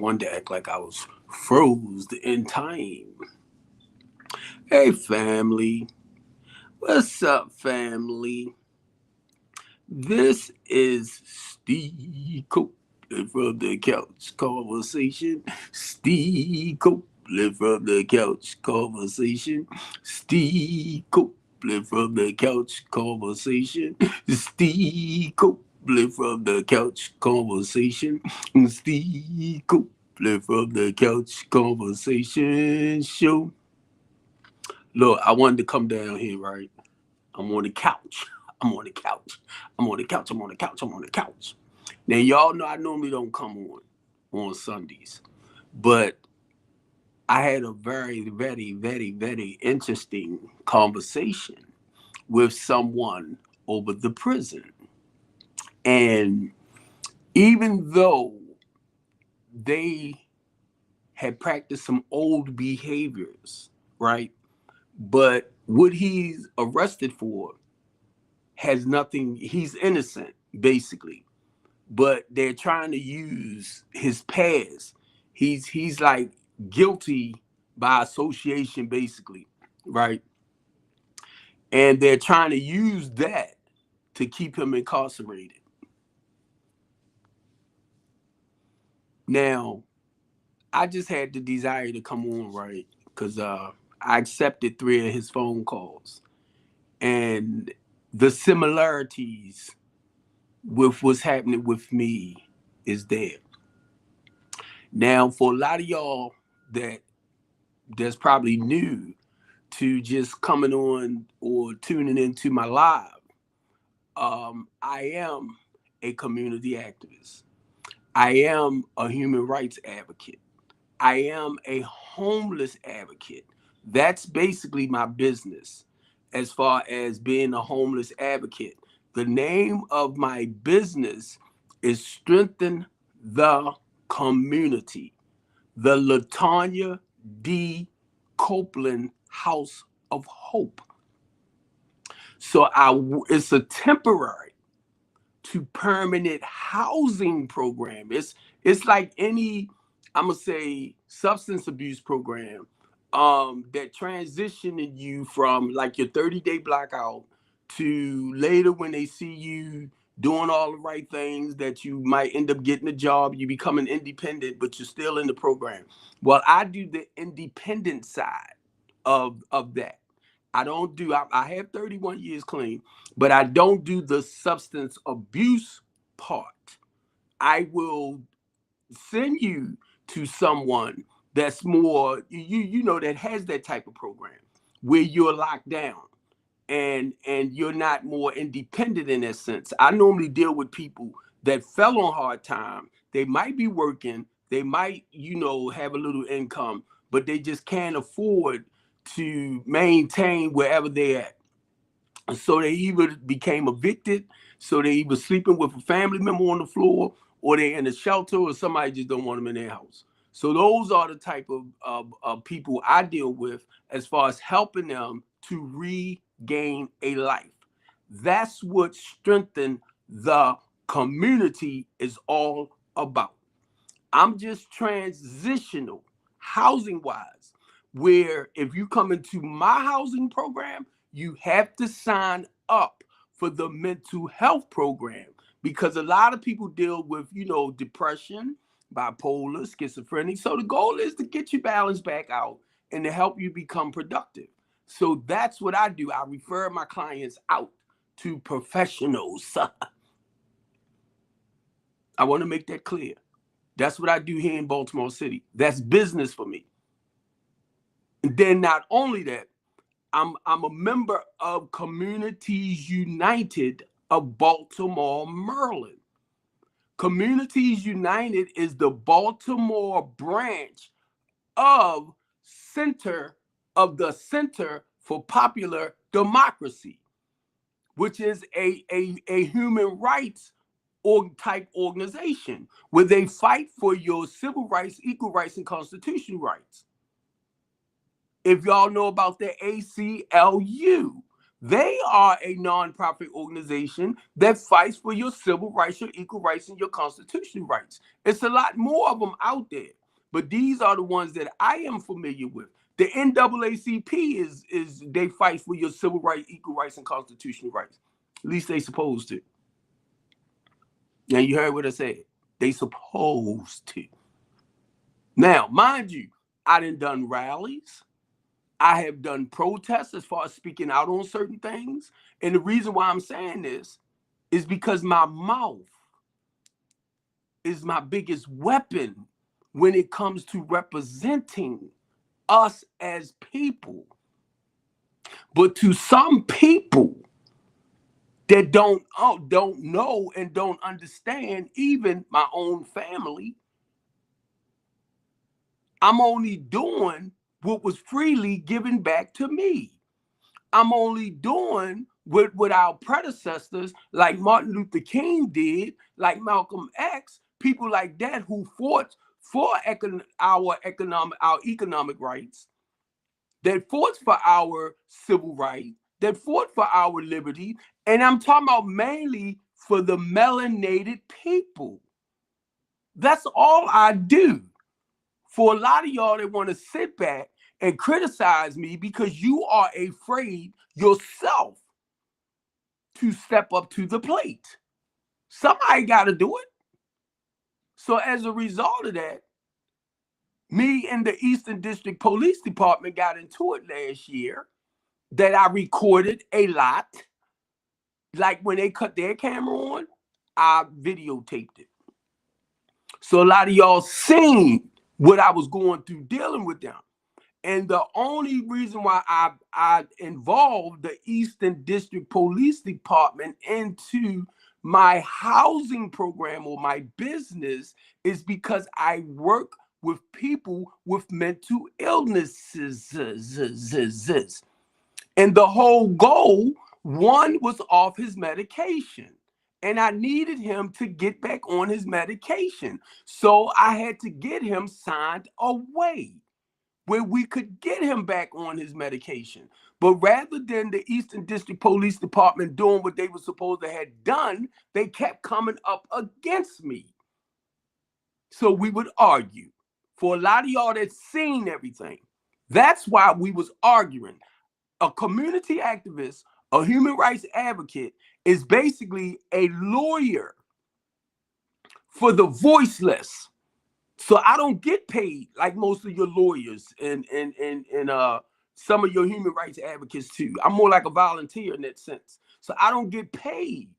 wanted to act like I was froze in time. Hey, family. What's up, family? This is Steve Copeland from the Couch Conversation. Steve Copeland from the Couch Conversation. Steve Copeland from the Couch Conversation. Steve Copeland from the Couch Conversation. Steve Copeland from the Couch Conversation Show. Look, I wanted to come down here, right? I'm on the couch. I'm on the couch. I'm on the couch. I'm on the couch. I'm on the couch. Now, y'all know I normally don't come on Sundays, but I had a very, very, very, very interesting conversation with someone over the prison. And even though they had practiced some old behaviors, right? But what he's arrested for has nothing, he's innocent, basically. But they're trying to use his past. He's like guilty by association, basically, right? And they're trying to use that to keep him incarcerated. Now, I just had the desire to come on, right? Because I accepted 3 of his phone calls. And the similarities with what's happening with me is there. Now, for a lot of y'all that's probably new to just coming on or tuning into my live, I am a community activist. I am a human rights advocate. I am a homeless advocate. That's basically my business as far as being a homeless advocate. The name of my business is Strengthen the Community, the Latanya D. Copeland House of Hope. So it's a temporary to permanent housing program. It's like any, I'm gonna say, substance abuse program that transitioning you from like your 30-day blackout to later when they see you doing all the right things that you might end up getting a job, you becoming independent, but you're still in the program. Well, I do the independent side of that. I don't do, I have 31 years clean, but I don't do the substance abuse part. I will send you to someone that's more, you know, that has that type of program where you're locked down and you're not more independent in that sense. I normally deal with people that fell on hard time. They might be working, they might, you know, have a little income, but they just can't afford to maintain wherever they're at. So they either became evicted, so they either sleeping with a family member on the floor, or they're in a shelter, or somebody just don't want them in their house. So those are the type of people I deal with as far as helping them to regain a life. That's what Strengthen the Community is all about. I'm just transitional housing wise, where if you come into my housing program, you have to sign up for the mental health program, because a lot of people deal with, you know, depression, bipolar, schizophrenia. So the goal is to get your balance back out and to help you become productive. So that's what I do. I refer my clients out to professionals. I want to make that clear. That's what I do here in Baltimore City. That's business for me. And then not only that, I'm a member of Communities United of Baltimore, Maryland. Communities United is the Baltimore branch of the Center for Popular Democracy, which is a human rights type organization where they fight for your civil rights, equal rights, and constitutional rights. If y'all know about the ACLU, They are a nonprofit organization that fights for your civil rights, your equal rights, and your constitutional rights. It's a lot more of them out there, but these are the ones that I am familiar with. The NAACP is they fight for your civil rights, equal rights, and constitutional rights. At least they supposed to. Now you heard what I said. They supposed to. Now, mind you, I done rallies. I have done protests as far as speaking out on certain things. And the reason why I'm saying this is because my mouth is my biggest weapon when it comes to representing us as people. But to some people that don't know and don't understand, even my own family, I'm only doing what was freely given back to me. I'm only doing what our predecessors, like Martin Luther King did, like Malcolm X, people like that who fought for our economic rights, that fought for our civil rights, that fought for our liberty. And I'm talking about mainly for the melanated people. That's all I do. For a lot of y'all that want to sit back and criticize me because you are afraid yourself to step up to the plate. Somebody got to do it. So as a result of that, me and the Eastern District Police Department got into it last year that I recorded a lot. Like when they cut their camera on, I videotaped it. So a lot of y'all seen what I was going through dealing with them. And the only reason why I involved the Eastern District Police Department into my housing program or my business is because I work with people with mental illnesses. And the whole goal, one was off his medication. And I needed him to get back on his medication. So I had to get him signed away, where we could get him back on his medication. But rather than the Eastern District Police Department doing what they were supposed to have done, they kept coming up against me. So we would argue. For a lot of y'all that's seen everything, that's why we was arguing. A community activist, a human rights advocate, is basically a lawyer for the voiceless. So I don't get paid like most of your lawyers and some of your human rights advocates too. I'm more like a volunteer in that sense. So I don't get paid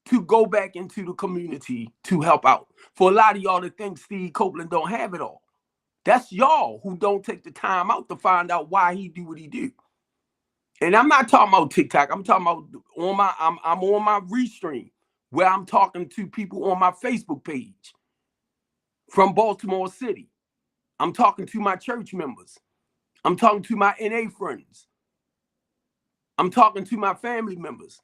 to go back into the community to help out. For a lot of y'all that think Steve Copeland don't have it all, that's y'all who don't take the time out to find out why he do what he do. And I'm not talking about TikTok. I'm talking about I'm on my Restream, where I'm talking to people on my Facebook page from Baltimore City. I'm talking to my church members. I'm talking to my NA friends. I'm talking to my family members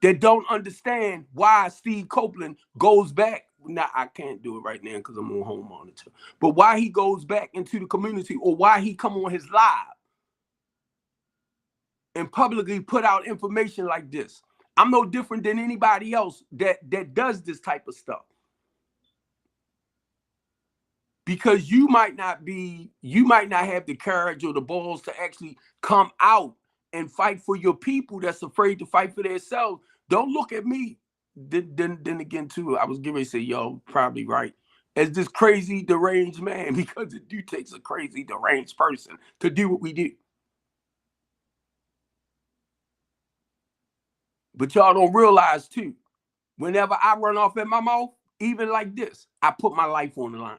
that don't understand why Steve Copeland goes back. Now, I can't do it right now because I'm on home monitor. But why he goes back into the community, or why he come on his live and publicly put out information like this. I'm no different than anybody else that does this type of stuff. Because you might not have the courage or the balls to actually come out and fight for your people that's afraid to fight for themselves. Don't look at me. Then again, too, I was getting ready to say, yo, probably right, as this crazy deranged man, because it do takes a crazy deranged person to do what we do. But y'all don't realize, too, whenever I run off at my mouth, even like this, I put my life on the line.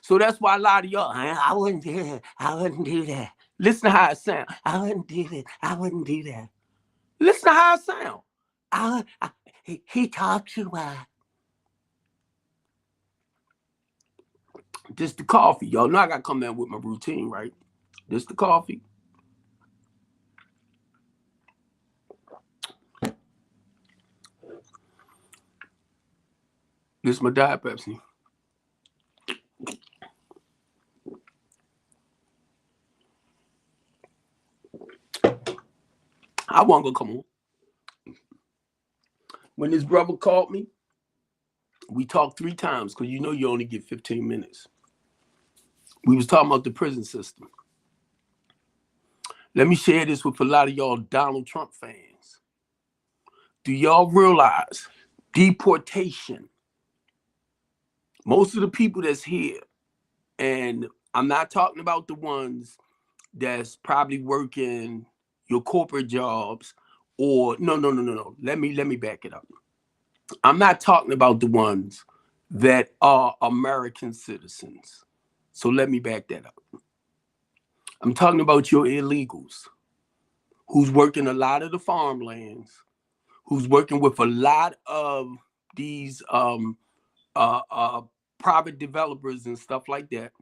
So that's why a lot of y'all, I wouldn't do that. I wouldn't do that. Listen to how it sounds. I wouldn't do that. I wouldn't do that. Listen to how it sounds. He talks too much. This the coffee. Y'all know I got to come in with my routine, right? This the coffee. This my Diet Pepsi. I wasn't gonna come on. When this brother called me, we talked 3 times because you know you only get 15 minutes. We was talking about the prison system. Let me share this with a lot of y'all Donald Trump fans. Do y'all realize deportation? Most of the people that's here, and I'm not talking about the ones that's probably working your corporate jobs, or no. Let me back it up. I'm not talking about the ones that are American citizens. So let me back that up. I'm talking about your illegals who's working a lot of the farmlands, who's working with a lot of these private developers and stuff like that.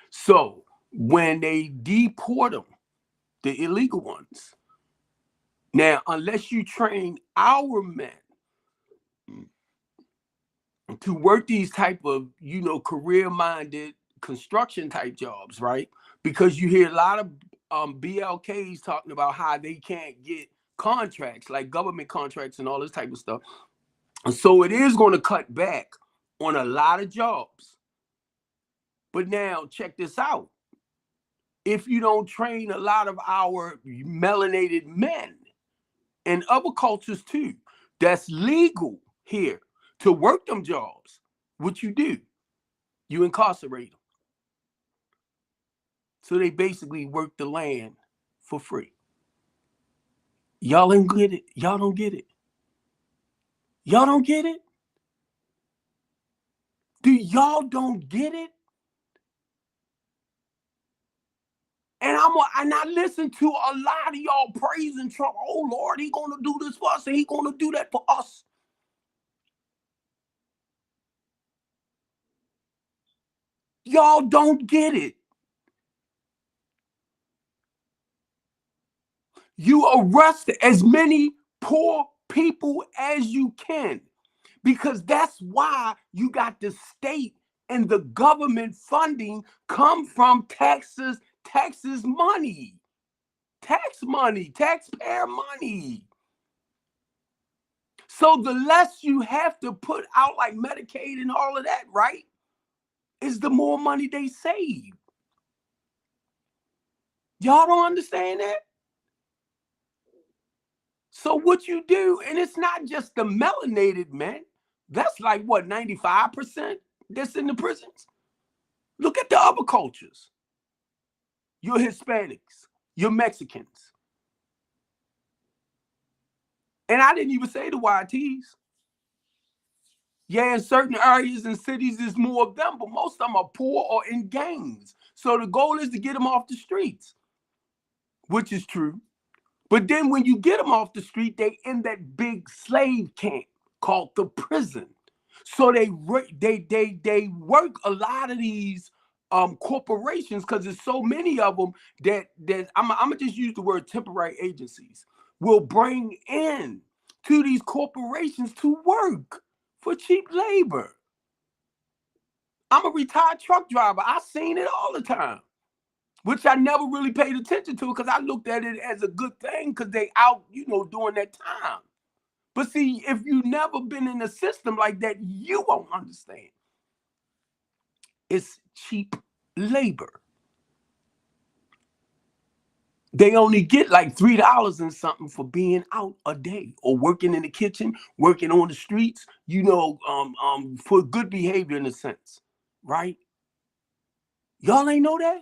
So when they deport them, the illegal ones, now, unless you train our men to work these type of, career-minded construction type jobs, right? Because you hear a lot of BLKs talking about how they can't get contracts, like government contracts and all this type of stuff. And so it is going to cut back on a lot of jobs. But now, check this out. If you don't train a lot of our melanated men and other cultures too, that's legal here to work them jobs, what you do, you incarcerate them. So they basically work the land for free. Y'all ain't get it. Y'all don't get it. Y'all don't get it? Do y'all don't get it? And I listen to a lot of y'all praising Trump. Oh Lord, he gonna do this for us and he gonna do that for us. Y'all don't get it. You arrest as many poor people as you can, because that's why you got the state and the government funding come from taxes money, taxpayer money. So the less you have to put out, like Medicaid and all of that, right, is the more money they save. Y'all don't understand that? So what you do, and it's not just the melanated men, that's like what, 95% that's in the prisons? Look at the other cultures. Your Hispanics, your Mexicans. And I didn't even say the YTs. Yeah, in certain areas and cities, there's more of them, but most of them are poor or in gangs. So the goal is to get them off the streets, which is true. But then when you get them off the street, they in that big slave camp called the prison. So they work a lot of these corporations, because there's so many of them that I'm gonna just use the word temporary agencies, will bring in to these corporations to work for cheap labor. I'm a retired truck driver. I seen it all the time, which I never really paid attention to because I looked at it as a good thing because they out, during that time. But see, if you've never been in a system like that, you won't understand. It's cheap labor. They only get like $3 and something for being out a day or working in the kitchen, working on the streets, for good behavior in a sense, right? Y'all ain't know that?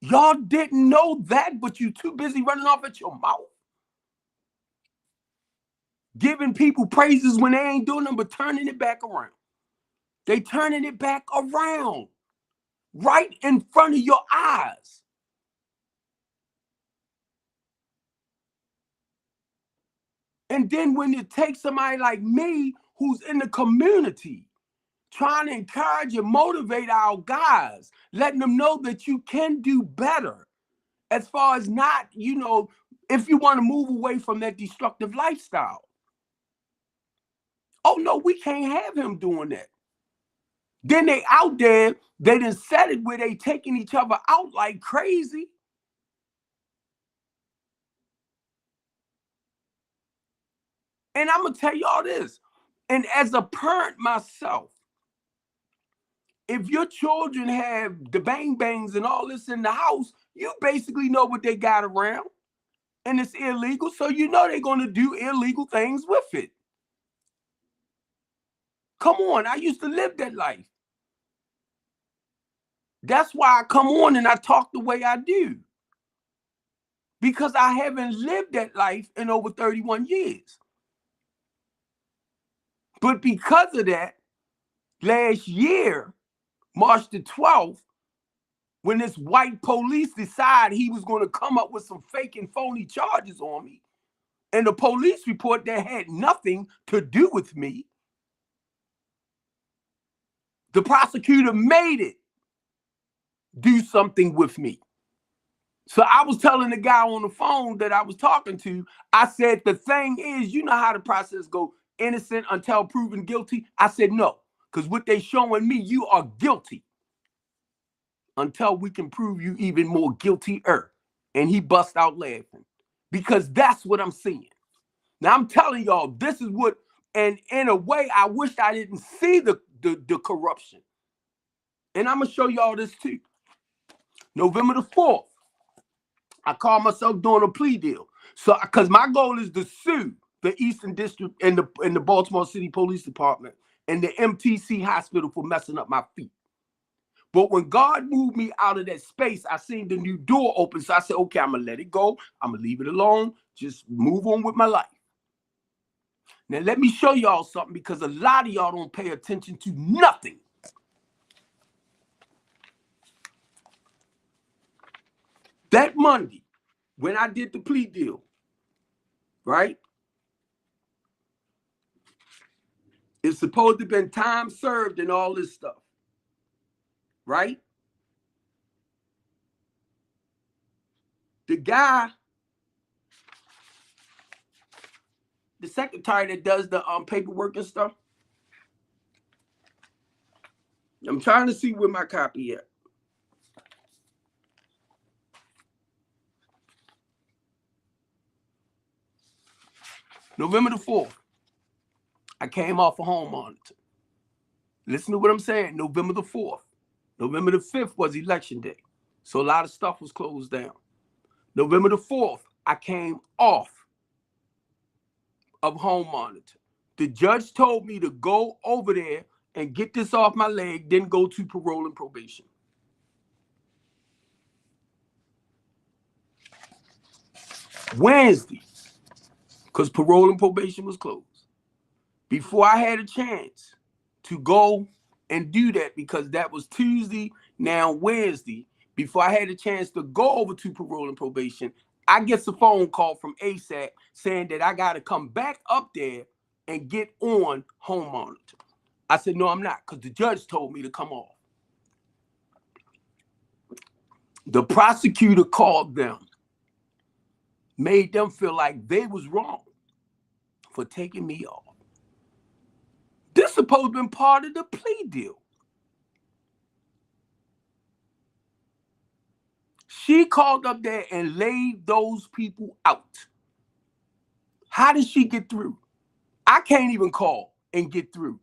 Y'all didn't know that, but you too busy running off at your mouth, giving people praises when they ain't doing them, but turning it back around. They turning it back around right in front of your eyes. And then when it takes somebody like me who's in the community, trying to encourage and motivate our guys, letting them know that you can do better as far as not, if you want to move away from that destructive lifestyle. Oh, no, we can't have him doing that. Then they out there, they done said it where they taking each other out like crazy. And I'm going to tell y'all this. And as a parent myself, if your children have the bang bangs and all this in the house, you basically know what they got around. And it's illegal, so you know they're going to do illegal things with it. Come on, I used to live that life. That's why I come on and I talk the way I do. Because I haven't lived that life in over 31 years. But because of that, last year, March the 12th, when this white police decided he was going to come up with some fake and phony charges on me, and the police report that had nothing to do with me, the prosecutor made it do something with me. So I was telling the guy on the phone that I was talking to, I said, the thing is, you know how the process go, innocent until proven guilty? I said, no, because what they showing me, you are guilty until we can prove you even more guiltier. And he bust out laughing because that's what I'm seeing. Now I'm telling y'all, this is what, and in a way, I wish I didn't see the corruption. And I'm going to show y'all this too. November the 4th, I call myself doing a plea deal. So, because my goal is to sue the Eastern District and the Baltimore City Police Department and the MTC Hospital for messing up my feet. But when God moved me out of that space, I seen the new door open. So I said, okay, I'm going to let it go. I'm going to leave it alone. Just move on with my life. Now, let me show y'all something because a lot of y'all don't pay attention to nothing. That Monday, when I did the plea deal, right? It's supposed to have been time served and all this stuff, right? The guy, the secretary that does the paperwork and stuff, I'm trying to see where my copy at. November the 4th, I came off a home monitor. Listen to what I'm saying. November the 4th. November the 5th was election day. So a lot of stuff was closed down. November the 4th, I came off of home monitor. The judge told me to go over there and get this off my leg, then go to parole and probation. Wednesday, because parole and probation was closed. Before I had a chance to go and do that, because that was Tuesday, now Wednesday, before I had a chance to go over to parole and probation, I get a phone call from ASAP saying that I got to come back up there and get on home monitor. I said, no, I'm not, because the judge told me to come off. The prosecutor called them, made them feel like they was wrong for taking me off. This supposed to be part of the plea deal. She called up there and laid those people out. How did she get through? I can't even call and get through.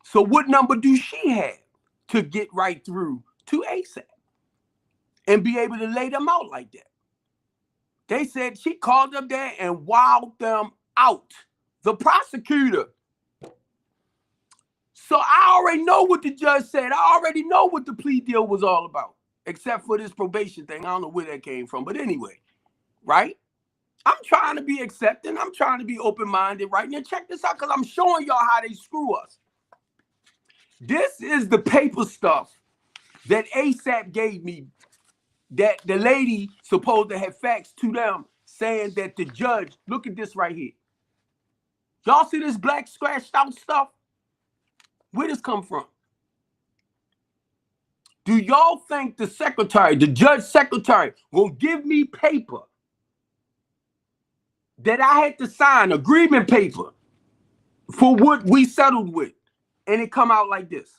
So what number do she have to get right through to ASAP and be able to lay them out like that? They said she called up there and wowed them out. The prosecutor. So I already know what the judge said. I already know what the plea deal was all about, except for this probation thing. I don't know where that came from. But anyway, right? I'm trying to be accepting. I'm trying to be open-minded right now. Check this out, because I'm showing y'all how they screw us. This is the paper stuff that ASAP gave me, that the lady supposed to have faxed to them saying that the judge, look at this right here. Y'all see this black scratched out stuff? Where this come from? Do y'all think the secretary, the judge secretary, will give me paper that I had to sign, agreement paper, for what we settled with, and it come out like this?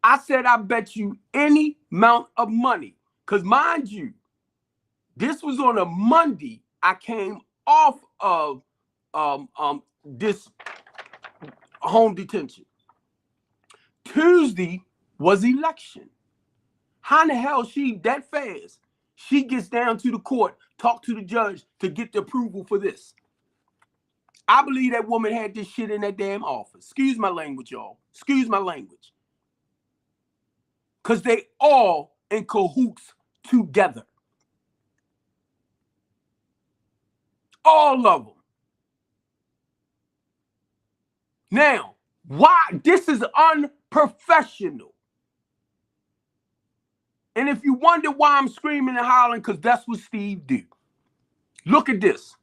I said, I bet you any amount of money. Because mind you, this was on a Monday. I came off of this home detention. Tuesday was election. How in the hell she that fast? She gets down to the court, talk to the judge to get the approval for this. I believe that woman had this shit in that damn office. Excuse my language, y'all. Excuse my language. Because they all in cahoots together. All of them. Now, why? This is unprofessional. And if you wonder why I'm screaming and hollering, because that's what Steve do. Look at this.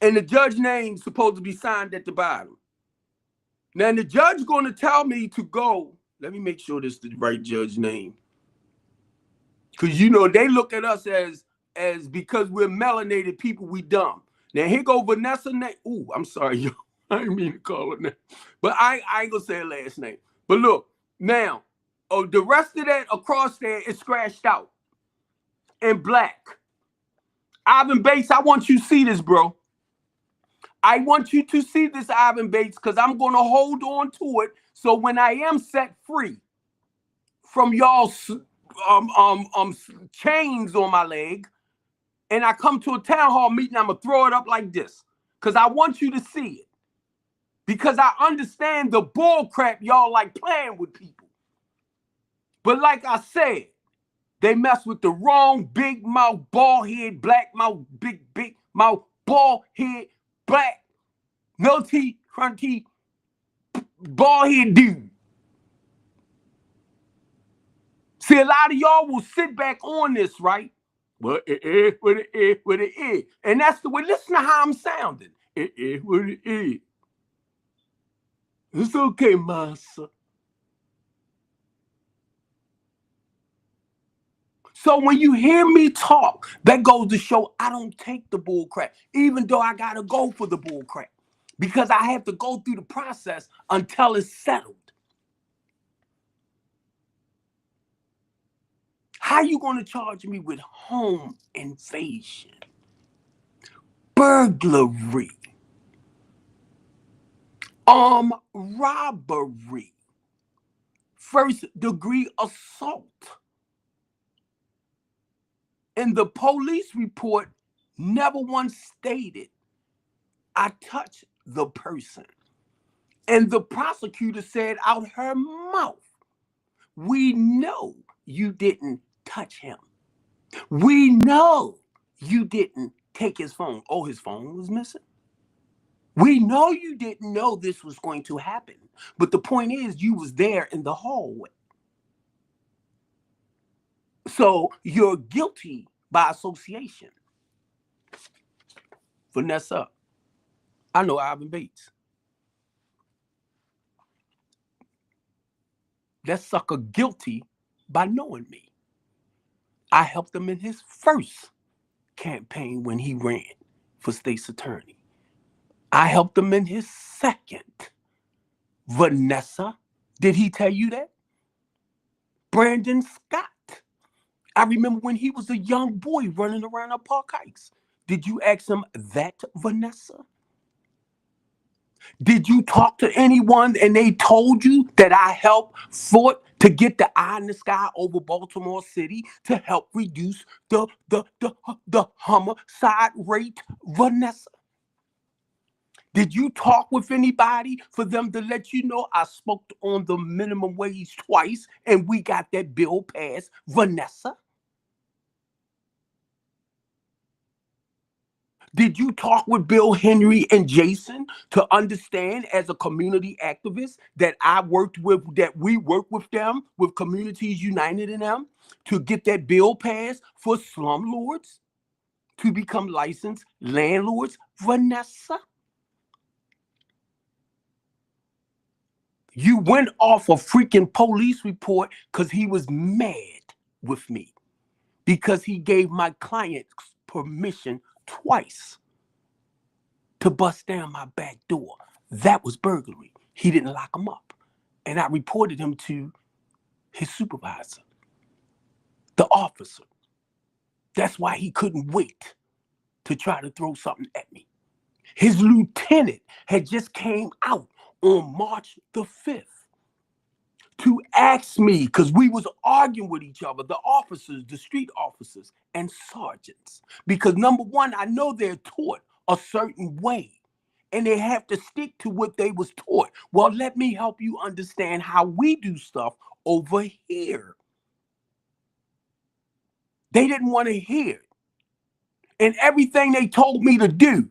And the judge name's supposed to be signed at the bottom. Now, the judge going to tell me to go. Let me make sure this is the right judge name. Because, you know, they look at us as because we're melanated people, we dumb. Now, here go Vanessa name. Ooh, I'm sorry, yo. I didn't mean to call her name. But I ain't going to say her last name. But look, now, the rest of that across there is scratched out in black. Ivan Bates, I want you to see this, bro. I want you to see this, Ivan Bates, because I'm going to hold on to it. So when I am set free from y'all's chains on my leg, and I come to a town hall meeting, I'm going to throw it up like this. Because I want you to see it. Because I understand the bull crap y'all like playing with people. But like I said, they mess with the wrong big mouth, bald head, black mouth, big mouth, bald head, black, no teeth, front teeth, bald head dude. See, a lot of y'all will sit back on this, right? Well, with it is. And that's the way, listen to how I'm sounding. With it is. It's okay, massa. So when you hear me talk, that goes to show I don't take the bull crap, even though I got to go for the bull crap, because I have to go through the process until it's settled. How you going to charge me with home invasion, burglary, robbery, first degree assault? And the police report never once stated I touched the person. And the prosecutor said out her mouth, we know you didn't touch him. We know you didn't take his phone. Oh, his phone was missing. We know you didn't know this was going to happen. But the point is, you was there in the hallway. So you're guilty by association. Vanessa, I know Ivan Bates. That sucker guilty by knowing me. I helped him in his first campaign when he ran for state's attorney. I helped him in his second. Vanessa, did he tell you that? Brandon Scott. I remember when he was a young boy running around at Park Heights. Did you ask him that, Vanessa? Did you talk to anyone and they told you that I fought to get the eye in the sky over Baltimore City to help reduce the homicide rate, Vanessa? Did you talk with anybody for them to let you know I spoke on the minimum wage twice and we got that bill passed, Vanessa? Did you talk with Bill Henry and Jason to understand as a community activist that we worked with them, with Communities United and them, to get that bill passed for slumlords to become licensed landlords, Vanessa? You went off a freaking police report because he was mad with me because he gave my client permission twice to bust down my back door. That was burglary. He didn't lock him up. And I reported him to his supervisor, the officer. That's why he couldn't wait to try to throw something at me. His lieutenant had just came out on March the 5th to ask me, because we was arguing with each other, the officers, the street officers and sergeants. Because number one, I know they're taught a certain way and they have to stick to what they was taught. Well, let me help you understand how we do stuff over here. They didn't want to hear it. And everything they told me to do.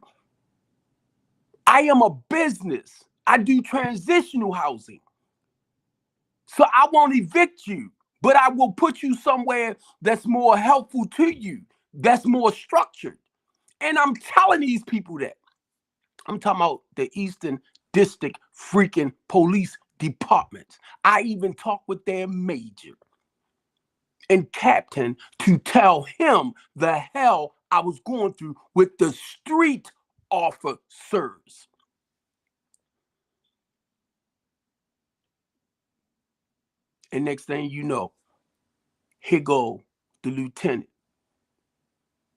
I am a business. I do transitional housing. So I won't evict you, but I will put you somewhere that's more helpful to you, that's more structured. And I'm telling these people that. I'm talking about the Eastern District freaking police departments. I even talked with their major and captain to tell him the hell I was going through with the street officers. And next thing you know, here go the lieutenant.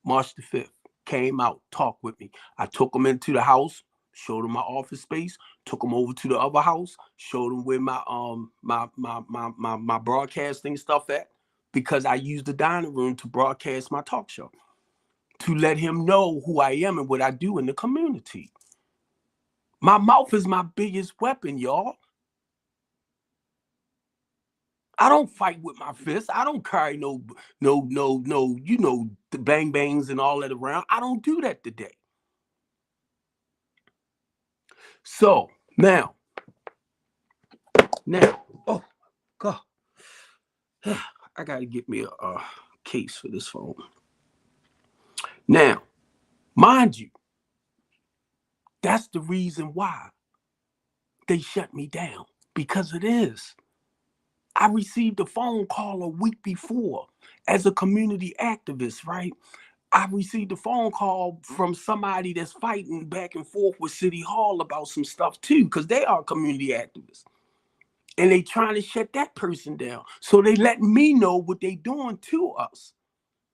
March the 5th, came out, talked with me. I took him into the house, showed him my office space, took him over to the other house, showed him where my broadcasting stuff at, because I used the dining room to broadcast my talk show, to let him know who I am and what I do in the community. My mouth is my biggest weapon, y'all. I don't fight with my fists. I don't carry no, the bang bangs and all that around. I don't do that today. So now, oh God, I gotta get me a case for this phone. Now, mind you, that's the reason why they shut me down, because it is. I received a phone call a week before as a community activist, right? I received a phone call from somebody that's fighting back and forth with City Hall about some stuff too, because they are community activists. And they trying to shut that person down. So they let me know what they doing to us.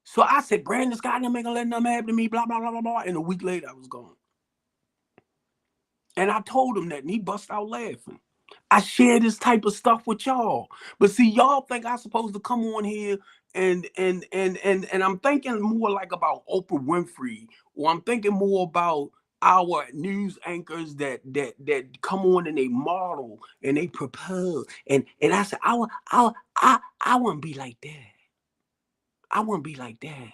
So I said, Brandon Scott, I'm not gonna let nothing happen to me, blah, blah, blah, blah, blah. And a week later, I was gone. And I told him that, and he bust out laughing. I share this type of stuff with y'all. But see, y'all think I'm supposed to come on here and I'm thinking more like about Oprah Winfrey, or I'm thinking more about our news anchors that come on and they model and they propose. And I said, I wouldn't be like that. I wouldn't be like that.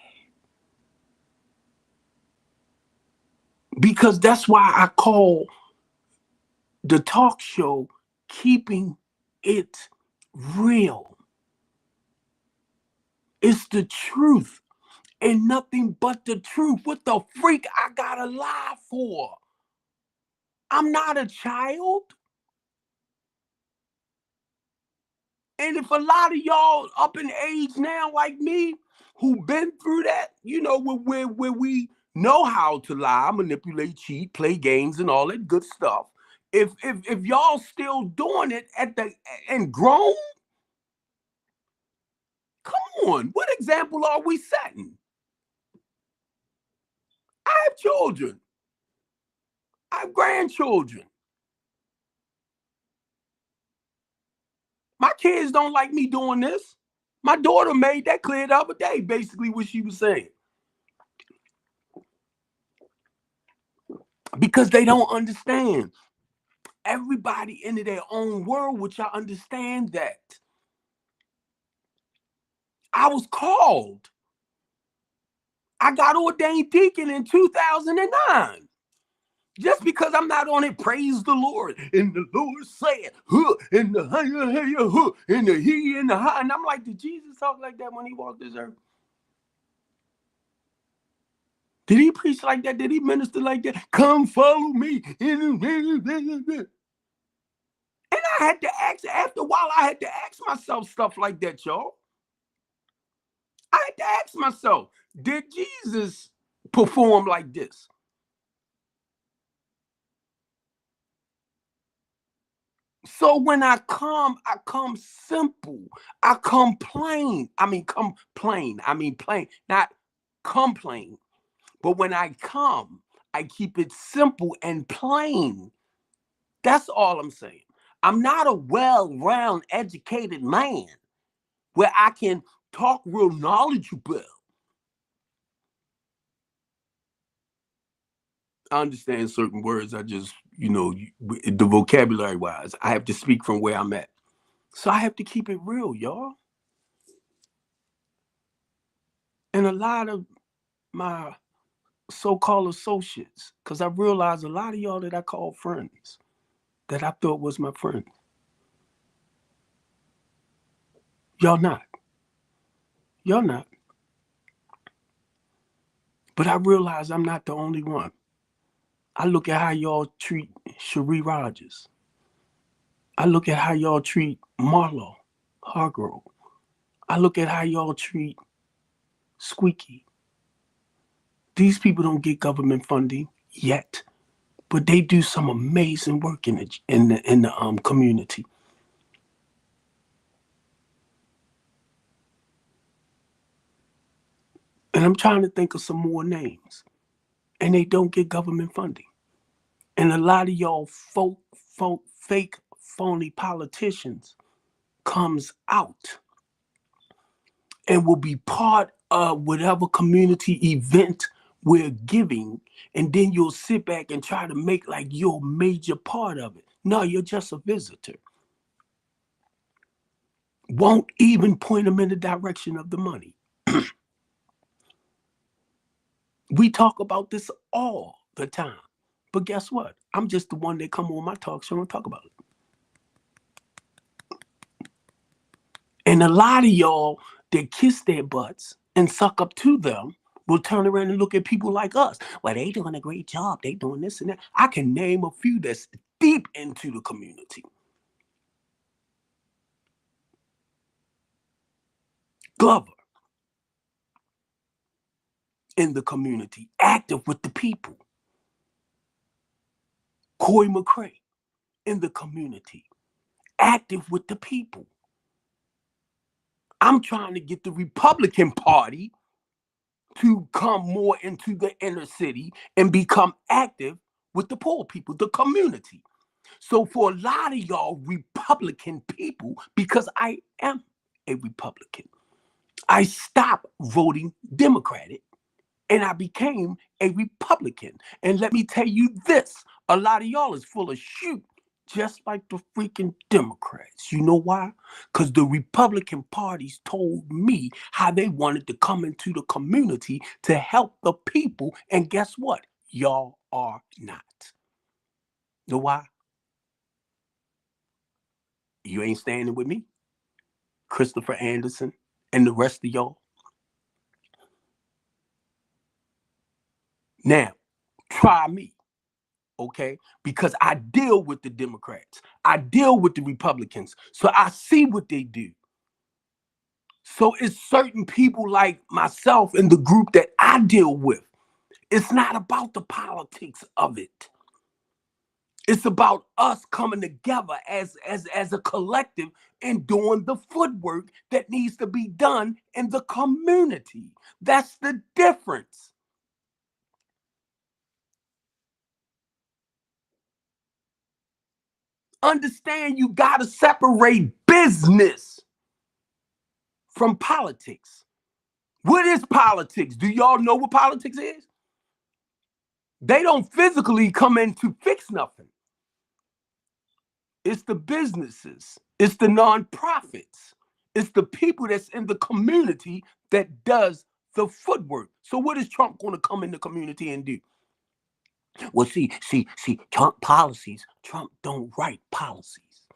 Because that's why I call the talk show Keeping It Real. It's the truth and nothing but the truth. What the freak I gotta lie for? I'm not a child. And if a lot of y'all up in age now like me, who been through that, where we know how to lie, manipulate, cheat, play games, and all that good stuff. If y'all still doing it and grown, come on, what example are we setting? I have children. I have grandchildren. My kids don't like me doing this. My daughter made that clear the other day, basically what she was saying. Because they don't understand. Everybody into their own world, which I understand that. I was called. I got ordained deacon in 2009. Just because I'm not on it, praise the Lord. And the Lord said, huh, and the huh, and the he and the ha. And I'm like, did Jesus talk like that when he walked this earth? Did he preach like that? Did he minister like that? Come follow me. And I had to ask, after a while, I had to ask myself stuff like that, y'all. I had to ask myself, did Jesus perform like this? So when I come simple. I come plain. I mean, come plain. I mean, plain, not complain. But when I come, I keep it simple and plain. That's all I'm saying. I'm not a well-rounded, educated man where I can talk real knowledgeable. I understand certain words. I just, the vocabulary wise, I have to speak from where I'm at. So I have to keep it real, y'all. And a lot of my so-called associates, because I realized a lot of y'all that I call friends, that I thought was my friends, y'all not. Y'all not. But I realize I'm not the only one. I look at how y'all treat Cherie Rogers. I look at how y'all treat Marlo Hargrove. I look at how y'all treat Squeaky. These people don't get government funding yet, but they do some amazing work in the community. And I'm trying to think of some more names, and they don't get government funding. And a lot of y'all fake, phony politicians comes out and will be part of whatever community event we're giving, and then you'll sit back and try to make like you're a major part of it. No, you're just a visitor. Won't even point them in the direction of the money. We talk about this all the time. But guess what? I'm just the one that come on my talk show and talk about it. And a lot of y'all that kiss their butts and suck up to them will turn around and look at people like us. Well, they doing a great job. They doing this and that. I can name a few that's deep into the community. Glover, in the community, active with the people. Coy McCray, in the community, active with the people. I'm trying to get the Republican Party to come more into the inner city and become active with the poor people, the community. So for a lot of y'all Republican people, because I am a Republican, I stopped voting Democratic and I became a Republican. And let me tell you this, a lot of y'all is full of shoot, just like the freaking Democrats. You know why? Because the Republican parties told me how they wanted to come into the community to help the people. And guess what? Y'all are not. You know why? You ain't standing with me, Christopher Anderson, and the rest of y'all. Now, try me, okay? Because I deal with the Democrats. I deal with the Republicans. So I see what they do. So it's certain people like myself in the group that I deal with. It's not about the politics of it. It's about us coming together as a collective and doing the footwork that needs to be done in the community. That's the difference. Understand you got to separate business from politics. What is politics? Do y'all know what politics is? They don't physically come in to fix nothing. It's the businesses. It's the nonprofits. It's the people that's in the community that does the footwork. So what is Trump going to come in the community and do? Well, see, Trump policies. Trump don't write policies.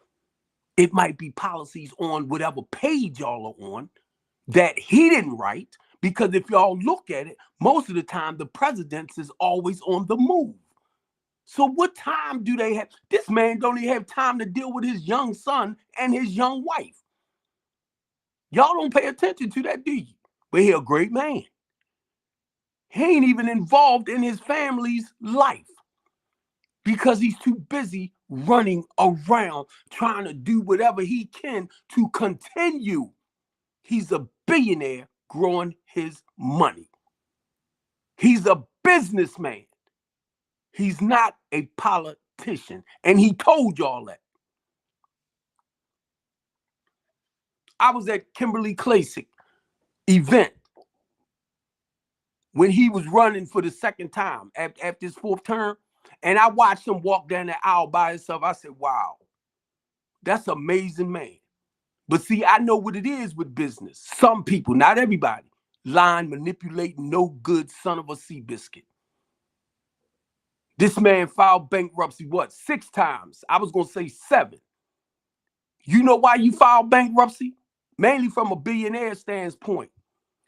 It might be policies on whatever page y'all are on that he didn't write, because if y'all look at it, most of the time the president is always on the move. So what time do they have? This man don't even have time to deal with his young son and his young wife. Y'all don't pay attention to that, do you? But he a great man. He ain't even involved in his family's life because he's too busy running around trying to do whatever he can to continue. He's a billionaire growing his money. He's a businessman. He's not a politician. And he told y'all that. I was at Kimberly Classic event when he was running for the second time after his fourth term. And I watched him walk down the aisle by himself. I said, wow, that's an amazing man. But see, I know what it is with business. Some people, not everybody, lying, manipulating, no good son of a sea biscuit. This man filed bankruptcy, what, 6 times? I was going to say 7. You know why you filed bankruptcy? Mainly from a billionaire standpoint.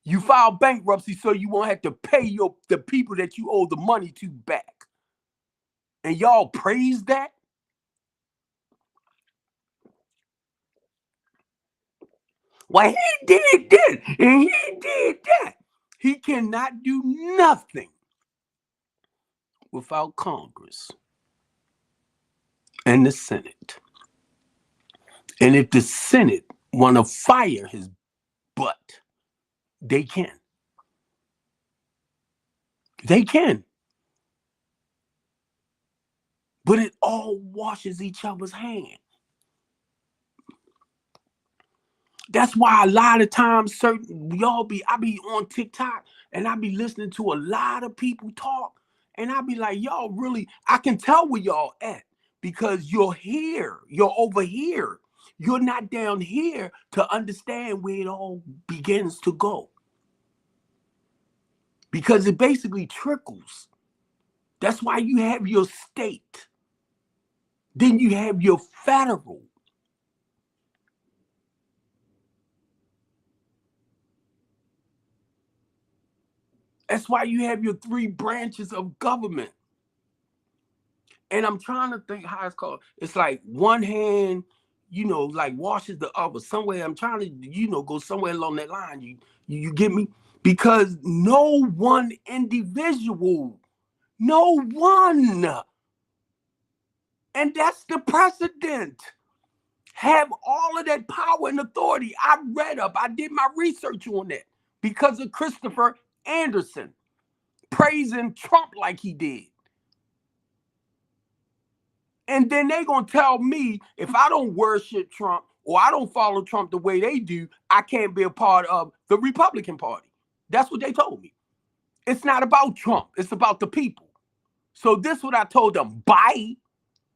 You file bankruptcy so you won't have to pay the people that you owe the money to back. And y'all praise that? Well, he did this and he did that. He cannot do nothing without Congress and the Senate. And if the Senate want to fire his butt, they can. They can. But it all washes each other's hands. That's why a lot of times I be on TikTok and I be listening to a lot of people talk and I be like, y'all really, I can tell where y'all at because you're here, you're over here. You're not down here to understand where it all begins to go. Because it basically trickles. That's why you have your state. Then you have your federal. That's why you have your 3 branches of government. And I'm trying to think how it's called. It's like one hand, like washes the other. Somewhere I'm trying to, go somewhere along that line. You get me? Because no one individual, no one, and that's the precedent, have all of that power and authority. I did my research on that because of Christopher Anderson praising Trump like he did. And then they're going to tell me if I don't worship Trump or I don't follow Trump the way they do, I can't be a part of the Republican Party. That's what they told me. It's not about Trump. It's about the people. So this is what I told them. Bye.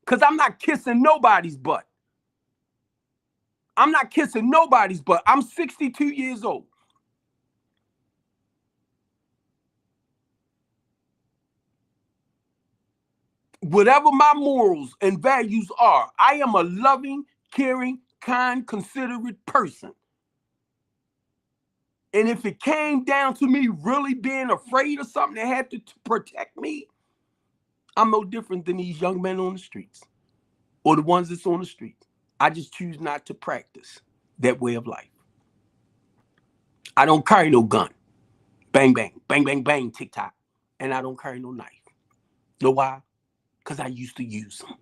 Because I'm not kissing nobody's butt. I'm not kissing nobody's butt. I'm 62 years old. Whatever my morals and values are, I am a loving, caring, kind, considerate person. And if it came down to me really being afraid of something that had to protect me, I'm no different than these young men on the streets or the ones that's on the streets. I just choose not to practice that way of life. I don't carry no gun. Bang, bang, bang, bang, bang, tick-tock. And I don't carry no knife. Know why? Because I used to use them.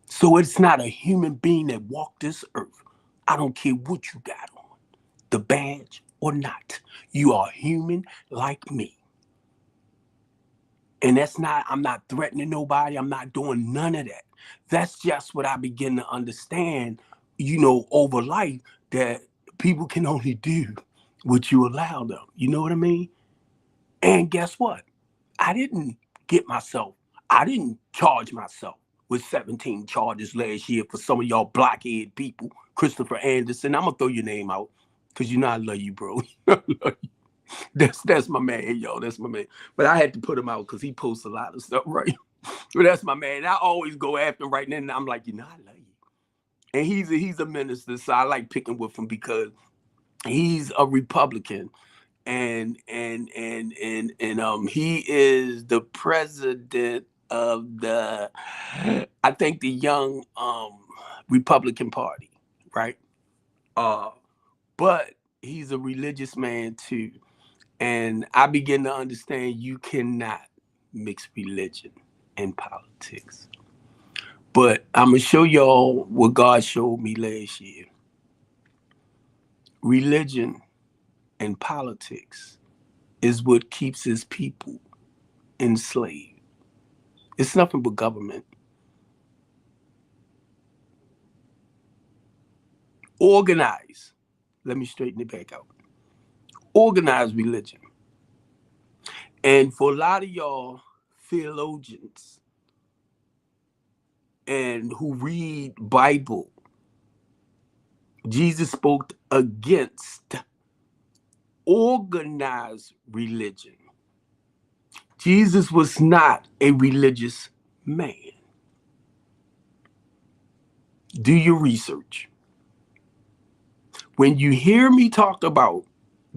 So it's not a human being that walked this earth. I don't care what you got on, the badge or not. You are human like me. And I'm not threatening nobody. I'm not doing none of that. That's just what I begin to understand, over life, that people can only do what you allow them. You know what I mean? And guess what? I didn't charge myself with 17 charges last year for some of y'all blockhead people. Christopher Anderson, I'm going to throw your name out because I love you, bro. I love you. That's my man, yo. That's my man. But I had to put him out because he posts a lot of stuff, right? But that's my man. I always go after him right now. And I'm like, I love you. And he's a minister, so I like picking with him because he's a Republican. And he is the president of I think the young Republican Party, right? But he's a religious man too. And I begin to understand you cannot mix religion and politics. But I'm going to show y'all what God showed me last year. Religion and politics is what keeps his people enslaved. It's nothing but government. Organize. Let me straighten it back out. Organized religion. And for a lot of y'all theologians and who read Bible, Jesus spoke against organized religion. Jesus was not a religious man. Do your research. When you hear me talk about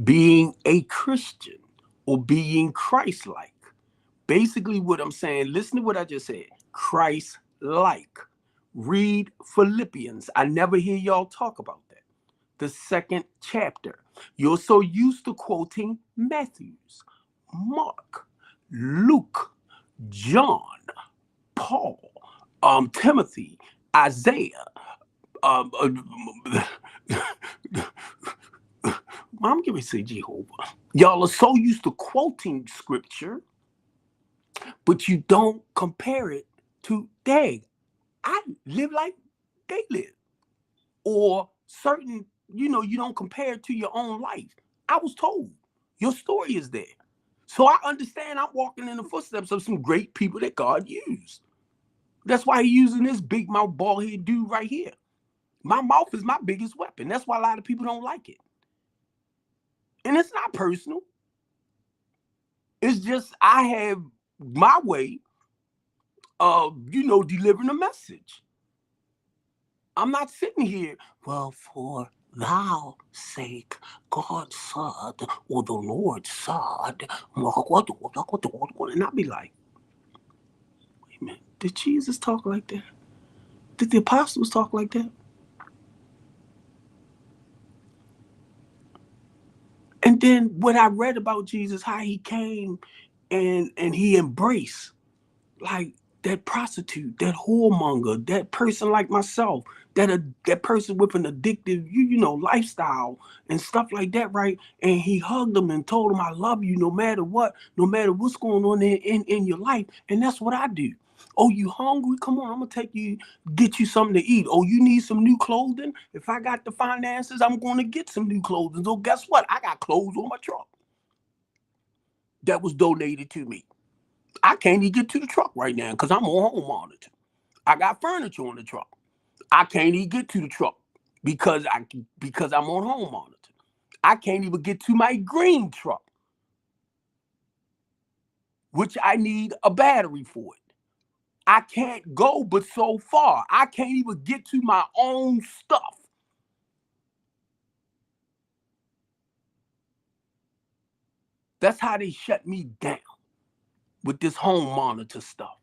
being a Christian or being Christ-like, basically what I'm saying, listen to what I just said, Christ-like. Read Philippians. I never hear y'all talk about that. The 2nd chapter. You're so used to quoting Matthews, Mark, Luke, John, Paul, Timothy, Isaiah. I'm going to say Jehovah. Y'all are so used to quoting scripture, but you don't compare it to, dang, I live like they live. Or certain, you don't compare it to your own life. I was told your story is there. So I understand I'm walking in the footsteps of some great people that God used. That's why he's using this big mouth bald head dude right here. My mouth is my biggest weapon. That's why a lot of people don't like it. And it's not personal. It's just I have my way of, delivering a message. I'm not sitting here, well, for thou sake, God said, or the Lord said, and I'll be like, wait a minute, did Jesus talk like that? Did the apostles talk like that? And then when I read about Jesus, how he came and he embraced, like, that prostitute, that whoremonger, that person like myself, that person with an addictive, lifestyle and stuff like that, right? And he hugged them and told them, I love you no matter what, no matter what's going on in your life. And that's what I do. Oh, you hungry? Come on, I'm going to take you, get you something to eat. Oh, you need some new clothing? If I got the finances, I'm going to get some new clothing. So guess what? I got clothes on my truck that was donated to me. I can't even get to the truck right now because I'm on home monitor. I got furniture on the truck. I can't even get to the truck because I'm on home monitor. I can't even get to my green truck, which I need a battery for it. I can't go but so far. I can't even get to my own stuff. That's how they shut me down with this home monitor stuff.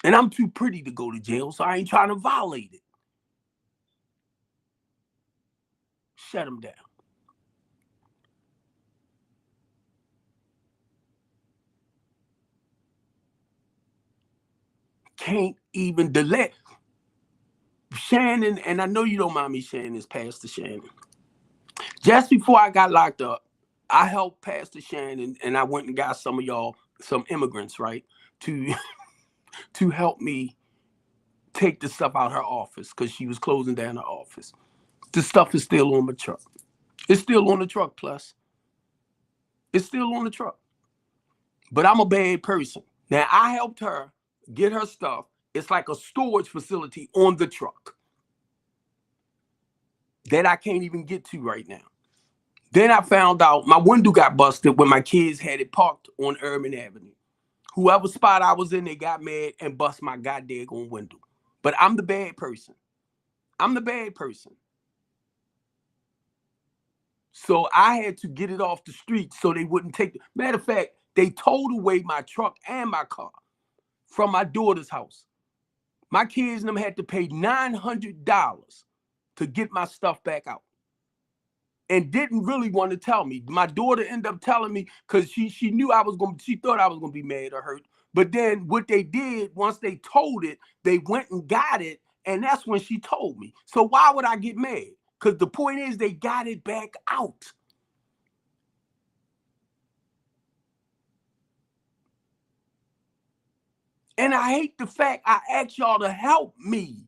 And I'm too pretty to go to jail, so I ain't trying to violate it. Shut them down. Can't even delay. Shannon, and I know you don't mind me saying this, Pastor Shannon. Just before I got locked up, I helped Pastor Shannon, and I went and got some of y'all, some immigrants, right, to to help me take the stuff out of her office because she was closing down her office. The stuff is still on my truck. It's still on the truck, plus. It's still on the truck. But I'm a bad person. Now, I helped her get her stuff. It's like a storage facility on the truck that I can't even get to right now. Then I found out my window got busted when my kids had it parked on Urban Avenue. Whoever spot I was in, they got mad and bust my goddamn window. But I'm the bad person. I'm the bad person. So I had to get it off the street so they wouldn't take it. Matter of fact, they towed away my truck and my car from my daughter's house. My kids and them had to pay $900 to get my stuff back out. and didn't really want to tell me. My daughter ended up telling me because she knew she thought I was gonna be mad or hurt. But then what they did, once they told it, they went and got it, and that's when she told me. So why would I get mad? Because the point is they got it back out. And I hate the fact I asked y'all to help me.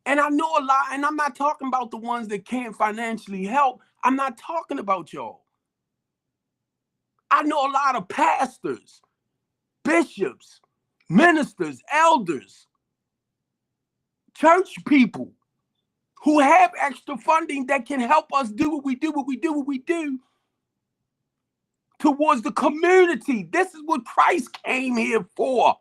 And I know a lot, and I'm not talking about the ones that can't financially help. I'm not talking about y'all. I know a lot of pastors, bishops, ministers, elders, church people who have extra funding that can help us do what we do towards the community. This is what Christ came here for.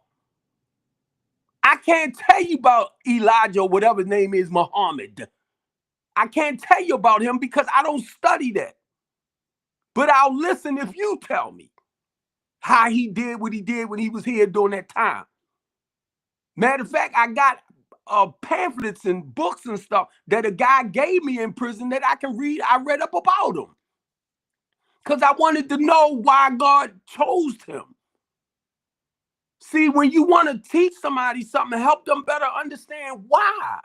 I can't tell you about Elijah or whatever his name is, Muhammad. I can't tell you about him because I don't study that. But I'll listen if you tell me how he did what he did when he was here during that time. Matter of fact, I got pamphlets and books and stuff that a guy gave me in prison that I can read. I read up about him because I wanted to know why God chose him. See, when you want to teach somebody something, help them better understand why.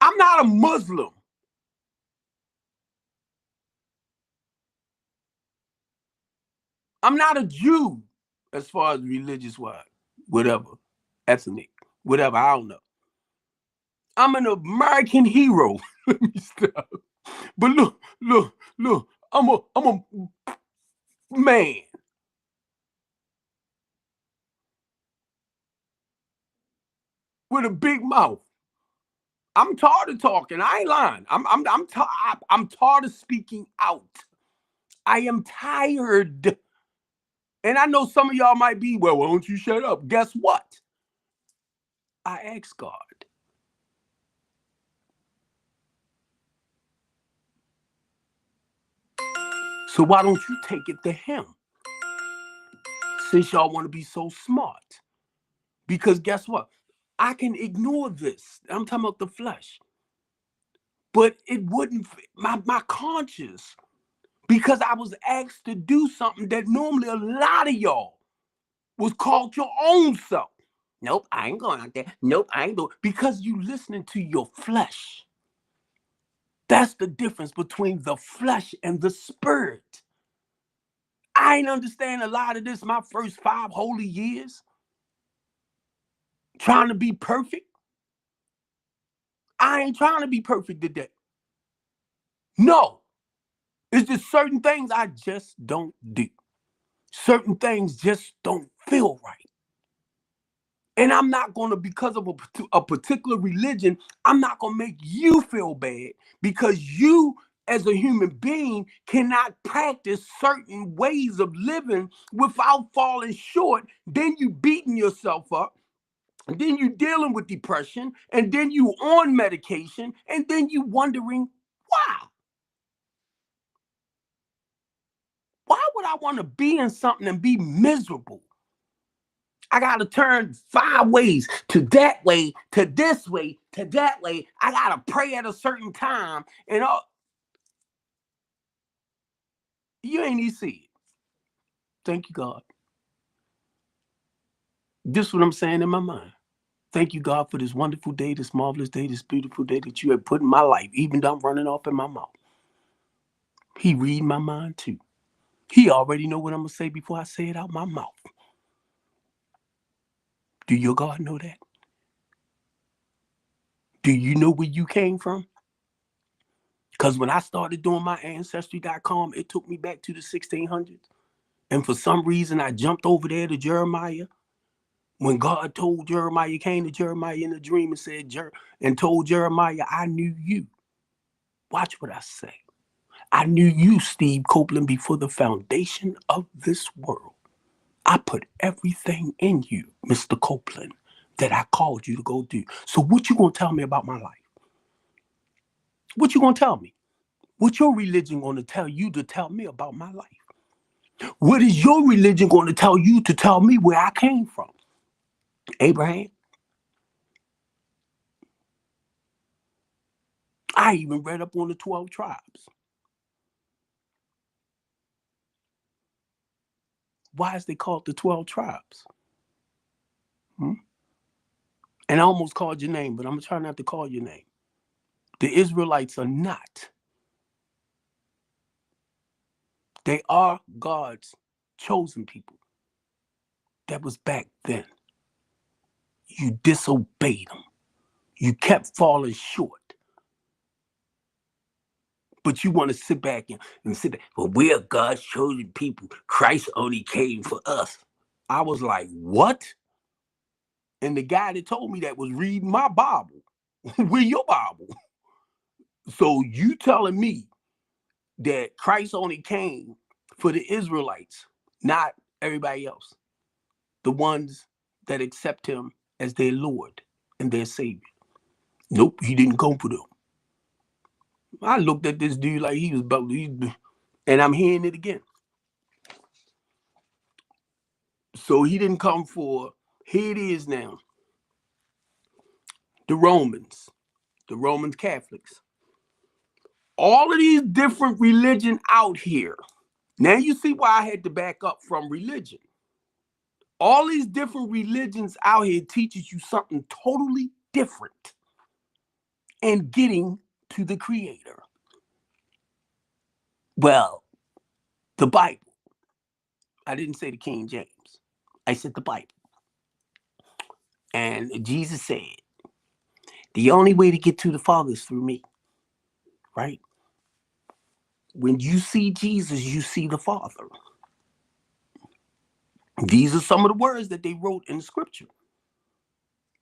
I'm not a Muslim. I'm not a Jew as far as religious wise, whatever, ethnic, whatever, I don't know. I'm an American hero. Let me stop. But look, I'm a man with a big mouth. I'm tired of talking. I ain't lying. I'm tired of speaking out. I am tired. And I know some of y'all might be, well, why don't you shut up? Guess what? I asked God. So why don't you take it to him? Since y'all want to be so smart. Because guess what? I can ignore this. I'm talking about the flesh. But it wouldn't fit my conscience, because I was asked to do something that normally a lot of y'all was called your own self. Nope, I ain't going out there. Nope, I ain't doing, because you listening to your flesh. That's the difference between the flesh and the spirit. I ain't understand a lot of this my first 5 holy years. Trying to be perfect. I ain't trying to be perfect today. No. It's just certain things I just don't do. Certain things just don't feel right. And I'm not going to, because of a particular religion, I'm not going to make you feel bad because you, as a human being, cannot practice certain ways of living without falling short. Then you beating yourself up. And then you dealing with depression. And then you on medication. And then you wondering, why? Why would I want to be in something and be miserable? I got to turn 5 ways, to that way, to this way, to that way. I got to pray at a certain time. And all. You ain't even see it. Thank you, God. This is what I'm saying in my mind. Thank you, God, for this wonderful day, this marvelous day, this beautiful day that you have put in my life, even though I'm running off in my mouth. He read my mind too. He already know what I'm going to say before I say it out my mouth. Do your God know that? Do you know where you came from? Because when I started doing my Ancestry.com, it took me back to the 1600s. And for some reason, I jumped over there to Jeremiah. When God told Jeremiah, came to Jeremiah in a dream and said, and told Jeremiah, I knew you. Watch what I say. I knew you, Steve Copeland, before the foundation of this world. I put everything in you, Mr. Copeland, that I called you to go do. So what you gonna tell me about my life? What you gonna tell me? What your religion gonna tell you to tell me about my life? What is your religion gonna tell you to tell me where I came from? Abraham? I even read up on the 12 tribes. Why is they called the 12 tribes? And I almost called your name, but I'm going to try not to call your name. The Israelites are not. They are God's chosen people. That was back then. You disobeyed them. You kept falling short. But you want to sit back and sit back. Well, we are God's chosen people. Christ only came for us. I was like, what? And the guy that told me that was reading my Bible. With your Bible. So you telling me that Christ only came for the Israelites, not everybody else. The ones that accept him as their Lord and their Savior. Nope, he didn't come for them. I looked at this dude like he was about, and I'm hearing it again. So he didn't come for, here it is now. The Roman Catholics. All of these different religions out here. Now you see why I had to back up from religion. All these different religions out here teaches you something totally different and getting to the Creator. Well, the Bible. I didn't say the King James. I said the Bible. And Jesus said, the only way to get to the Father is through me. Right? When you see Jesus, you see the Father. These are some of the words that they wrote in the scripture.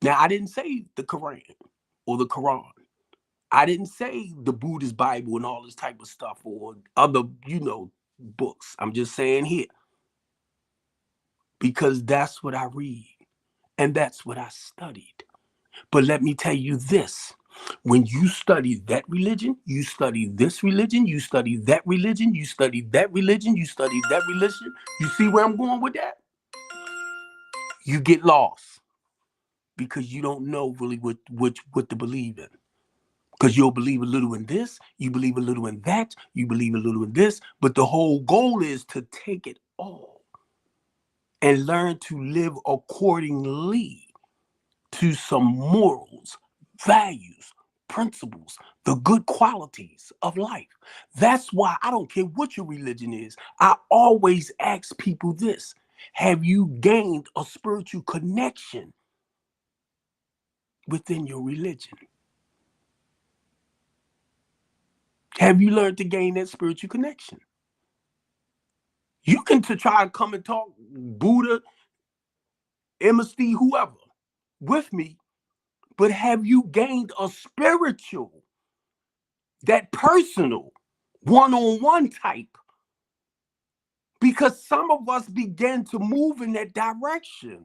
Now, I didn't say the Quran or the Quran. I didn't say the Buddhist Bible and all this type of stuff or other, books. I'm just saying here. Because that's what I read. And that's what I studied. But let me tell you this. When you study that religion, you study this religion, you study that religion, you study that religion, you study that religion. You see where I'm going with that? You get lost because you don't know really what to believe in. Because you'll believe a little in this, you believe a little in that, you believe a little in this, but the whole goal is to take it all and learn to live accordingly to some morals, values, principles, the good qualities of life. That's why I don't care what your religion is. I always ask people this. Have you gained a spiritual connection within your religion? Have you learned to gain that spiritual connection? You can try to come and talk Buddha, MSD, whoever, with me, but have you gained a spiritual, that personal, one-on-one type? Because some of us began to move in that direction.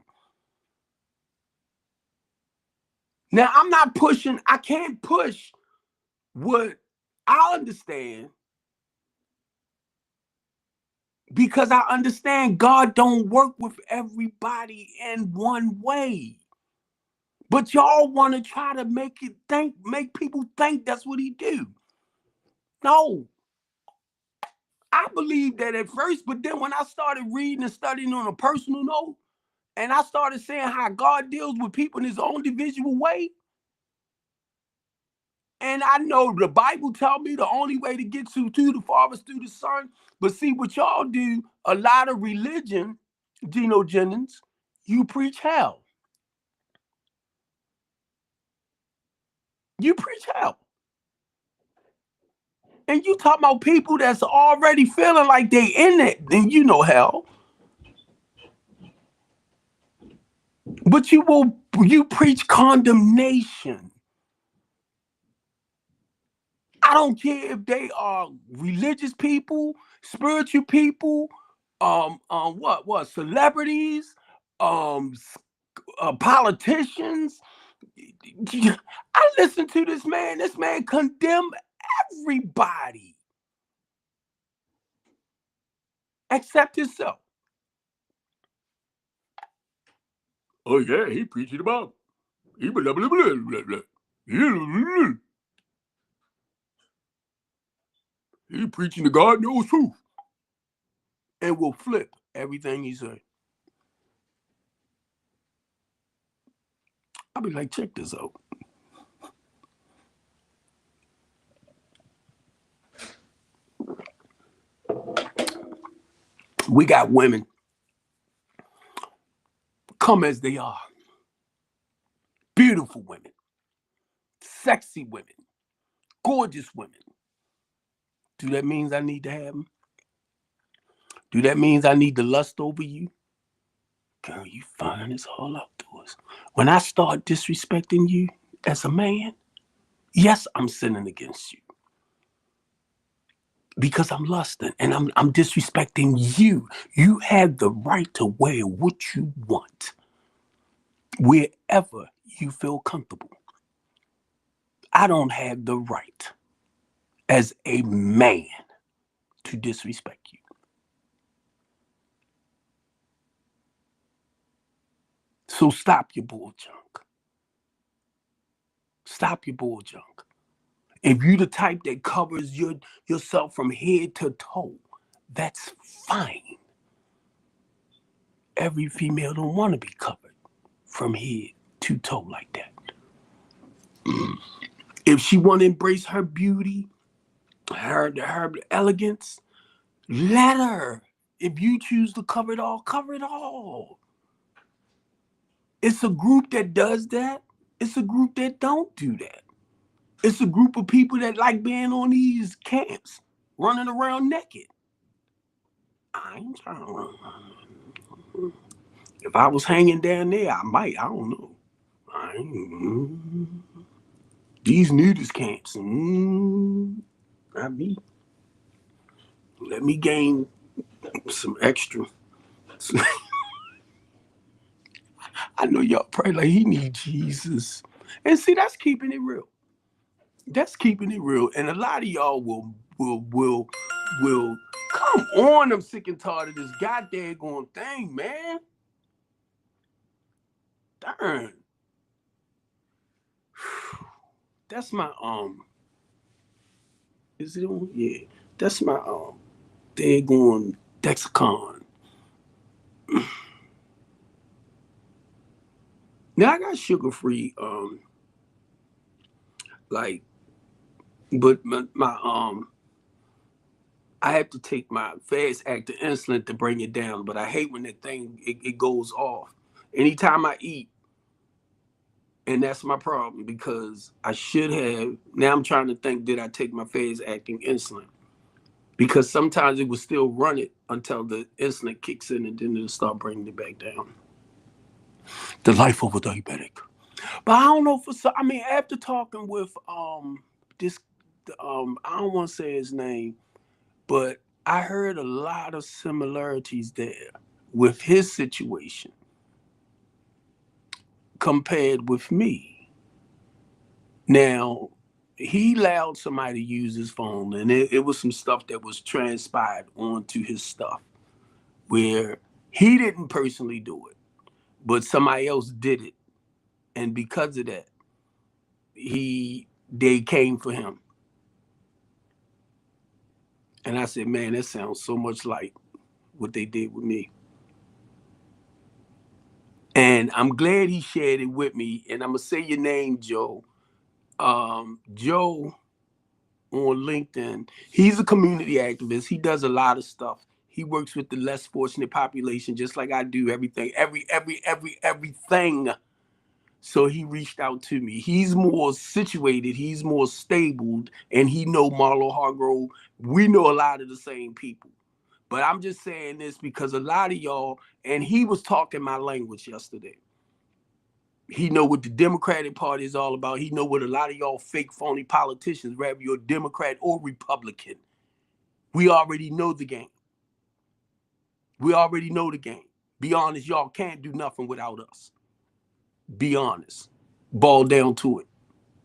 Now, I'm not pushing, I can't push what I understand because I understand God don't work with everybody in one way. But y'all want to try to make people think that's what he do. No. I believed that at first, but then when I started reading and studying on a personal note, and I started seeing how God deals with people in his own individual way, and I know the Bible tells me the only way to get to the Father is through the Son. But see what y'all do, a lot of religion, Geno Jennings, you preach hell. You preach hell. And you talk about people that's already feeling like they in it, then hell. But you preach condemnation. I don't care if they are religious people, spiritual people, celebrities, politicians. I listen to this man. This man condemn everybody except himself. Oh yeah, he preaching about. He blah blah blah blah blah. He preaching the God knows truth. And will flip everything he say. I'll be like, check this out. We got women come as they are. Beautiful women, sexy women, gorgeous women. Do that means I need to have them? Do that means I need to lust over you? Girl, you fine as all outdoors. When I start disrespecting you as a man, yes, I'm sinning against you. Because I'm lusting and I'm disrespecting you. You have the right to wear what you want, wherever you feel comfortable. I don't have the right as a man to disrespect you. So stop your bull junk. Stop your bull junk. If you the type that covers yourself from head to toe, that's fine. Every female don't want to be covered from head to toe like that. If she want to embrace her beauty, her elegance, let her. If you choose to cover it all, cover it all. It's a group that does that. It's a group that don't do that. It's a group of people that like being on these camps, running around naked. I ain't trying to run. If I was hanging down there, I might. I don't know. I ain't, these nudist camps. Not me. Let me gain some extra. I know y'all pray like he need Jesus. And see, that's keeping it real. That's keeping it real. And a lot of y'all will come on. I'm sick and tired of this goddamn going thing, man. Darn. That's my is it on? Yeah. That's my daggone Dexicon. Now I got sugar free like but my I have to take my fast acting insulin to bring it down, but I hate when that thing it goes off. Anytime I eat, and that's my problem because I should have. Now I'm trying to think, did I take my fast acting insulin? Because sometimes it will still run it until the insulin kicks in and then it'll start bringing it back down. The life of a diabetic. But I don't know for some. I mean, after talking with this I don't want to say his name, but I heard a lot of similarities there with his situation compared with me. Now, he allowed somebody to use his phone, and it was some stuff that was transpired onto his stuff where he didn't personally do it, but somebody else did it. And because of that, they came for him. And I said, man, that sounds so much like what they did with me. And I'm glad he shared it with me. And I'm gonna say your name, Joe. Joe on LinkedIn. He's a community activist. He does a lot of stuff. He works with the less fortunate population, just like I do. Everything. So he reached out to me. He's more situated. He's more stable, and he know Marlo Hargrove. We know a lot of the same people. But I'm just saying this because a lot of y'all, and he was talking my language yesterday. He know what the Democratic Party is all about. He know what a lot of y'all fake, phony politicians, whether you're Democrat or Republican. We already know the game. We already know the game. Be honest, y'all can't do nothing without us. Be honest. Ball down to it.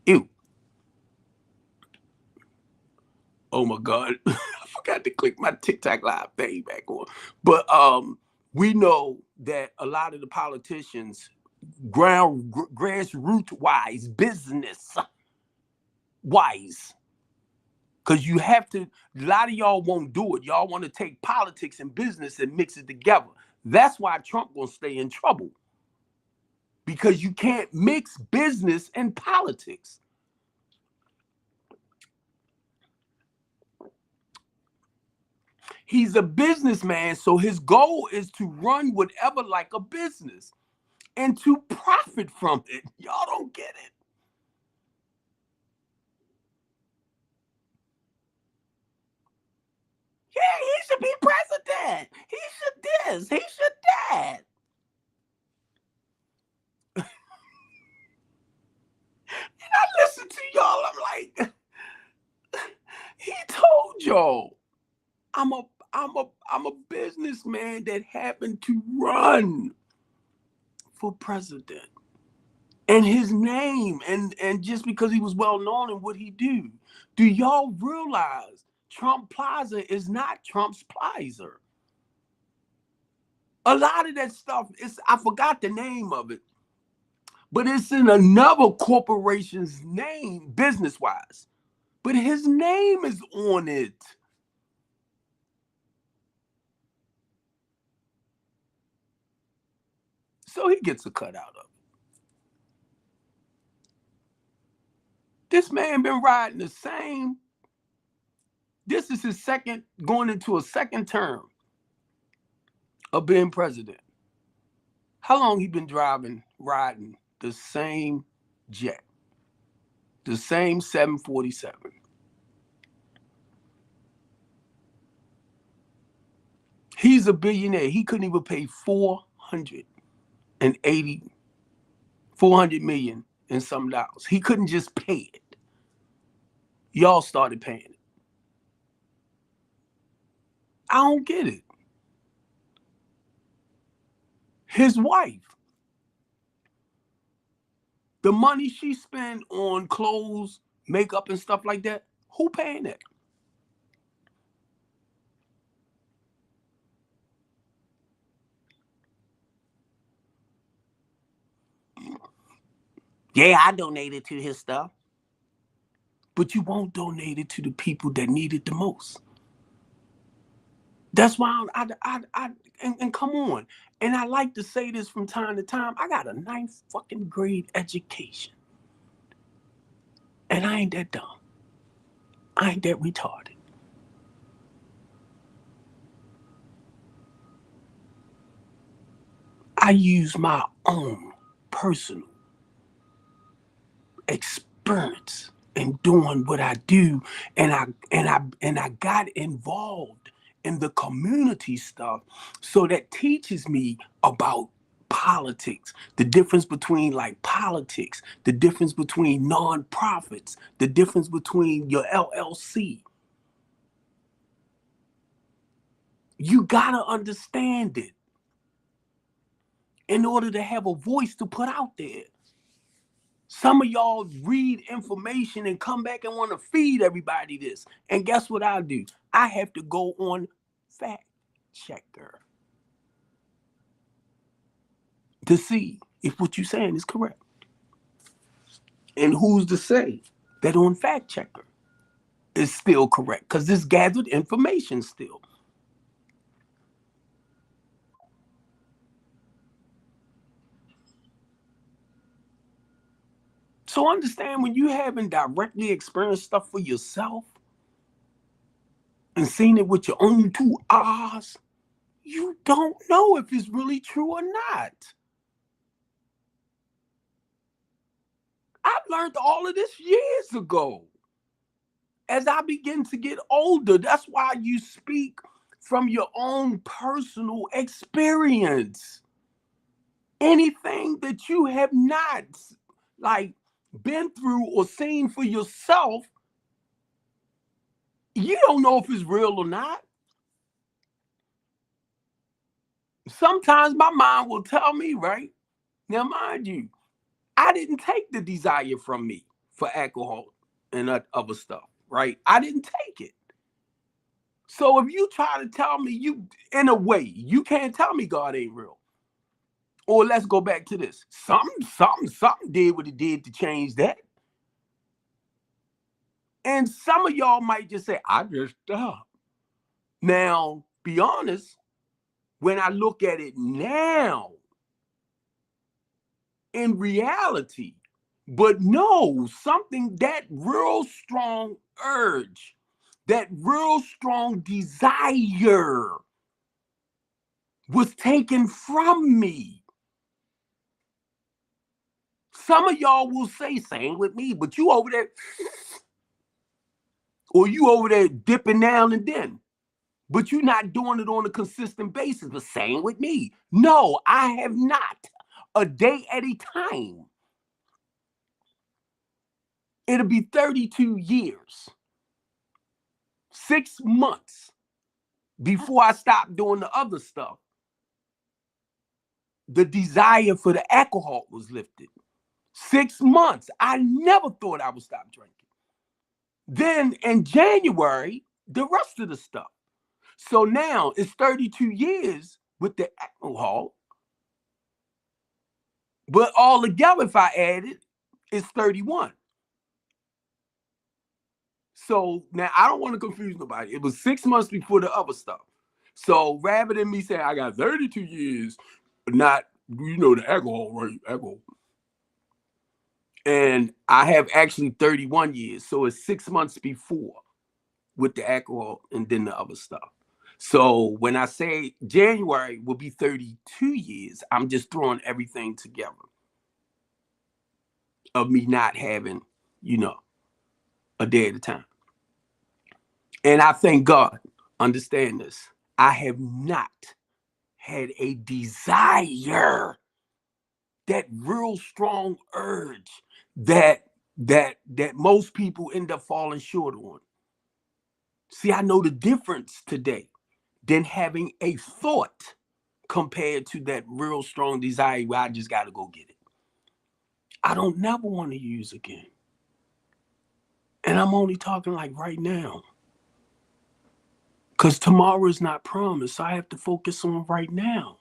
Ew. Oh my God. I forgot to click my TikTok live thing back on. But we know that a lot of the politicians, grassroots wise, business wise, Because you have to, a lot of y'all won't do it. Y'all want to take politics and business and mix it together. That's why Trump gonna stay in trouble. Because you can't mix business and politics. He's a businessman, so his goal is to run whatever like a business and to profit from it. Y'all don't get it. Yeah, he should be president. He should this. He should that. And I listen to y'all. I'm like, he told y'all, I'm a businessman that happened to run for president. And his name, and just because he was well known in what he do y'all realize Trump Plaza is not Trump's Plaza? A lot of that stuff is, I forgot the name of it, but it's in another corporation's name, business-wise. But his name is on it. So he gets a cut out of it. This man been riding the same. This is his second, going into a second term of being president. How long he been riding the same jet, the same 747? He's a billionaire. He couldn't even pay 400 million and some dollars. He couldn't just pay it. Y'all started paying it. I don't get it. His wife, the money she spent on clothes, makeup, and stuff like that, who paying that? Yeah, I donated to his stuff. But you won't donate it to the people that need it the most. That's why and come on. And I like to say this from time to time. I got a ninth fucking grade education. And I ain't that dumb. I ain't that retarded. I use my own personal experience in doing what I do, and I got involved in the community stuff, so that teaches me about politics, the difference between like politics, the difference between nonprofits, the difference between your LLC. You gotta understand it in order to have a voice to put out there. Some of y'all read information and come back and want to feed everybody this. And guess what I do? I have to go on fact checker to see if what you're saying is correct. And who's to say that on fact checker is still correct? Because this gathered information still. So understand, when you haven't directly experienced stuff for yourself and seen it with your own two eyes, you don't know if it's really true or not. I've learned all of this years ago. As I begin to get older, that's why you speak from your own personal experience. Anything that you have not like been through or seen for yourself, you don't know if it's real or not. Sometimes my mind will tell me, right? Now, mind you, I didn't take the desire from me for alcohol and other stuff, right? I didn't take it. So if you try to tell me, you, in a way, you can't tell me God ain't real. Or let's go back to this. Something did what it did to change that. And some of y'all might just say, I just stopped. Now, be honest, when I look at it now, in reality, but no, something that real strong urge, that real strong desire was taken from me. Some of y'all will say, same with me, but you over there, or you over there dipping now and then, but you're not doing it on a consistent basis. The same with me. No, I have not. A day at a time. It'll be 32 years, 6 months before I stop doing the other stuff. The desire for the alcohol was lifted. 6 months. I never thought I would stop drinking. Then in January, the rest of the stuff. So now it's 32 years with the alcohol. But all together, if I add it, it's 31. So now I don't want to confuse nobody. It was 6 months before the other stuff. So rather than me saying I got 32 years, not, the alcohol, right? Alcohol. And I have actually 31 years. So it's 6 months before with the alcohol and then the other stuff. So when I say January will be 32 years, I'm just throwing everything together of me not having, a day at a time. And I thank God, understand this, I have not had a desire, that real strong urge that most people end up falling short on. See, I know the difference today than having a thought compared to that real strong desire where I just got to go get it. I don't never want to use again. And I'm only talking like right now. Because tomorrow is not promised. So I have to focus on right now.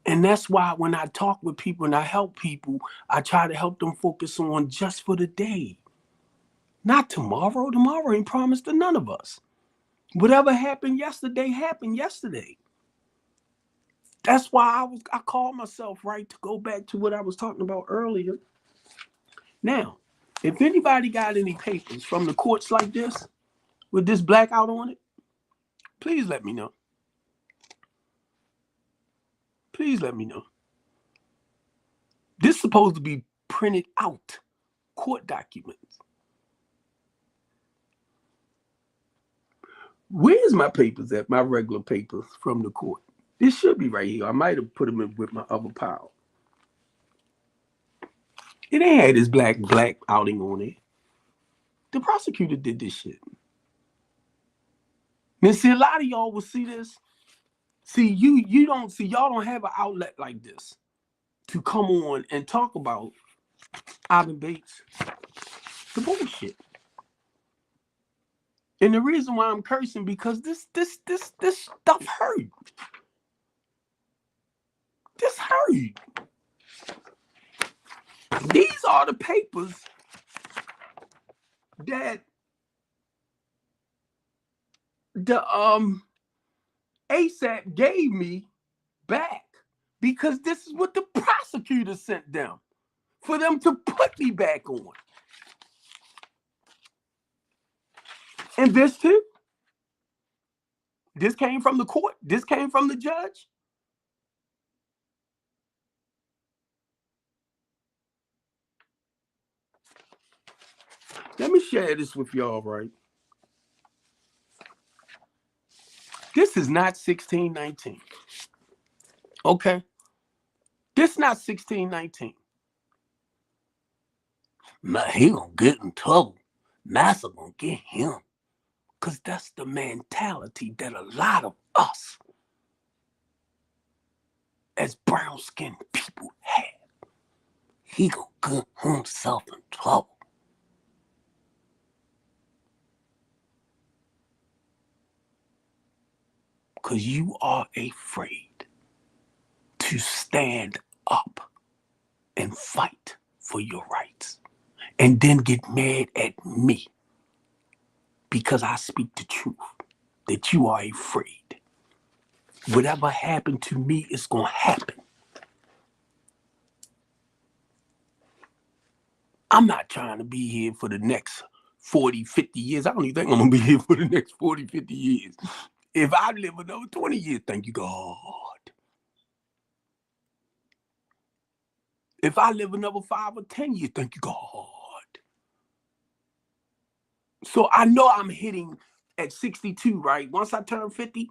And that's why when I talk with people and I help people, I try to help them focus on just for the day. Not tomorrow. Tomorrow ain't promised to none of us. Whatever happened yesterday. That's why I called myself, right, to go back to what I was talking about earlier. Now, if anybody got any papers from the courts like this, with this blackout on it, please let me know. Please let me know. This is supposed to be printed out, court documents. Where's my papers at? My regular papers from the court. This should be right here. I might have put them in with my other pile. It ain't had this black outing on it. The prosecutor did this shit. Now, see, a lot of y'all will see this. See, y'all don't have an outlet like this to come on and talk about Ivan Bates, the bullshit. And the reason why I'm cursing, because this stuff hurt. This hurt. These are the papers that the ASAP gave me back, because this is what the prosecutor sent them for them to put me back on. And this too. This came from the court. This came from the judge. Let me share this with y'all, right? This is not 1619. Okay? This not 1619. He gonna get in trouble. Massa gonna get him. Because that's the mentality that a lot of us as brown-skinned people have. He gonna get himself in trouble. Because you are afraid to stand up and fight for your rights. And then get mad at me because I speak the truth, that you are afraid. Whatever happened to me is going to happen. I'm not trying to be here for the next 40, 50 years. I don't even think I'm going to be here for the next 40, 50 years. If I live another 20 years, thank you, God. If I live another 5 or 10 years, thank you, God. So I know I'm hitting at 62, right? Once I turn 50,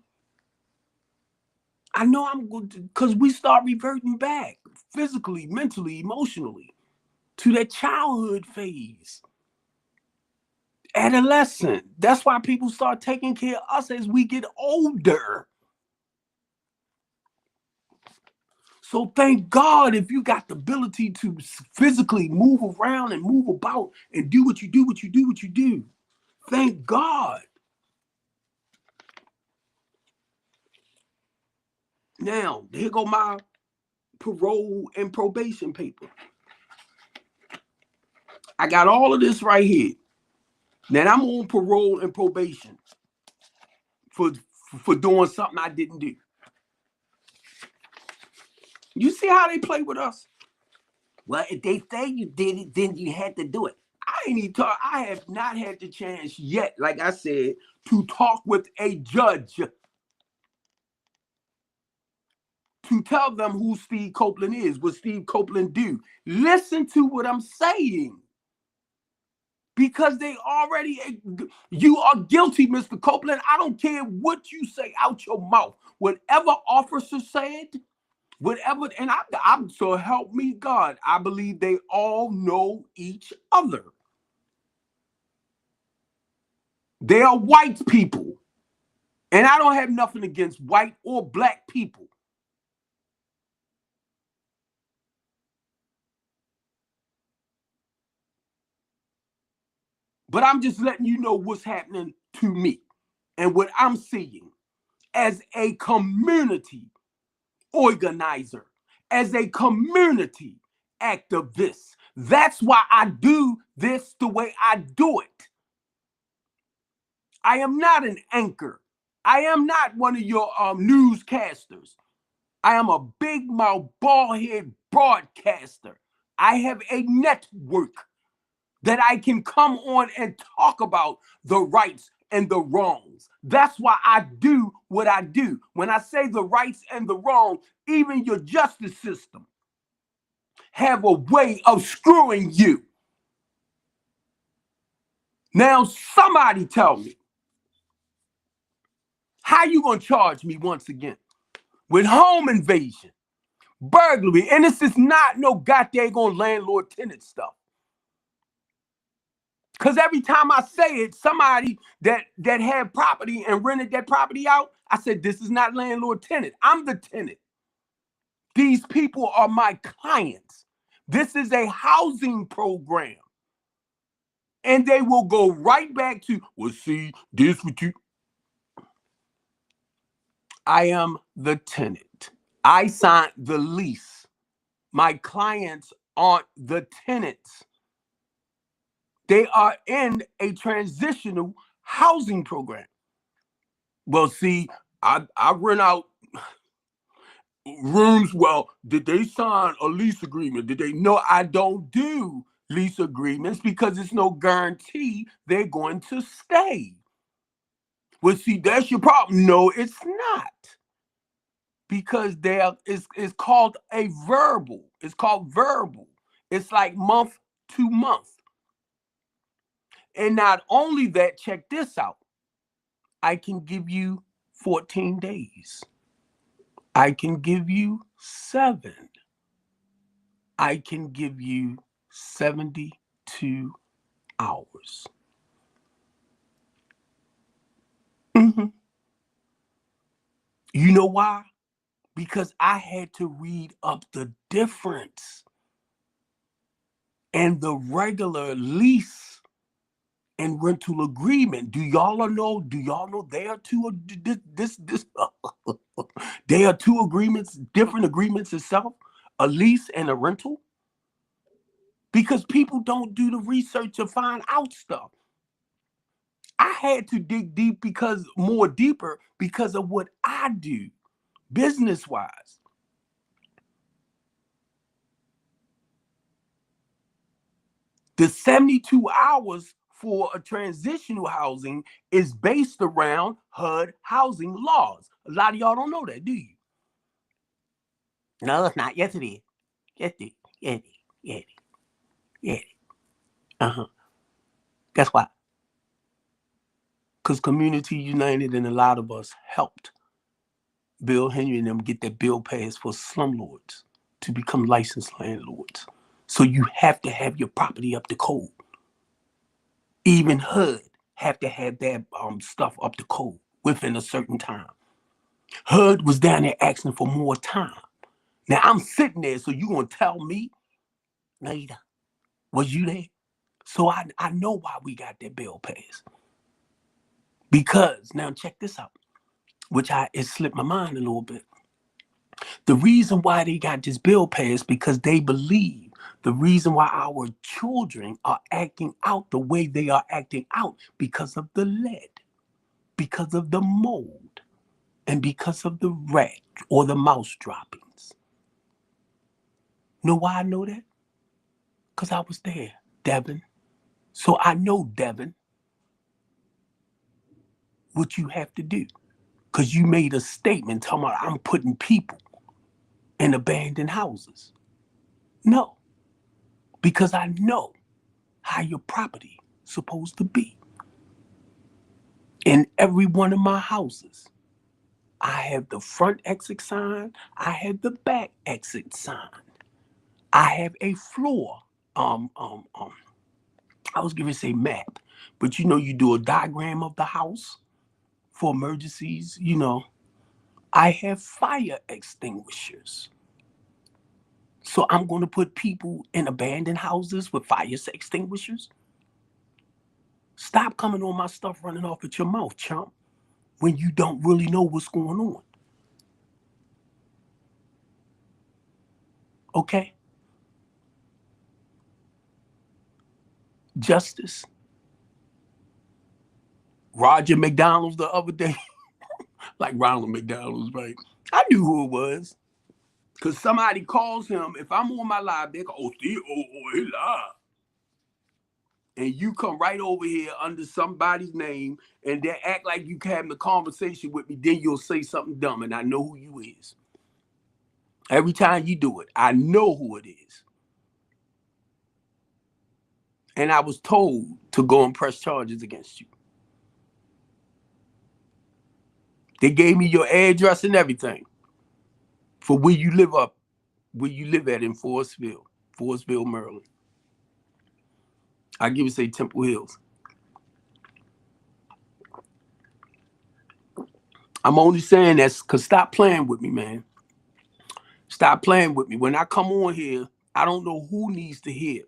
I know I'm good because we start reverting back physically, mentally, emotionally to that childhood phase. Adolescent. That's why people start taking care of us as we get older. So thank God if you got the ability to physically move around and move about and do what you do, what you do, what you do. Thank God. Now, here go my parole and probation paper. I got all of this right here. Now I'm on parole and probation for doing something I didn't do. You see how they play with us? Well, if they say you did it, then you had to do it. I have not had the chance yet, like I said, to talk with a judge to tell them who Steve Copeland is, what Steve Copeland do. Listen to what I'm saying. Because they already, you are guilty, Mr. Copeland. I don't care what you say out your mouth. Whatever officer said, whatever, and I'm so help me God, I believe they all know each other. They are white people. And I don't have nothing against white or black people. But I'm just letting you know what's happening to me and what I'm seeing as a community organizer, as a community activist. That's why I do this the way I do it. I am not an anchor. I am not one of your newscasters. I am a big mouth, bald head broadcaster. I have a network that I can come on and talk about the rights and the wrongs. That's why I do what I do. When I say the rights and the wrong, even your justice system have a way of screwing you. Now, somebody tell me, how you gonna charge me once again with home invasion, burglary, and this is not no goddamn landlord-tenant stuff. Because every time I say it, somebody that had property and rented that property out, I said, this is not landlord-tenant. I'm the tenant. These people are my clients. This is a housing program. And they will go right back to, well, see, this what you... I am the tenant. I signed the lease. My clients aren't the tenants. They are in a transitional housing program. Well, see, I rent out rooms. Well, did they sign a lease agreement? Did they? No, I don't do lease agreements because it's no guarantee they're going to stay. Well, see, that's your problem. No, it's not. Because it's called a verbal. It's called verbal. It's like month to month. And not only that, check this out. I can give you 14 days. I can give you 7. I can give you 72 hours. Mm-hmm. You know why? Because I had to read up the difference. And the regular lease and rental agreement. Do y'all know? There are two there are two agreements, different agreements itself, a lease and a rental? Because people don't do the research to find out stuff. I had to dig deep more deeper because of what I do business wise. The 72 hours for a transitional housing is based around HUD housing laws. A lot of y'all don't know that, do you? No, it's not. Yes, it is. Yes, it is. Yes, it is. Yes, it is. Yes, it is. Uh-huh. Guess why? Because Community United and a lot of us helped Bill Henry and them get that bill passed for slumlords to become licensed landlords. So you have to have your property up to code. Even HUD have to have that stuff up to code within a certain time. HUD was down there asking for more time. Now I'm sitting there, so you gonna tell me, Nada, was you there? So I know why we got that bill passed. Because now check this out, which it slipped my mind a little bit. The reason why they got this bill passed because they believe the reason why our children are acting out the way they are acting out because of the lead, because of the mold, and because of the rat or the mouse droppings. Know why I know that? Because I was there, Devin. So I know, Devin, what you have to do. Because you made a statement talking about I'm putting people in abandoned houses. No, because I know how your property is supposed to be. In every one of my houses, I have the front exit sign, I have the back exit sign. I have a floor, I was going to say map, but you do a diagram of the house for emergencies, I have fire extinguishers. So I'm going to put people in abandoned houses with fire extinguishers? Stop coming on my stuff running off at your mouth, chump, when you don't really know what's going on. Okay? Justice. Roger McDonald's the other day, like Ronald McDonald's, right? I knew who it was. Because somebody calls him, if I'm on my live, they go, oh, Steve, he live. And you come right over here under somebody's name and then act like you having a conversation with me, then you'll say something dumb, and I know who you is. Every time you do it, I know who it is. And I was told to go and press charges against you. They gave me your address and everything for where you live at in Forestville, Maryland. I give it say Temple Hills. I'm only saying that because stop playing with me, man. Stop playing with me. When I come on here, I don't know who needs to hear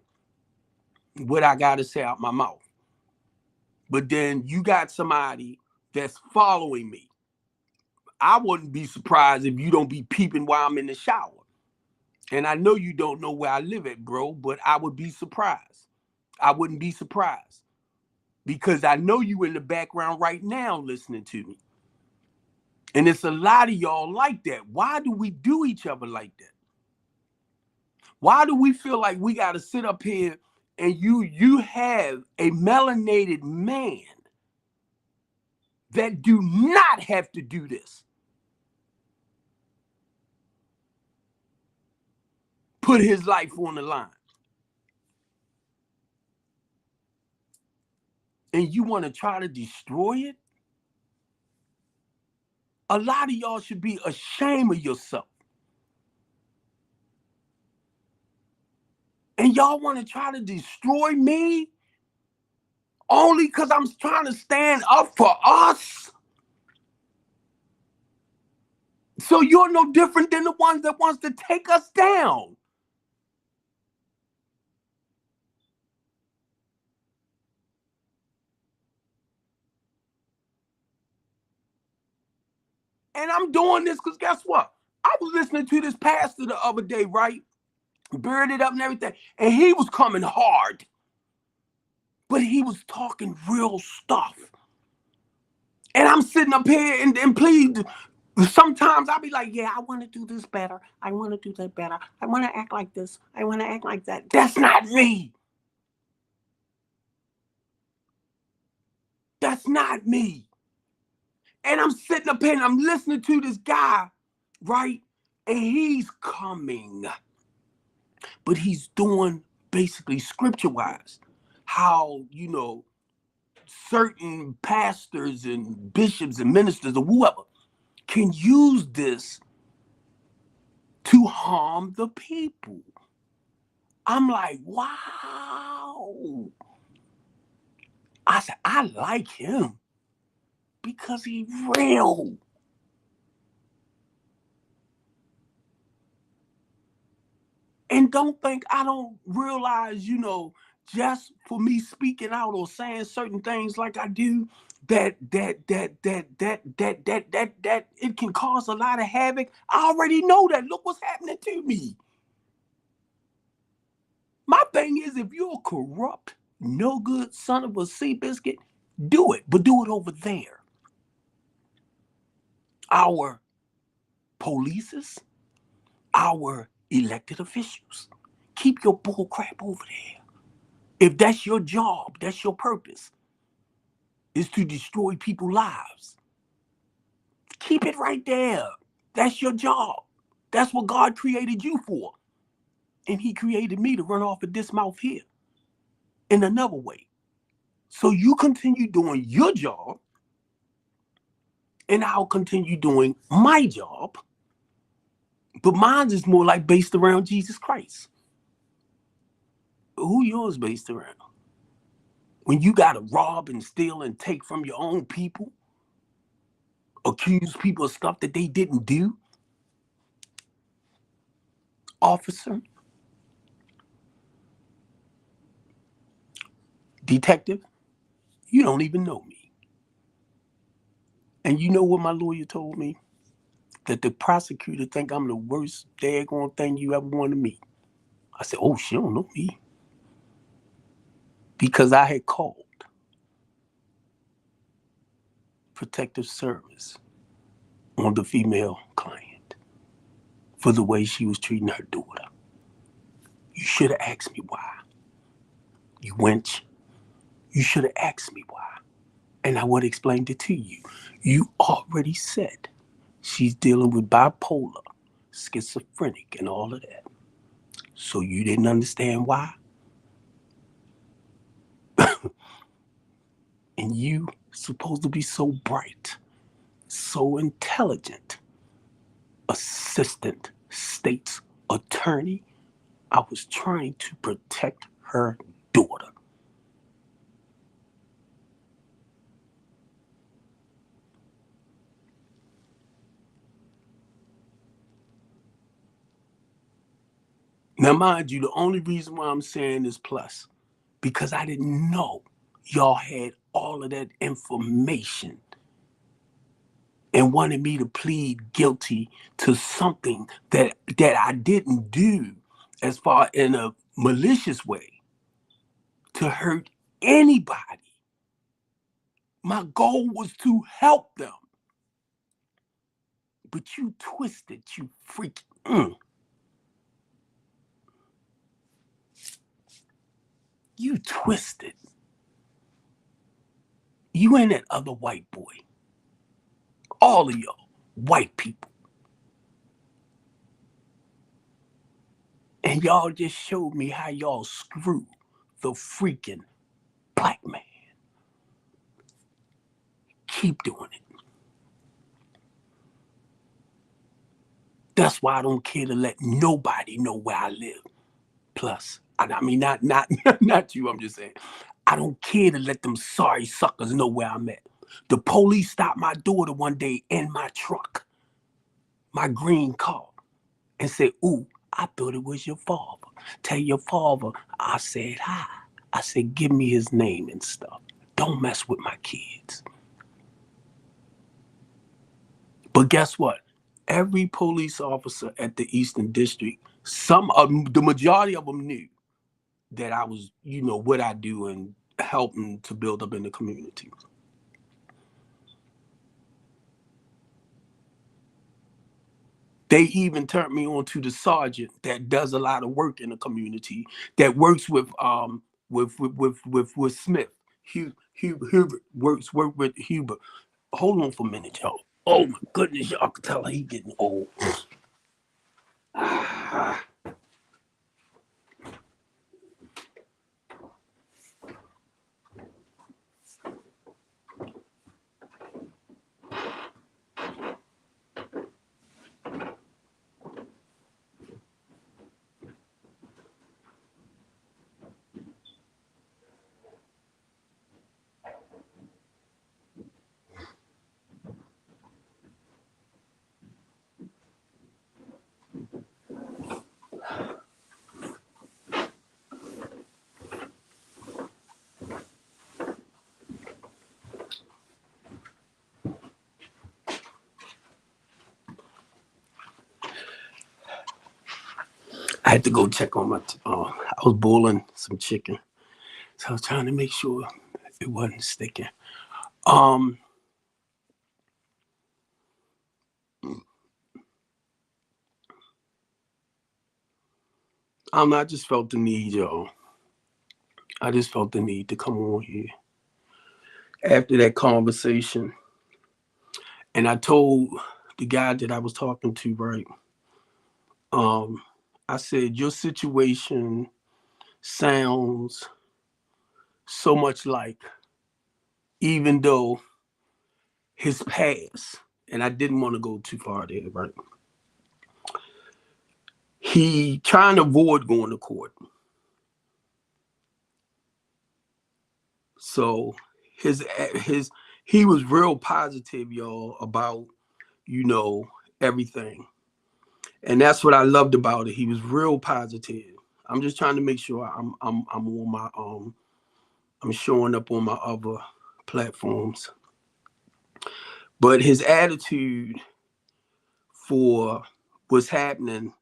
what I got to say out my mouth. But then you got somebody that's following me. I wouldn't be surprised if you don't be peeping while I'm in the shower. And I know you don't know where I live at, bro, but I would be surprised. I wouldn't be surprised. Because I know you in the background right now listening to me. And it's a lot of y'all like that. Why do we do each other like that? Why do we feel like we got to sit up here and you have a melanated man that do not have to do this? Put his life on the line. And you want to try to destroy it? A lot of y'all should be ashamed of yourself. And y'all want to try to destroy me only because I'm trying to stand up for us? So you're no different than the ones that wants to take us down. And I'm doing this because guess what? I was listening to this pastor the other day, right? Bearded up and everything. And he was coming hard. But he was talking real stuff. And I'm sitting up here and please, sometimes I'll be like, yeah, I want to do this better. I want to do that better. I want to act like this. I want to act like that. That's not me. That's not me. And I'm sitting up here and I'm listening to this guy, right? And he's coming, but he's doing basically scripture wise how, certain pastors and bishops and ministers or whoever can use this to harm the people. I'm like, wow. I said, I like him because he's real. And don't think I don't realize, just for me speaking out or saying certain things like I do, that it can cause a lot of havoc. I already know that. Look what's happening to me. My thing is, if you're a corrupt, no good son of a sea biscuit, do it, but do it over there. Our polices, our elected officials, keep your bull crap over there. If that's your job, that's your purpose, is to destroy people's lives. Keep it right there. That's your job. That's what God created you for. And he created me to run off at this mouth here in another way. So you continue doing your job, and I'll continue doing my job. But mine is more like based around Jesus Christ. Who yours based around? When you got to rob and steal and take from your own people, accuse people of stuff that they didn't do, officer, detective, you don't even know me. And you know what my lawyer told me? That the prosecutor think I'm the worst daggone thing you ever want to meet. I said, oh, she don't know me. Because I had called protective service on the female client for the way she was treating her daughter. You should have asked me why. You wench. You should have asked me why. And I would have explained it to you. You already said she's dealing with bipolar, schizophrenic, and all of that. So you didn't understand why? And you supposed to be so bright, so intelligent, assistant state's attorney. I was trying to protect her daughter. Now, mind you, the only reason why I'm saying this plus, because I didn't know y'all had all of that information and wanted me to plead guilty to something that I didn't do as far in a malicious way to hurt anybody. My goal was to help them. But you twisted, you freak. You twisted. You and that other white boy. All of y'all, white people. And y'all just showed me how y'all screw the freaking black man. Keep doing it. That's why I don't care to let nobody know where I live. Plus, I mean, not you, I'm just saying. I don't care to let them sorry suckers know where I'm at. The police stopped my daughter one day in my truck, my green car, and said, ooh, I thought it was your father. Tell your father I said hi. I said, give me his name and stuff. Don't mess with my kids. But guess what? Every police officer at the Eastern District, the majority of them knew that I was, what I do and helping to build up in the community. They even turned me on to the sergeant that does a lot of work in the community, that works with Smith. Hubert work with Hubert. Hold on for a minute, y'all. Oh my goodness, y'all can tell he getting old. I had to go check on my. I was boiling some chicken, so I was trying to make sure it wasn't sticking. Um, I just felt the need, y'all. I just felt the need to come on here after that conversation, and I told the guy that I was talking to, right? I said your situation sounds so much like, even though his past, and I didn't want to go too far there, right? He trying to avoid going to court. So his he was real positive, y'all, about, you know, everything. And that's what I loved about it. He was real positive. I'm just trying to make sure I'm on my I'm showing up on my other platforms. But his attitude for what's happening,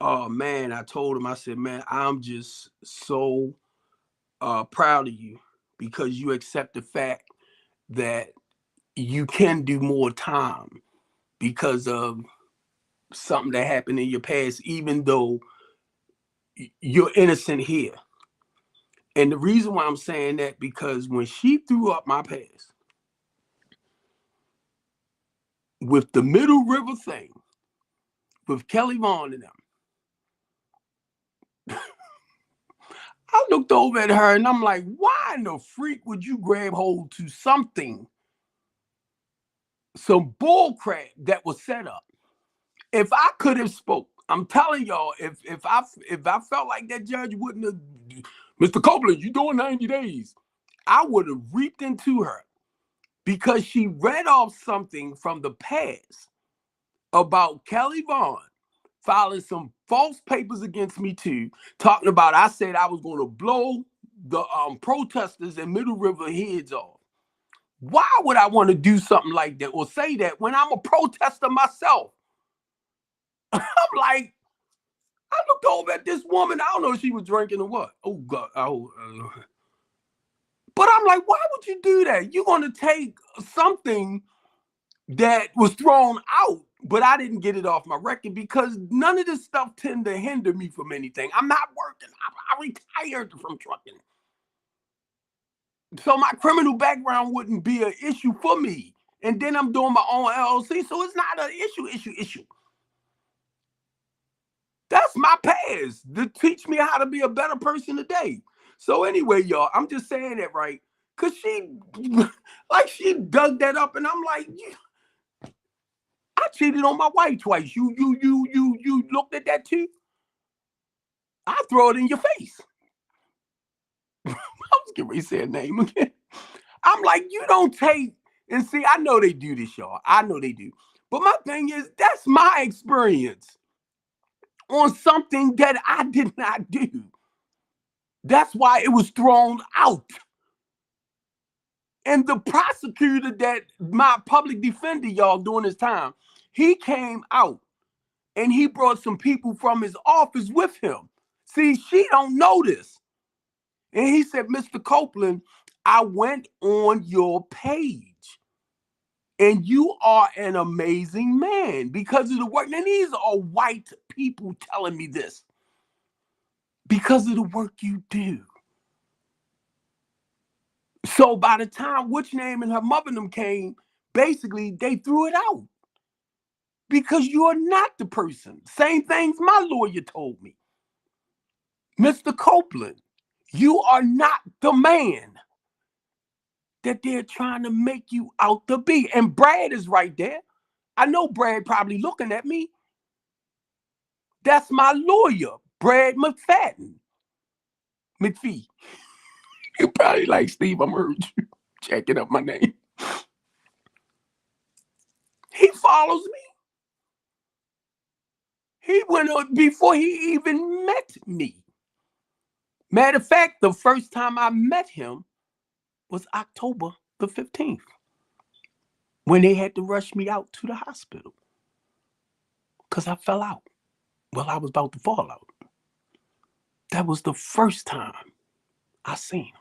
oh man, I told him, I said, man, I'm just so proud of you, because you accept the fact that you can do more time because of something that happened in your past, even though you're innocent here. And the reason why I'm saying that, because when she threw up my past with the Middle River thing, with Kelly Vaughn and them, I looked over at her and I'm like, why in the freak would you grab hold to something, some bull crap that was set up? If I could have spoke, I'm telling y'all, if I felt like that judge wouldn't have, Mr. Copeland, you doing 90 days, I would have reaped into her, because she read off something from the past about Kelly Vaughn filing some false papers against me too, talking about I said I was going to blow the protesters in Middle River heads off. Why would I want to do something like that or say that when I'm a protester myself? I'm like, I looked over at this woman. I don't know if she was drinking or what. Oh God! But I'm like, why would you do that? You're going to take something that was thrown out, but I didn't get it off my record, because none of this stuff tend to hinder me from anything. I'm not working. I retired from trucking. So my criminal background wouldn't be an issue for me. And then I'm doing my own LLC, so it's not an issue. That's my past to teach me how to be a better person today. So anyway, y'all, I'm just saying that, right? Because she dug that up, and I'm like, I cheated on my wife twice. You looked at that too? I throw it in your face. I was getting ready to say a name again. I'm like, you don't take, and see, I know they do this, y'all. I know they do. But my thing is, that's my experience on something that I did not do. That's why it was thrown out. And the prosecutor, that my public defender, y'all, during this time, he came out and he brought some people from his office with him. See, she don't know this. And he said, Mr. Copeland, I went on your page And you are an amazing man because of the work. And these are white people telling me this because of the work you do. So by the time Witch Name and her mother them came, basically they threw it out because you are not the person. Same things my lawyer told me. Mr. Copeland, you are not the man that they're trying to make you out to be. And Brad is right there. I know Brad probably looking at me. That's my lawyer, Brad McPhee. You probably like, Steve, I'm heard you checking up my name. He follows me. He went on before he even met me. Matter of fact, the first time I met him was October the 15th when they had to rush me out to the hospital because I fell out. Well, I was about to fall out. That was the first time I seen him.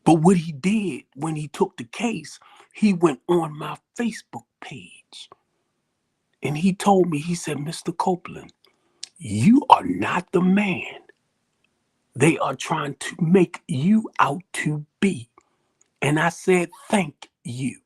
But what he did when he took the case, he went on my Facebook page and he told me, he said, Mr. Copeland, you are not the man they are trying to make you out to be. And I said, thank you.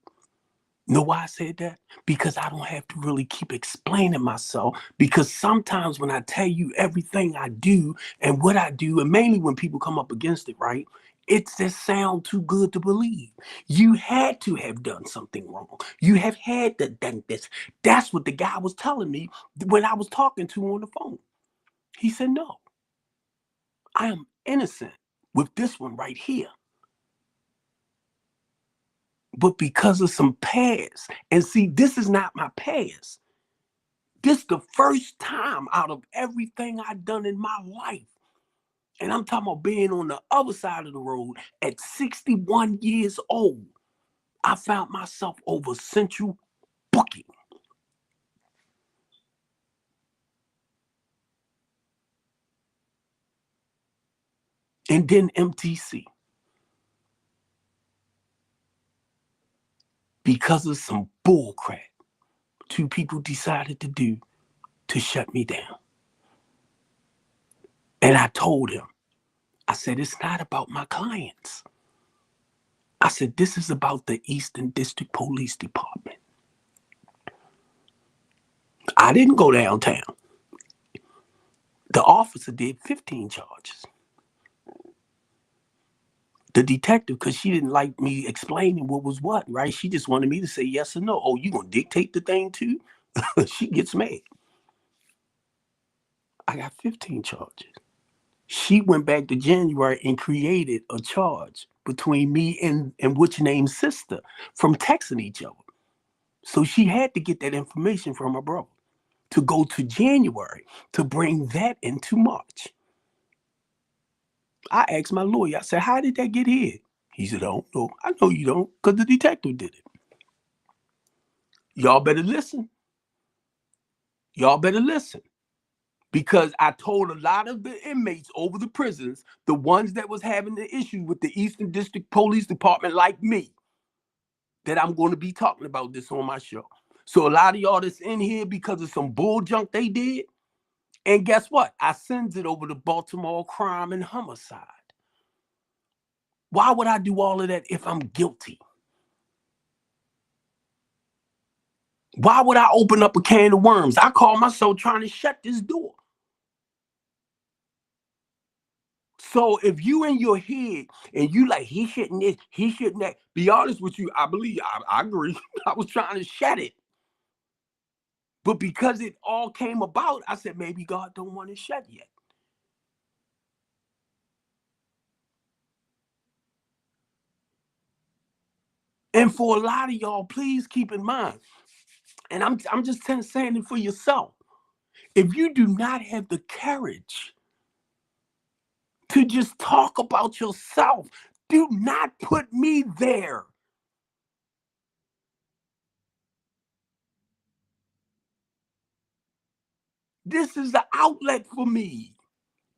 Know why I said that? Because I don't have to really keep explaining myself. Because sometimes when I tell you everything I do and what I do, and mainly when people come up against it, right? It just sounds too good to believe. You had to have done something wrong. You have had to done this. That's what the guy was telling me when I was talking to him on the phone. He said, no, I am innocent with this one right here. But because of some past, and see, this is not my past. This the first time out of everything I've done in my life. And I'm talking about being on the other side of the road at 61 years old. I found myself over central booking. And then MTC. Because of some bullcrap two people decided to do to shut me down. And I told him, I said, it's not about my clients. I said, this is about the Eastern District Police Department. I didn't go downtown. The officer did 15 charges. The detective, because she didn't like me explaining what was what, right? She just wanted me to say yes or no. Oh, you gonna dictate the thing too? She gets mad. I got 15 charges. She went back to January and created a charge between me and what's your name's sister from texting each other. So she had to get that information from her brother to go to January to bring that into March. I asked my lawyer, I said, how did that get here? He said, I don't know. I know you don't, because the detective did it. Y'all better listen. Y'all better listen. Because I told a lot of the inmates over the prisons, the ones that was having the issue with the Eastern District Police Department like me, that I'm going to be talking about this on my show. So a lot of y'all that's in here because of some bull junk they did, and guess what? I sends it over to Baltimore Crime and Homicide. Why would I do all of that if I'm guilty? Why would I open up a can of worms? I call myself trying to shut this door. So if you in your head and you like, he shouldn't this, he shouldn't that, be honest with you, I believe, I agree. I was trying to shut it. But because it all came about, I said, maybe God don't want it shut yet. And for a lot of y'all, please keep in mind, and I'm just saying it for yourself. If you do not have the courage to just talk about yourself, do not put me there. This is the outlet for me.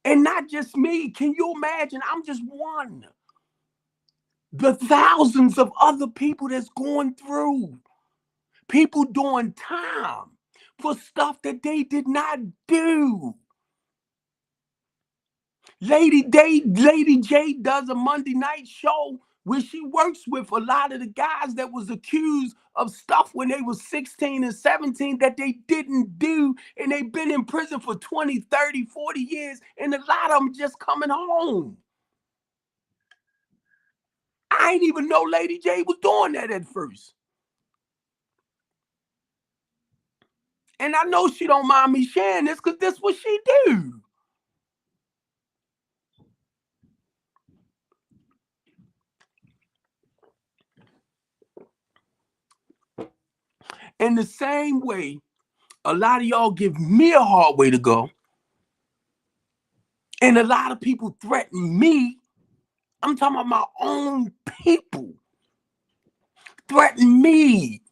And not just me. Can you imagine? I'm just one. the thousands of other people that's going through, people doing time for stuff that they did not do. Lady J does a Monday night show where she works with a lot of the guys that was accused of stuff when they was 16 and 17 that they didn't do, and they've been in prison for 20, 30, 40 years, and a lot of them just coming home. I didn't even know Lady J was doing that at first. And I know she don't mind me sharing this because this is what she do. In the same way, a lot of y'all give me a hard way to go, and a lot of people threaten me. I'm talking about my own people threaten me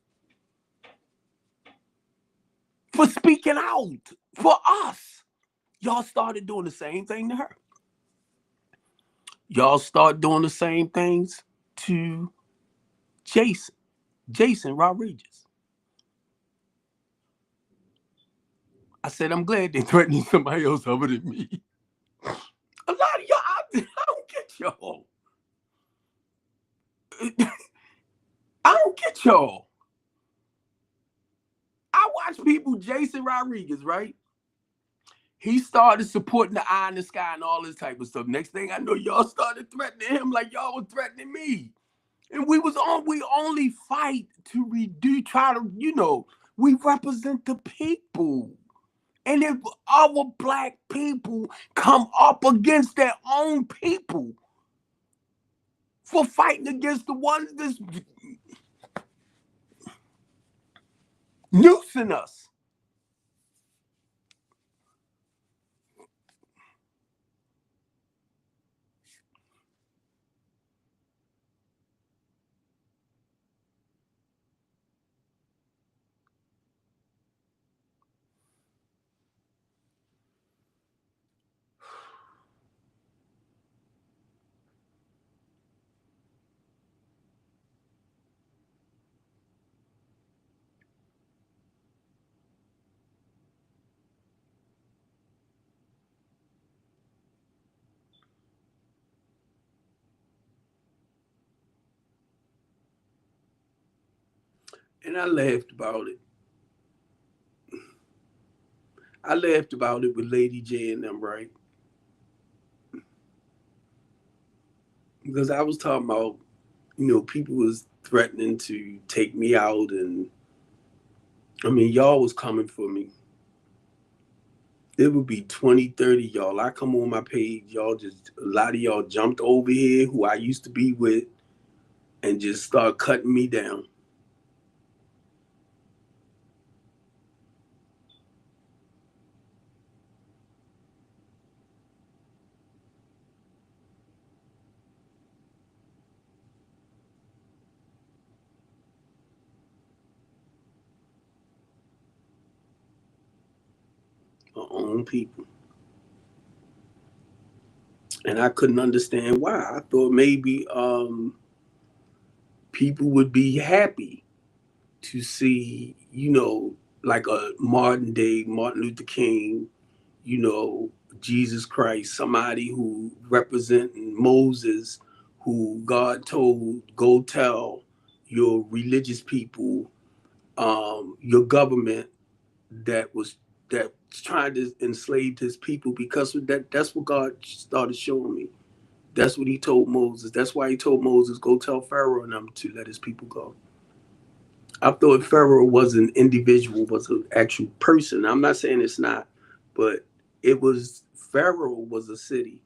for speaking out for us. Y'all started doing the same thing to her. Y'all start doing the same things to Jason Rodriguez. I said, I'm glad they're threatening somebody else other than me. A lot of y'all, I don't get y'all. I don't get y'all. I watch people, Jason Rodriguez, right? He started supporting the eye in the sky and all this type of stuff. Next thing I know, y'all started threatening him like y'all was threatening me. And we only fight to try to, we represent the people. And if other black people come up against their own people for fighting against the ones that's noosing us. And I laughed about it. I laughed about it with Lady J and them, right? Because I was talking about, people was threatening to take me out, and I mean, y'all was coming for me. It would be 20, 30 y'all. I come on my page, y'all a lot of y'all jumped over here who I used to be with and just start cutting me down. My own people. And I couldn't understand why. I thought maybe people would be happy to see, like a modern day Martin Luther King, you know, Jesus Christ, somebody who representing Moses, who God told, go tell your religious people, your government that's trying to enslave his people, because of that's what God started showing me. That's what he told Moses. That's why he told Moses, go tell Pharaoh and them to let his people go. I thought Pharaoh was an individual, was an actual person. I'm not saying it's not, but Pharaoh was a city.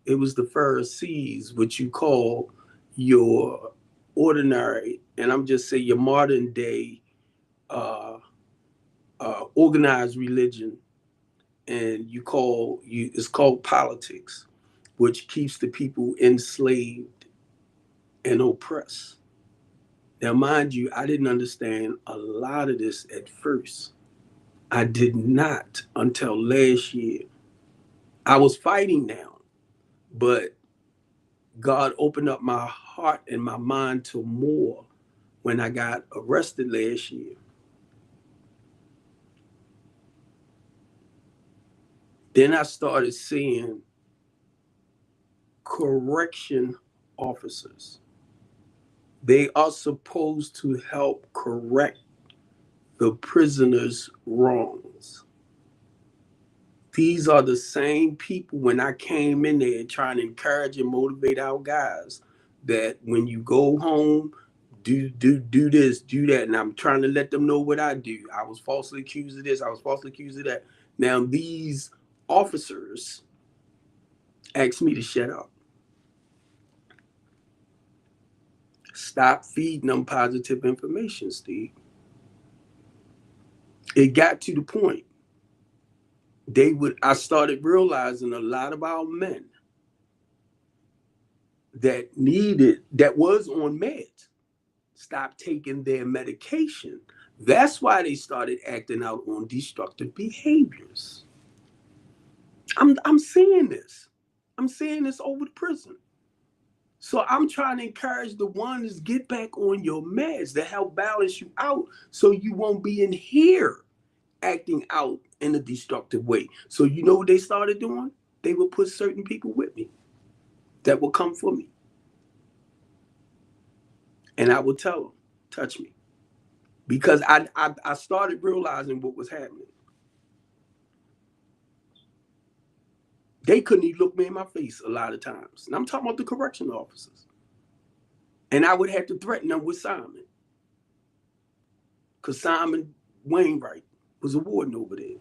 It was the Pharisees, which you call your ordinary, and I'm just saying your modern day organized religion, and it's called politics, which keeps the people enslaved and oppressed. Now, mind you, I didn't understand a lot of this at first. I did not until last year. I was fighting now, But God opened up my heart and my mind to more when I got arrested last year. Then I started seeing correction officers. They are supposed to help correct the prisoner's wrongs. These are the same people when I came in there trying to encourage and motivate our guys that when you go home, do this, do that. And I'm trying to let them know what I do. I was falsely accused of this, I was falsely accused of that. Now these officers asked me to shut up. Stop feeding them positive information, Steve. It got to the point I started realizing a lot of our men that was on meds stopped taking their medication. That's why they started acting out on destructive behaviors. I'm seeing this. I'm seeing this over the prison. So I'm trying to encourage the ones get back on your meds to help balance you out so you won't be in here acting out in a destructive way. So you know what they started doing? They would put certain people with me that will come for me. And I would tell them, touch me. Because I started realizing what was happening. They couldn't even look me in my face a lot of times. And I'm talking about the correctional officers. And I would have to threaten them with Simon. Because Simon Wainwright was a warden over there.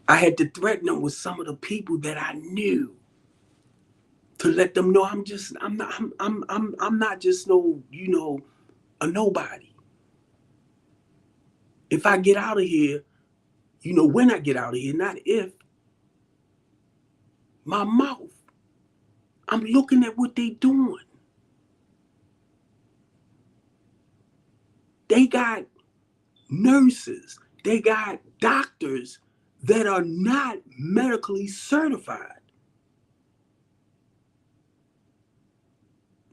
I had to threaten them with some of the people that I knew to let them know I'm not just no, a nobody. If I get out of here, when I get out of here, not if, my mouth. I'm looking at what they doing. They got nurses, they got doctors that are not medically certified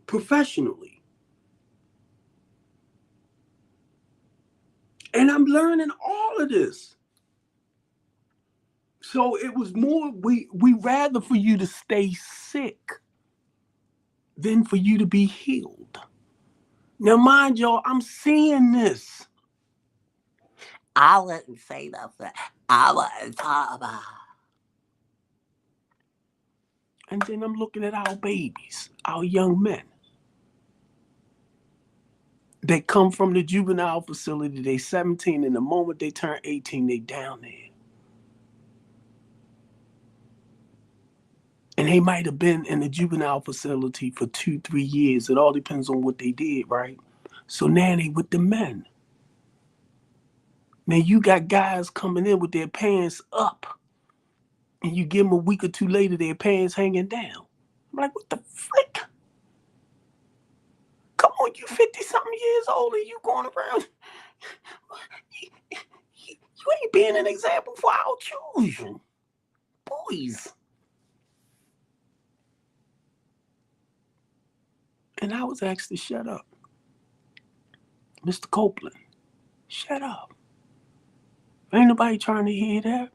professionally. And I'm learning all of this. So it was more, we rather for you to stay sick than for you to be healed. Now, mind y'all, I'm seeing this. I wouldn't say nothing. I wouldn't talk about. And then I'm looking at our babies, our young men. They come from the juvenile facility, they 17, and the moment they turn 18, they down there. And they might have been in the juvenile facility for 2-3 years. It all depends on what they did, right? So now they with the men. Now you got guys coming in with their pants up, and you give them a week or two later, their pants hanging down. I'm like, what the frick? Come on, you 50-something years old and you going around. You ain't being an example for our children. Boys. And I was asked to shut up. Mr. Copeland, shut up. Ain't nobody trying to hear that.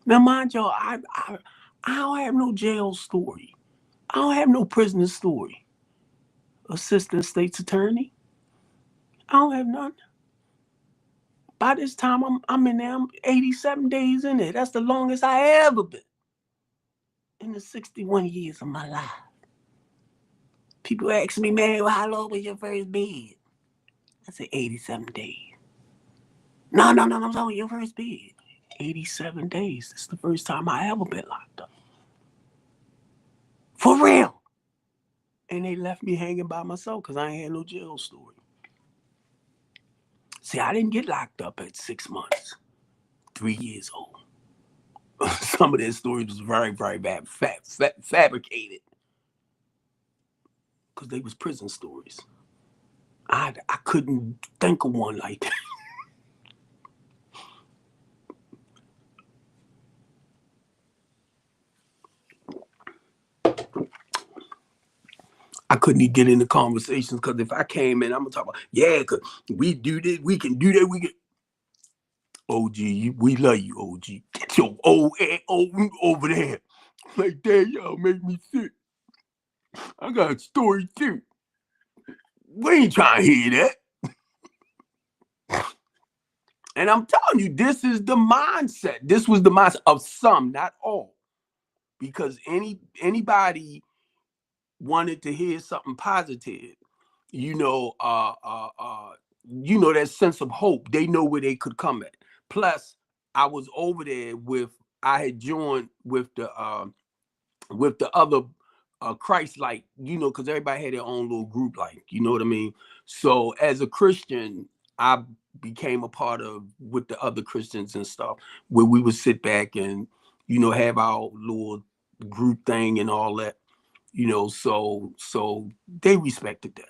Now, mind y'all, I don't have no jail story. I don't have no prisoner story. Assistant State's Attorney. I don't have none. By this time, I'm in there. I'm 87 days in there. That's the longest I ever been in the 61 years of my life. People ask me, man, well, how long was your first bid? I said 87 days. No, I'm talking your first bid. 87 days. This is the first time I ever been locked up. For real. And they left me hanging by myself because I ain't had no jail story. See, I didn't get locked up at 6 months, 3 years old. Some of their stories was very, very bad, fabricated. Because they was prison stories. I couldn't think of one like that. I couldn't even get into conversations because if I came in, I'm gonna talk about, yeah, cause we do this, we can do that, we can. OG, we love you, OG. Get your old ass over there. Like that, y'all make me sick. I got a story too. We ain't trying to hear that. And I'm telling you, this is the mindset. This was the mindset of some, not all. Because anybody wanted to hear something positive, you know, that sense of hope. They know where they could come at. Plus, I was over there I had joined with the other Christ like, because everybody had their own little group, like, you know what I mean? So as a Christian, I became a part of with the other Christians and stuff, where we would sit back and, have our little group thing and all that, so they respected that.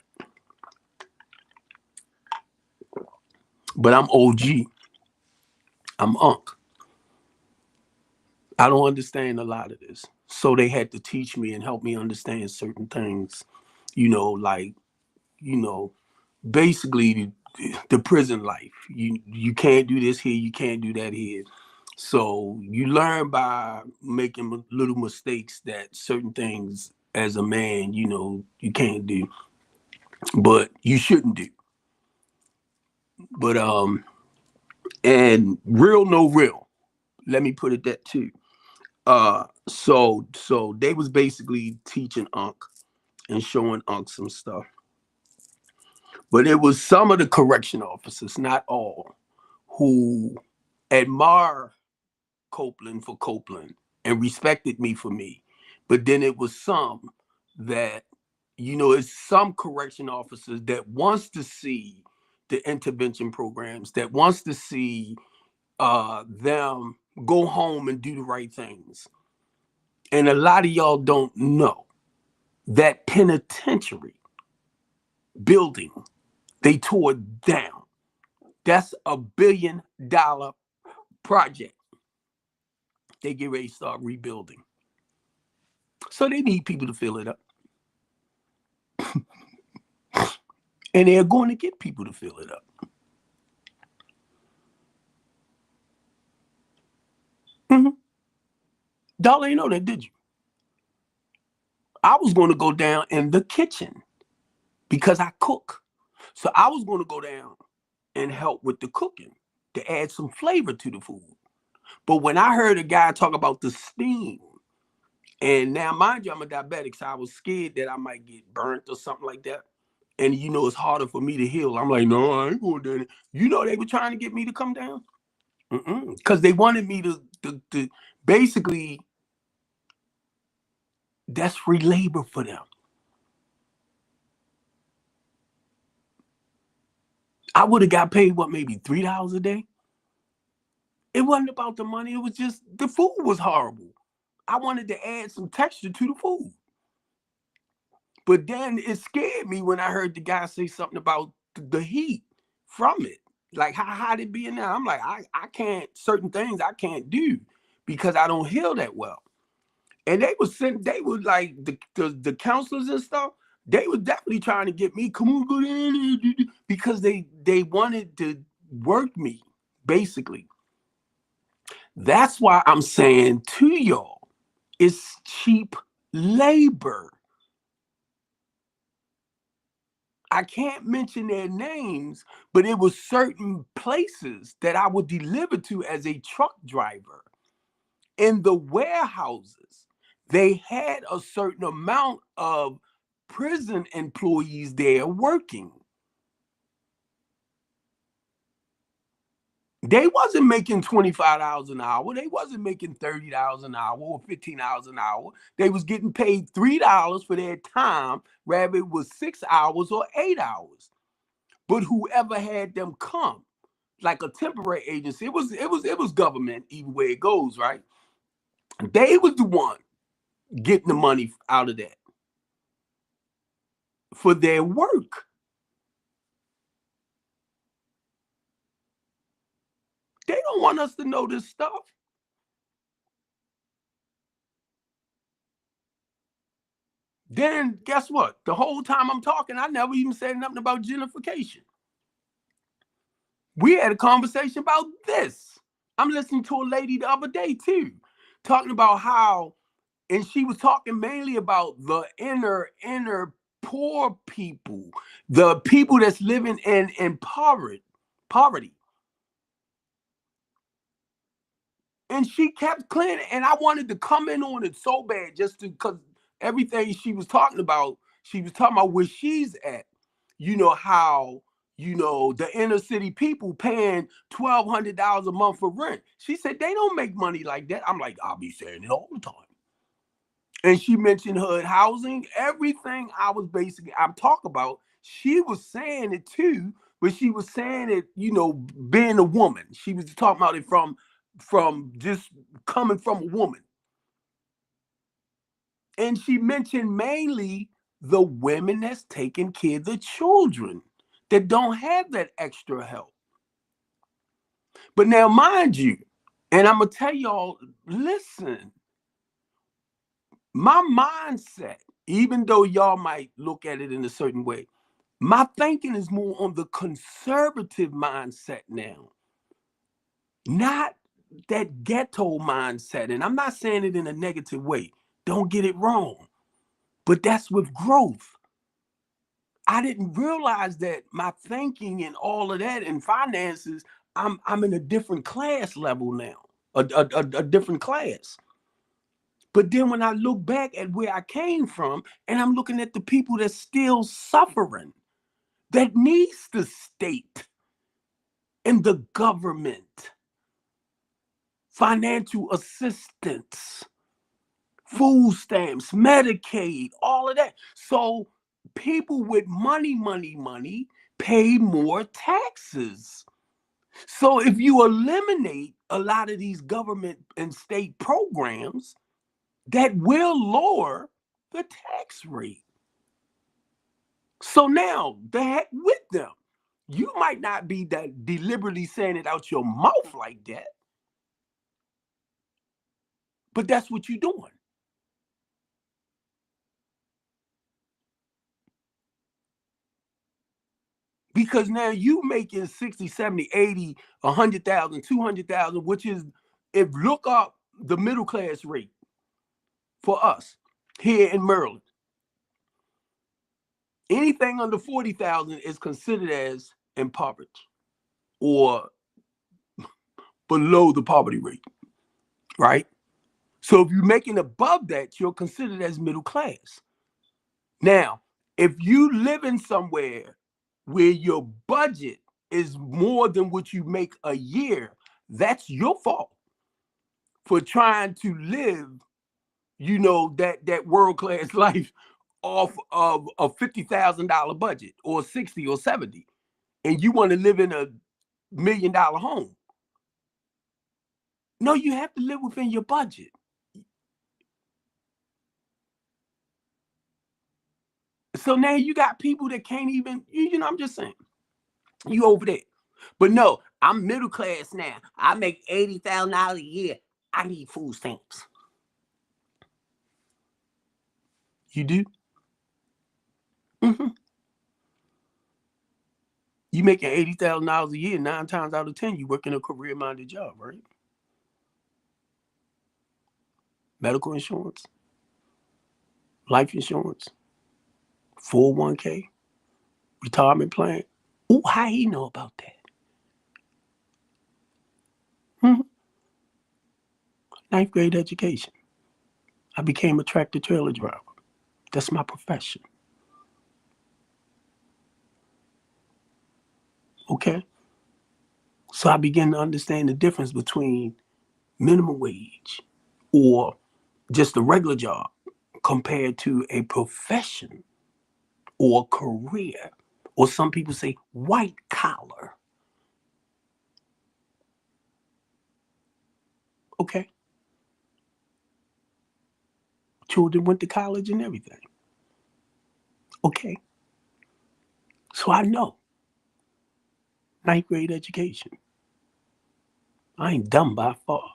But I'm OG. I'm Unc. I don't understand a lot of this. So they had to teach me and help me understand certain things, like, you know, basically the prison life. You can't do this here, you can't do that here. So you learn by making little mistakes that certain things as a man, you can't do, but you shouldn't do. But and real no real. Let me put it that too. So they was basically teaching Unc and showing Unc some stuff. But it was some of the correction officers, not all, who admire Copeland for Copeland and respected me for me. But then it was some that, it's some correction officers that wants to see the intervention programs, that wants to see them go home and do the right things. And a lot of y'all don't know that penitentiary building they tore down. That's $1 billion project. They get ready to start rebuilding. So they need people to fill it up. And they're going to get people to fill it up. Mm-hmm. Y'all ain't know that, did you? I was going to go down in the kitchen because I cook. So I was going to go down and help with the cooking to add some flavor to the food. But when I heard a guy talk about the steam, and now, mind you, I'm a diabetic, so I was scared that I might get burnt or something like that. And it's harder for me to heal. I'm like, no, I ain't going down there. They were trying to get me to come down. Because they wanted me to basically, that's free labor for them. I would have got paid, maybe $3 a day? It wasn't about the money. It was just the food was horrible. I wanted to add some texture to the food. But then it scared me when I heard the guy say something about the heat from it. Like how hot it be in there. I'm like, I can't, certain things I can't do because I don't heal that well. And they were like the counselors and stuff, they were definitely trying to get me, come on, go in, because they wanted to work me, basically. That's why I'm saying to y'all, it's cheap labor. I can't mention their names, but it was certain places that I would deliver to as a truck driver. In the warehouses, they had a certain amount of prison employees there working. They wasn't making $25 an hour. They wasn't making $30 an hour or $15 an hour. They was getting paid $3 for their time, whether it was 6 hours or 8 hours. But whoever had them come, like a temporary agency, it was government, either way it goes, right? They was the one getting the money out of that for their work. They don't want us to know this stuff. Then guess what? The whole time I'm talking, I never even said nothing about gentrification. We had a conversation about this. I'm listening to a lady the other day too, talking about how, and she was talking mainly about the inner poor people, the people that's living in poverty. And she kept clearing it, and I wanted to come in on it so bad, just to, because everything she was talking about where she's at. How the inner city people paying $1,200 a month for rent. She said they don't make money like that. I'm like, I'll be saying it all the time. And she mentioned HUD housing, everything I'm talking about. She was saying it too, but she was saying it, being a woman. She was talking about it from just coming from a woman. And she mentioned mainly the women that's taking care of the children that don't have that extra help. But now, mind you, and I'm going to tell y'all, listen, my mindset, even though y'all might look at it in a certain way, my thinking is more on the conservative mindset now, not that ghetto mindset. And I'm not saying it in a negative way. Don't get it wrong. But that's with growth. I didn't realize that my thinking and all of that and finances, I'm in a different class level now, a different class. But then when I look back at where I came from, and I'm looking at the people that's still suffering, that needs the state and the government, financial assistance, food stamps, Medicaid, all of that. So people with money pay more taxes. So if you eliminate a lot of these government and state programs, that will lower the tax rate. So now, the heck with them. You might not be that deliberately saying it out your mouth like that, but that's what you're doing. Because now you making 60, 70, 80, 100,000, 200,000, which is, if look up the middle class rate for us here in Maryland, anything under 40,000 is considered as impoverished or below the poverty rate, right? So if you're making above that, you're considered as middle class. Now, if you live in somewhere where your budget is more than what you make a year, that's your fault for trying to live, that world-class life off of a $50,000 budget or 60 or 70, and you want to live in a $1 million home. No, you have to live within your budget. So now you got people that can't even, I'm just saying, you over there. But no, I'm middle class now. I make $80,000 a year. I need food stamps. You do? Mm-hmm. You making $80,000 a year, 9 times out of 10, you work in a career-minded job, right? Medical insurance, life insurance, 401k, retirement plan. Oh, how he know about that? Mm-hmm. 9th grade education. I became a tractor trailer driver. That's my profession. Okay? So I began to understand the difference between minimum wage or just a regular job compared to a profession or career, or some people say white collar. Okay? Children went to college and everything. Okay? So I know 9th grade education. I ain't dumb by far,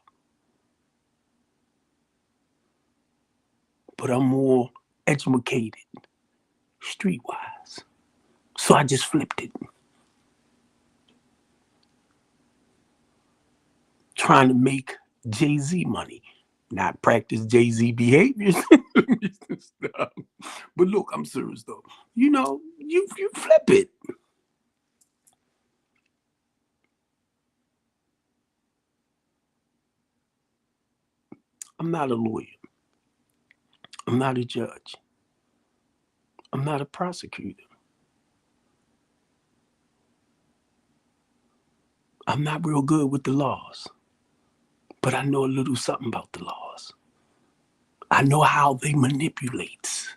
but I'm more educated, streetwise. So I just flipped it, trying to make Jay-Z money, not practice Jay-Z behaviors. But look, I'm serious though. You flip it. I'm not a lawyer. I'm not a judge. I'm not a prosecutor. I'm not real good with the laws, but I know a little something about the laws. I know how they manipulate.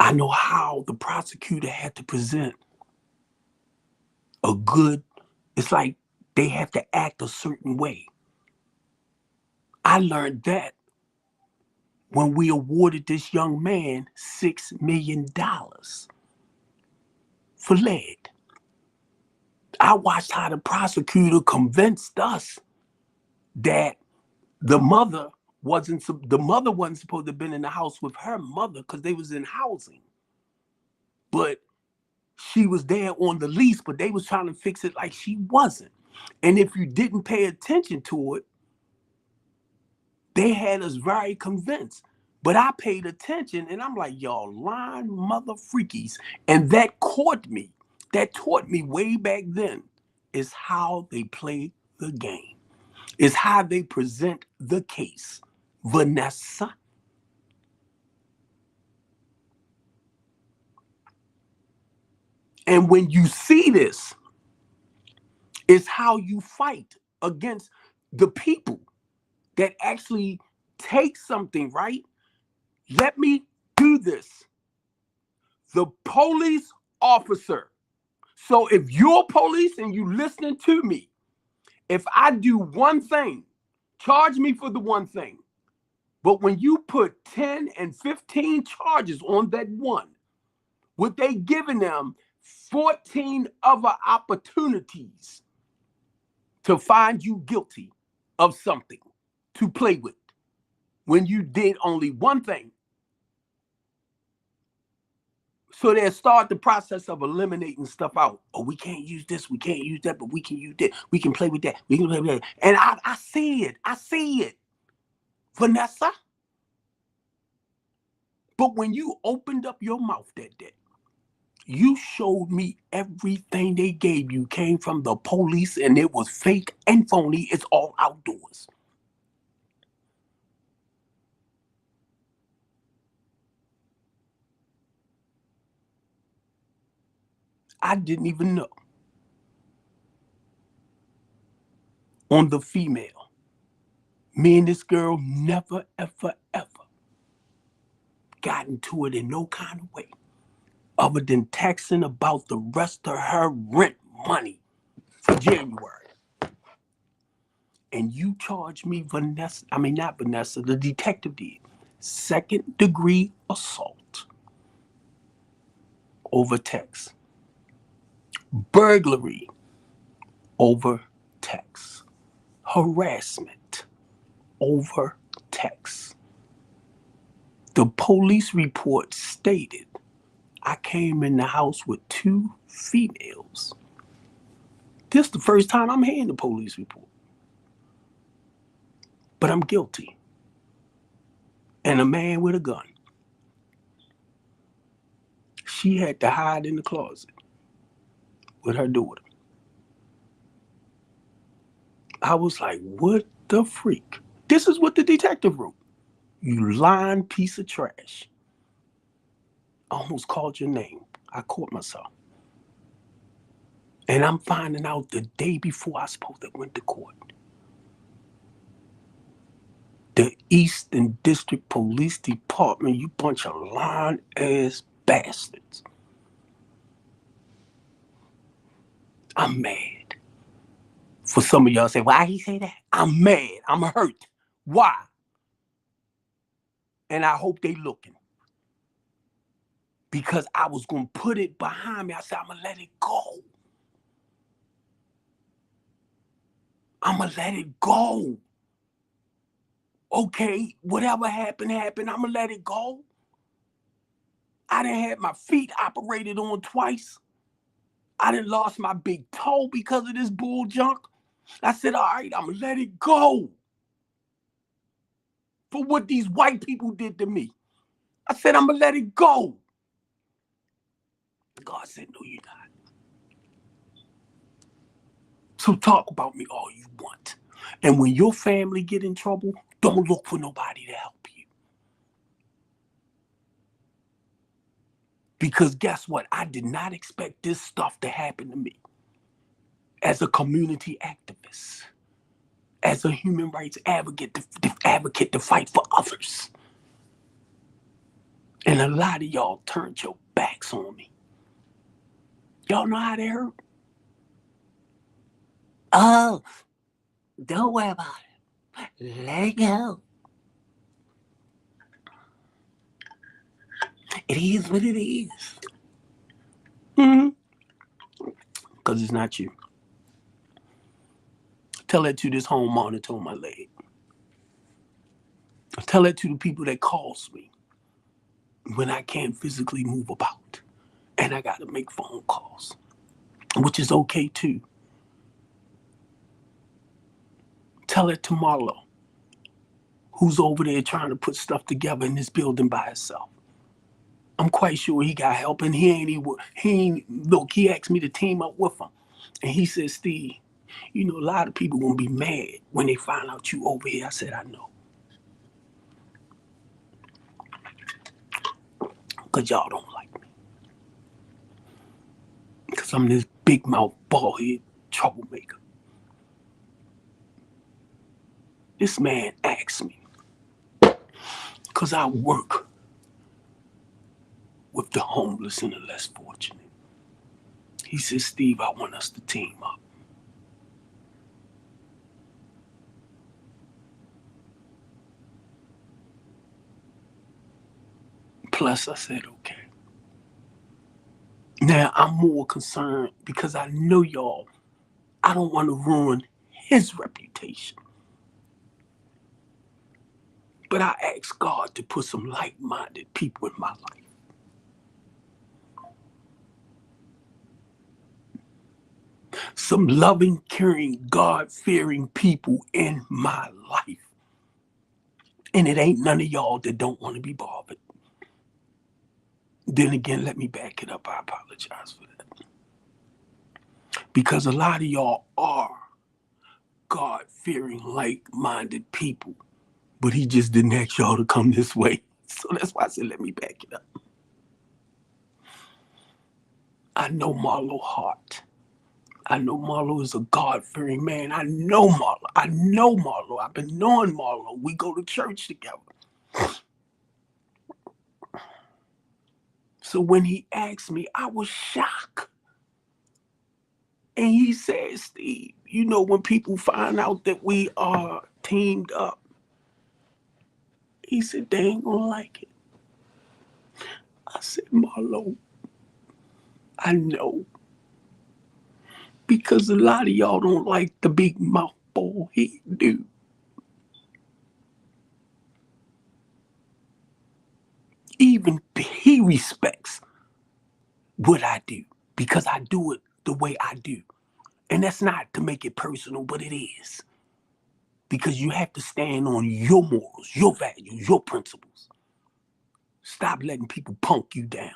I know how the prosecutor had to present a good, it's like they have to act a certain way. I learned that when we awarded this young man $6 million for lead. I watched how the prosecutor convinced us that the mother wasn't supposed to have been in the house with her mother because they was in housing. But she was there on the lease, but they was trying to fix it like she wasn't. And if you didn't pay attention to it, they had us very convinced. But I paid attention and I'm like, y'all lying mother freakies. And that caught me. That taught me way back then is how they play the game, is how they present the case. Vanessa. And when you see this, it's how you fight against the people that actually take something, right? Let me do this. The police officer. So if you're police and you listening to me, if I do one thing, charge me for the one thing. But when you put 10 and 15 charges on that one, what they giving them 14 other opportunities to find you guilty of something to play with when you did only one thing. So they start the process of eliminating stuff out. Oh, we can't use this, we can't use that, but we can use that. We can play with that. We can play with that. And I see it. I see it. Vanessa. But when you opened up your mouth that day, you showed me everything they gave you came from the police and it was fake and phony. It's all outdoors. I didn't even know. On the female, me and this girl never, ever, ever got into it in no kind of way other than texting about the rest of her rent money for January. And you charge me Vanessa, I mean not Vanessa, the detective did, second degree assault over text, burglary over text, harassment over text. The police report stated I came in the house with two females. This is the first time I'm hearing the police report. But I'm guilty. And a man with a gun. She had to hide in the closet with her daughter. I was like, what the freak? This is what the detective wrote. You lying piece of trash. I almost called your name. I caught myself. And I'm finding out the day before I supposed to went to court. The Eastern District Police Department, you bunch of lying ass bastards. I'm mad. For some of y'all say, why he say that? I'm mad. I'm hurt. Why? And I hope they looking. Because I was going to put it behind me. I said, I'm going to let it go. I'm going to let it go. Okay, whatever happened, happened. I'm going to let it go. I done had my feet operated on twice. I done lost my big toe because of this bull junk. I said, all right, I'm going to let it go for what these white people did to me. I said, I'm going to let it go. God said, no, you're not. So talk about me all you want. And when your family get in trouble, don't look for nobody to help you. Because guess what? I did not expect this stuff to happen to me. As a community activist, as a human rights advocate to fight for others. And a lot of y'all turned your backs on me. Y'all know how that hurt? Oh, don't worry about it. Let it go. It is what it is. Mm-hmm. Because it's not you. Tell that to this home monitor on my leg. Tell that to the people that calls me when I can't physically move about and I got to make phone calls, which is okay too. Tell it to Marlo, who's over there trying to put stuff together in this building by himself. I'm quite sure he got help, and he asked me to team up with him. And he said, Steve, you know, a lot of people gonna be mad when they find out you over here. I said, I know. Because y'all don't like me. Because I'm this big mouth, bald head troublemaker. This man asked me, because I work with the homeless and the less fortunate. He said, Steve, I want us to team up. Plus, I said, okay. Now, I'm more concerned because I know y'all, I don't want to ruin his reputation. But I asked God to put some like-minded people in my life. Some loving, caring, God-fearing people in my life. And it ain't none of y'all that don't want to be bothered. Then again, let me back it up. I apologize for that. Because a lot of y'all are God-fearing, like-minded people. But he just didn't ask y'all to come this way. So that's why I said, let me back it up. I know Marlo Hart. I know Marlo is a God-fearing man. I know Marlo. I've been knowing Marlo. We go to church together. So when he asked me, I was shocked. And he said, Steve, you know, when people find out that we are teamed up, he said, they ain't gonna like it. I said, Marlo, I know. Because a lot of y'all don't like the big mouth bald head dude. Even he respects what I do because I do it the way I do. And that's not to make it personal, but it is. Because you have to stand on your morals, your values, your principles. Stop letting people punk you down.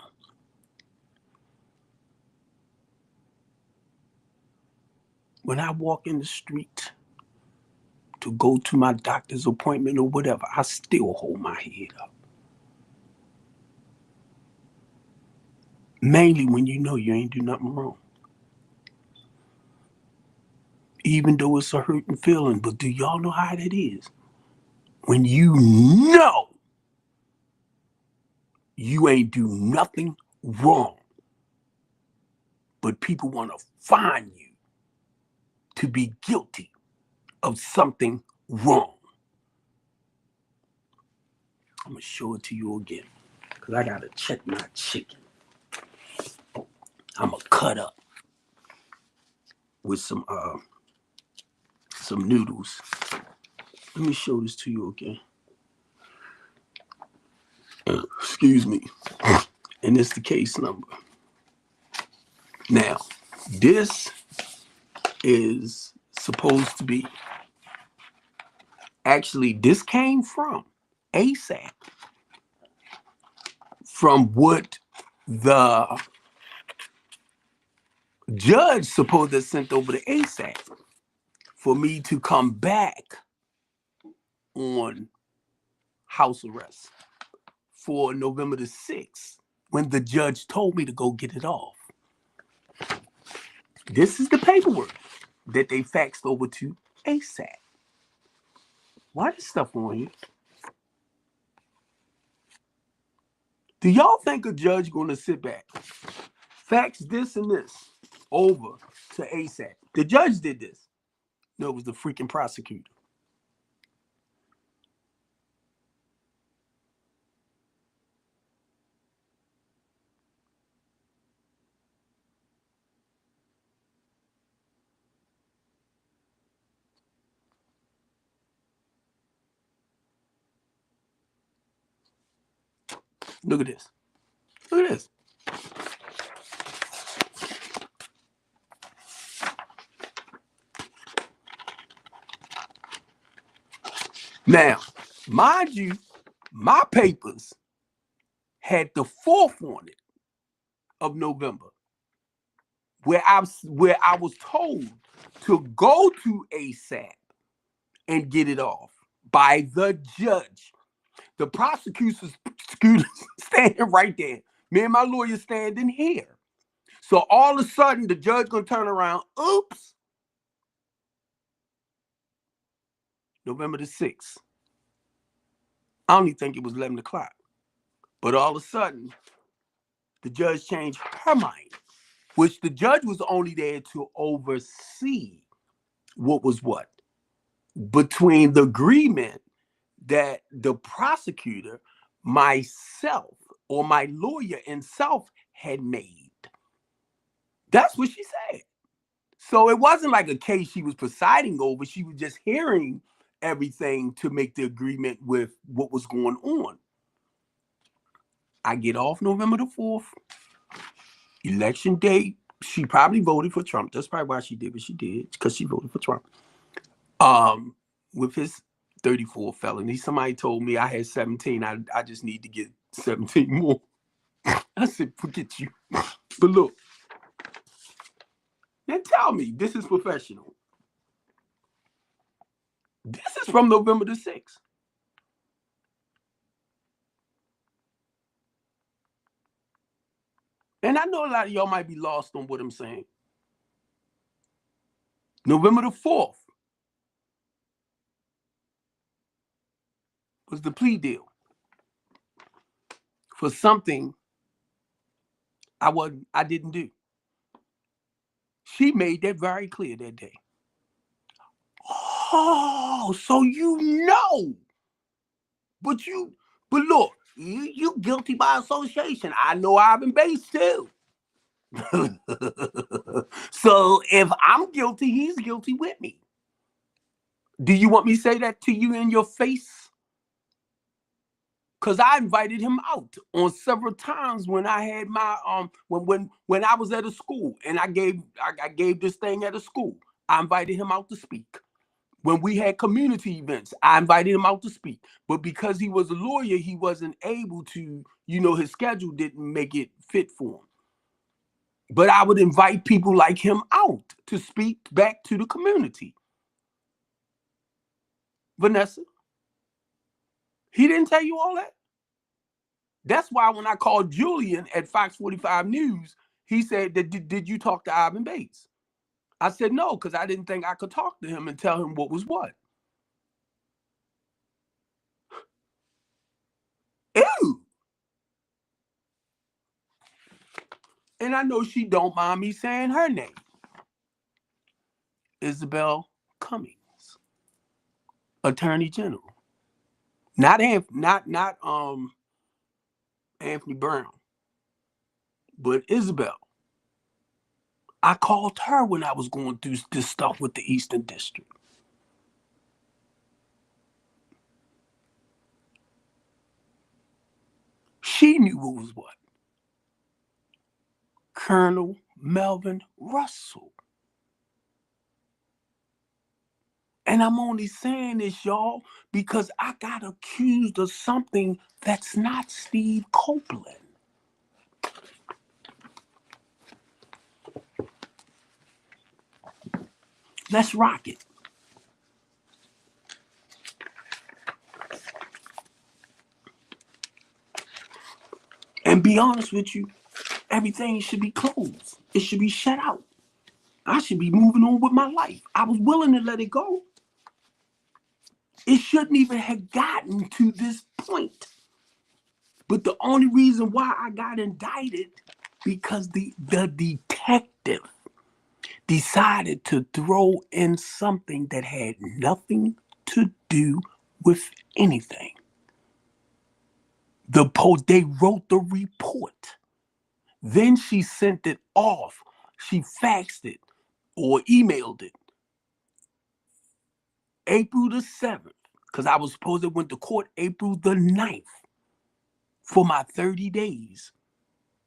When I walk in the street to go to my doctor's appointment or whatever, I still hold my head up. Mainly when you know you ain't do nothing wrong. Even though it's a hurting feeling, but do y'all know how that is? When you know you ain't do nothing wrong, but people want to find you to be guilty of something wrong. I'm going to show it to you again because I got to check my chicken. I'm going to cut up with some noodles. Let me show this to you again. Excuse me. and it's the case number. Now, this is supposed to be, actually, this came from ASAP, from what the judge supposed to have sent over to ASAP for me to come back on house arrest for November the 6th, when the judge told me to go get it off. This is the paperwork that they faxed over to ASAP. Why this stuff on here? Do y'all think a judge gonna sit back, fax this and this over to ASAP? The judge did this. No, it was the freaking prosecutor. Look at this. Look at this. Now, mind you, my papers had the 4th on it of November, where I was told to go to ASAP and get it off by the judge. The prosecutor's standing right there. Me and my lawyer standing here. So all of a sudden, the judge gonna turn around. Oops. November the 6th. I don't even think it was 11 o'clock. But all of a sudden, the judge changed her mind, which the judge was only there to oversee what was what between the agreement that the prosecutor, myself, or my lawyer and self had made. That's what she said. So it wasn't like a case she was presiding over. She was just hearing everything to make the agreement with what was going on. I get off November the 4th. Election day, she probably voted for Trump. That's probably why she did what she did, because she voted for Trump. With his 34 felonies, somebody told me I had 17. I just need to get 17 more. I said, forget you. But look, then tell me, this is professional. This is from November the 6th. And I know a lot of y'all might be lost on what I'm saying. November the 4th was the plea deal for something I didn't do. She made that very clear that day. Oh, so you know. But look, you guilty by association. I know Ivan Bates too. So if I'm guilty, he's guilty with me. Do you want me to say that to you in your face? Because I invited him out on several times when I had my when I was at a school and I gave this thing at a school. I invited him out to speak. When we had community events, I invited him out to speak. But because he was a lawyer, he wasn't able to, his schedule didn't make it fit for him. But I would invite people like him out to speak back to the community. Vanessa, he didn't tell you all that? That's why when I called Julian at Fox 45 News, he said, did you talk to Ivan Bates? I said no, because I didn't think I could talk to him and tell him what was what. Ew. And I know she don't mind me saying her name. Isabel Cummings, Attorney General. Not Anthony Brown, but Isabel. I called her when I was going through this stuff with the Eastern District. She knew what was what. Colonel Melvin Russell. And I'm only saying this, y'all, because I got accused of something that's not Steve Copeland. Let's rock it. And be honest with you, everything should be closed. It should be shut out. I should be moving on with my life. I was willing to let it go. It shouldn't even have gotten to this point. But the only reason why I got indicted, because the detective decided to throw in something that had nothing to do with anything. They wrote the report. Then she sent it off. She faxed it or emailed it. April the 7th, because I was supposed to went to court April the 9th for my 30 days.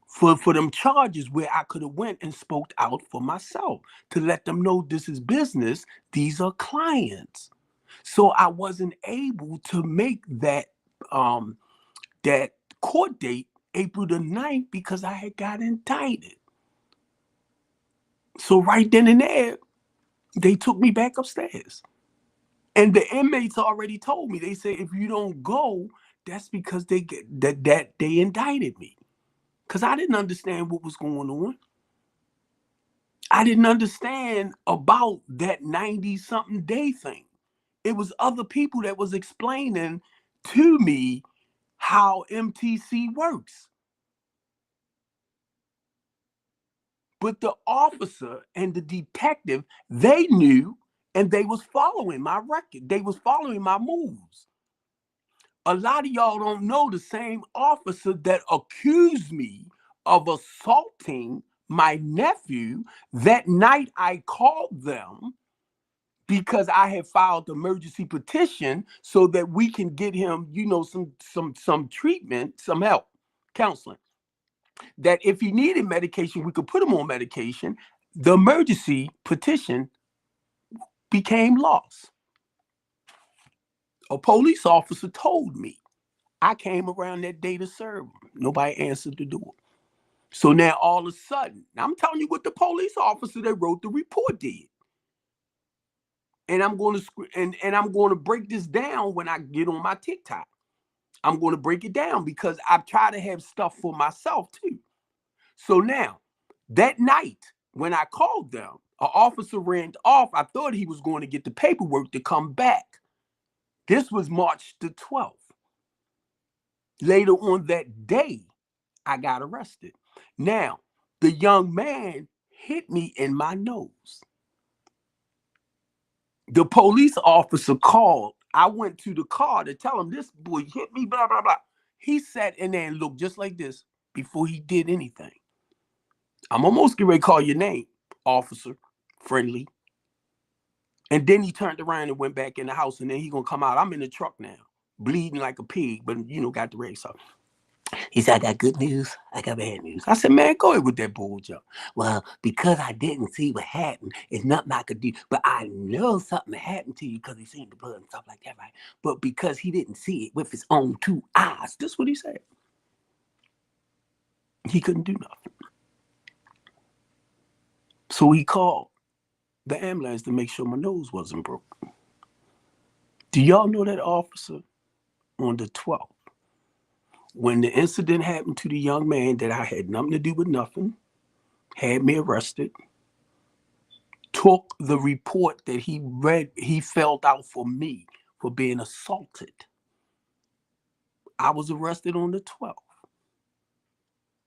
For them charges where I could have went and spoke out for myself to let them know this is business. These are clients. So I wasn't able to make that that court date April the 9th because I had got indicted. So right then and there, they took me back upstairs. And the inmates already told me, they said, if you don't go, that's because they indicted me. Because I didn't understand what was going on. I didn't understand about that 90-something day thing. It was other people that was explaining to me how MTC works. But the officer and the detective, they knew, and they was following my record. They was following my moves. A lot of y'all don't know the same officer that accused me of assaulting my nephew. That night I called them because I had filed the emergency petition so that we can get him, some treatment, some help, counseling. That if he needed medication, we could put him on medication. The emergency petition became lost. A police officer told me. I came around that day to serve him. Nobody answered the door. So now all of a sudden, I'm telling you what the police officer that wrote the report did. And I'm going to break this down when I get on my TikTok. I'm going to break it down because I try to have stuff for myself too. So now, that night when I called them, an officer ran off. I thought he was going to get the paperwork to come back. This was March the 12th. Later on that day, I got arrested. Now, the young man hit me in my nose. The police officer called. I went to the car to tell him this boy hit me, blah, blah, blah. He sat in there and looked just like this before he did anything. I'm almost getting ready to call your name, officer, friendly. And then he turned around and went back in the house, and then he gonna come out. I'm in the truck now, bleeding like a pig, but got the race up. He said, I got good news. I got bad news. I said, man, go ahead with that bull jump. Well, because I didn't see what happened, it's nothing I could do. But I know something happened to you because he seen the blood and stuff like that, right? But because he didn't see it with his own two eyes, this is what he said. He couldn't do nothing. So he called the ambulance to make sure my nose wasn't broken. Do y'all know that officer on the 12th? When the incident happened to the young man that I had nothing to do with nothing, had me arrested, took the report that he filled out for me for being assaulted. I was arrested on the 12th.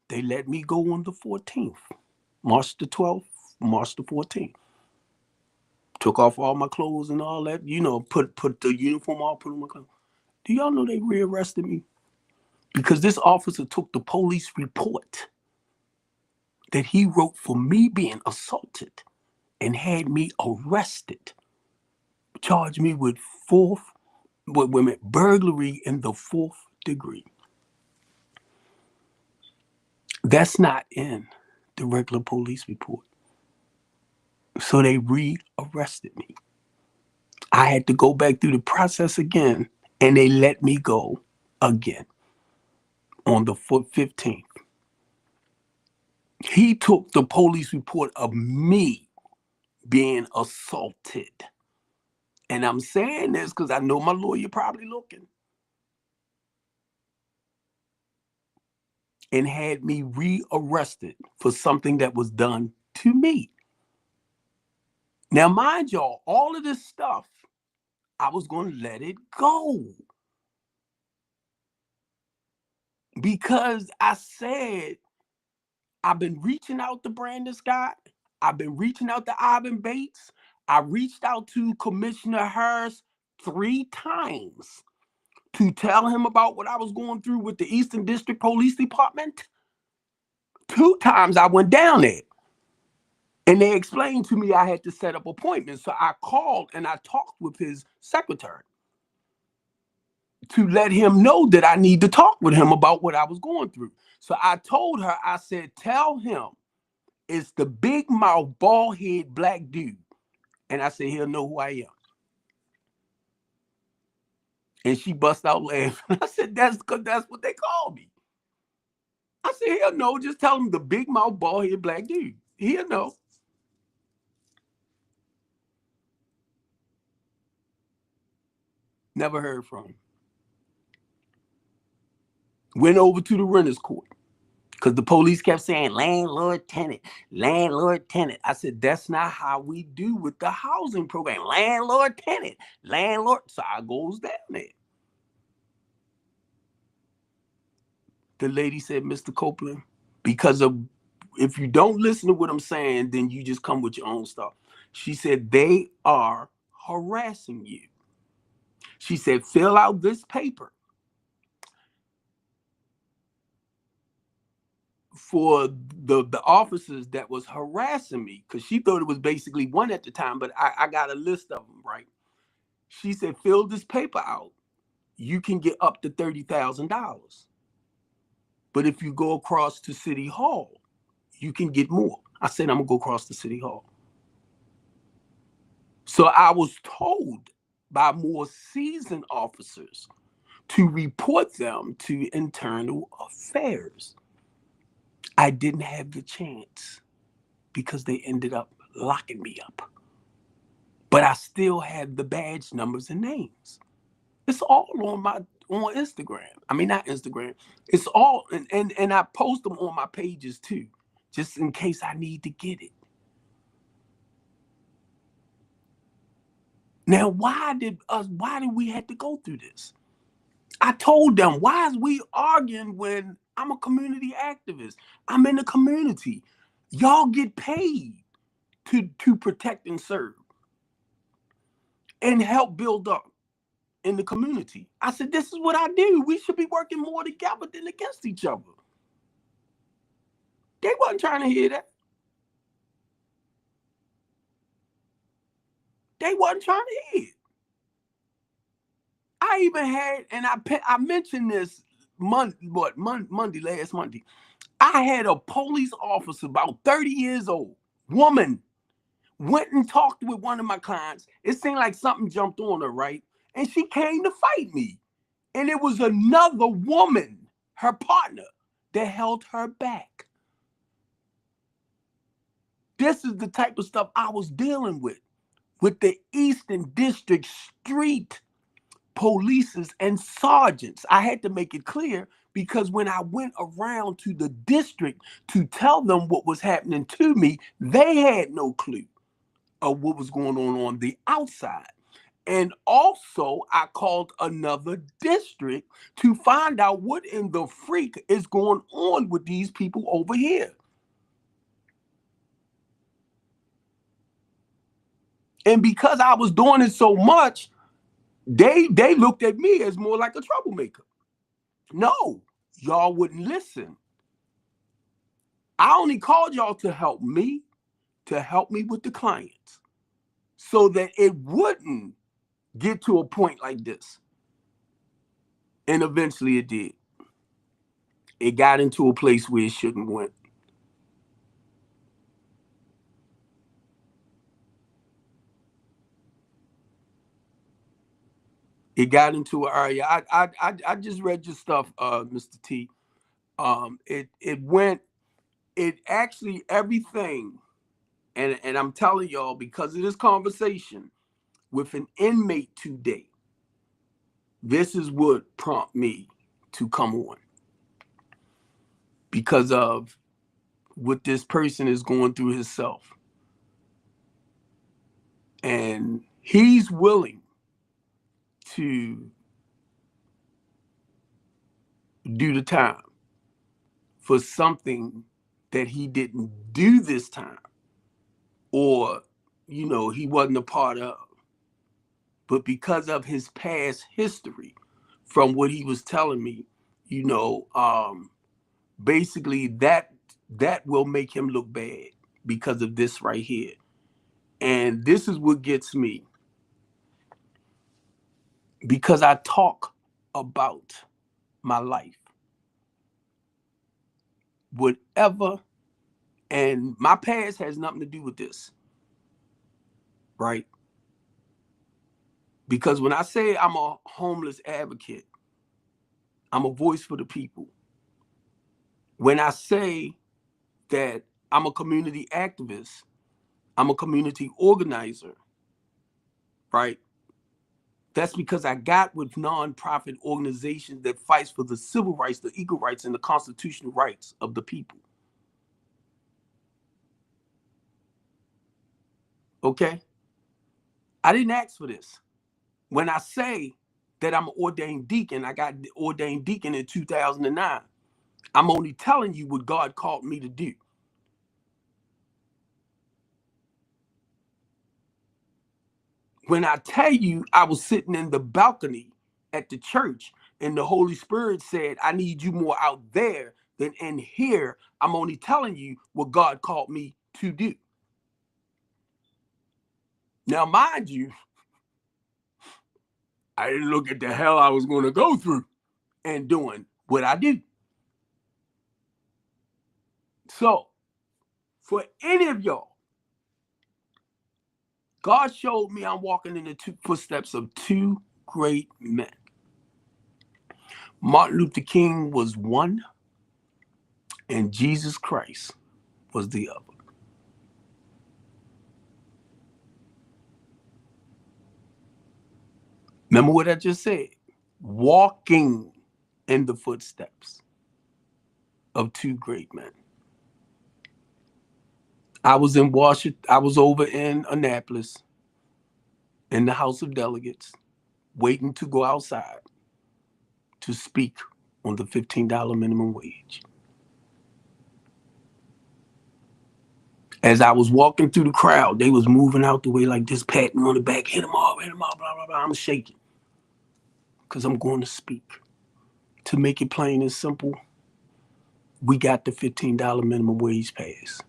They let me go on the 14th. March the 12th, March the 14th. Took off all my clothes and all that, put the uniform on, put on my clothes. Do y'all know they rearrested me? Because this officer took the police report that he wrote for me being assaulted and had me arrested, charged me with burglary in the 4th degree. That's not in the regular police report. So they re-arrested me. I had to go back through the process again, and they let me go again on the 15th. He took the police report of me being assaulted. And I'm saying this because I know my lawyer probably looking. And had me re-arrested for something that was done to me. Now, mind y'all, all of this stuff, I was going to let it go. Because I said, I've been reaching out to Brandon Scott. I've been reaching out to Ivan Bates. I reached out to Commissioner Harris 3 times to tell him about what I was going through with the Eastern District Police Department. 2 times I went down there. And they explained to me I had to set up appointments. So I called and I talked with his secretary to let him know that I need to talk with him about what I was going through. So I told her, I said, tell him it's the big mouth, bald head black dude. And I said, he'll know who I am. And she bust out laughing. I said, that's because that's what they call me. I said, he'll know. Just tell him the big mouth, bald head black dude. He'll know. Never heard from him. Went over to the renters court because the police kept saying landlord, tenant, landlord, tenant. I said, that's not how we do with the housing program. Landlord, tenant, landlord. So I goes down there. The lady said, Mr. Copeland, because of if you don't listen to what I'm saying, then you just come with your own stuff. She said, they are harassing you. She said, fill out this paper for the officers that was harassing me, because she thought it was basically one at the time, but I got a list of them, right? She said, fill this paper out. You can get up to $30,000. But if you go across to City Hall, you can get more. I said, I'm going to go across to City Hall. So I was told by more seasoned officers to report them to internal affairs. I didn't have the chance because they ended up locking me up. But I still have the badge numbers and names. It's all on Instagram. I mean, not Instagram. It's all, and I post them on my pages too, just in case I need to get it. Now, why did we have to go through this? I told them, why is we arguing when I'm a community activist? I'm in the community. Y'all get paid to protect and serve and help build up in the community. I said, this is what I do. We should be working more together than against each other. They wasn't trying to hear that. They wasn't trying to hear it. I even had, and I mentioned this Monday, last Monday. I had a police officer about 30 years old, woman, went and talked with one of my clients. It seemed like something jumped on her, right? And she came to fight me. And it was another woman, her partner, that held her back. This is the type of stuff I was dealing with the Eastern District Street polices and sergeants. I had to make it clear because when I went around to the district to tell them what was happening to me, they had no clue of what was going on the outside. And also, I called another district to find out what in the freak is going on with these people over here. And because I was doing it so much, they looked at me as more like a troublemaker. No, y'all wouldn't listen. I only called y'all to help me with the clients so that it wouldn't get to a point like this. And eventually it did. It got into a place where it shouldn't went. It got into an area. I just read your stuff, Mr. T. It went. It actually everything, and I'm telling y'all because of this conversation with an inmate today. This is what prompted me to come on because of what this person is going through himself, and he's willing to do the time for something that he didn't do this time, or he wasn't a part of, but because of his past history, from what he was telling me, you know basically that will make him look bad because of this right here. And this is what gets me, because I talk about my life, whatever, and my past has nothing to do with this, right? Because when I say I'm a homeless advocate, I'm a voice for the people. When I say that I'm a community activist, I'm a community organizer, right? That's because I got with nonprofit organizations that fights for the civil rights, the equal rights, and the constitutional rights of the people. Okay? I didn't ask for this. When I say that I'm an ordained deacon, I got ordained deacon in 2009. I'm only telling you what God called me to do. When I tell you I was sitting in the balcony at the church and the Holy Spirit said, I need you more out there than in here, I'm only telling you what God called me to do. Now, mind you, I didn't look at the hell I was going to go through and doing what I do. So, for any of y'all, God showed me I'm walking in the footsteps of two great men. Martin Luther King was one, and Jesus Christ was the other. Remember what I just said? Walking in the footsteps of two great men. I was in Washington. I was over in Annapolis in the House of Delegates, waiting to go outside to speak on the $15 minimum wage. As I was walking through the crowd, they was moving out the way like this, patting me on the back, hit them all, blah, blah, blah. I'm shaking because I'm going to speak. To make it plain and simple, we got the $15 minimum wage passed.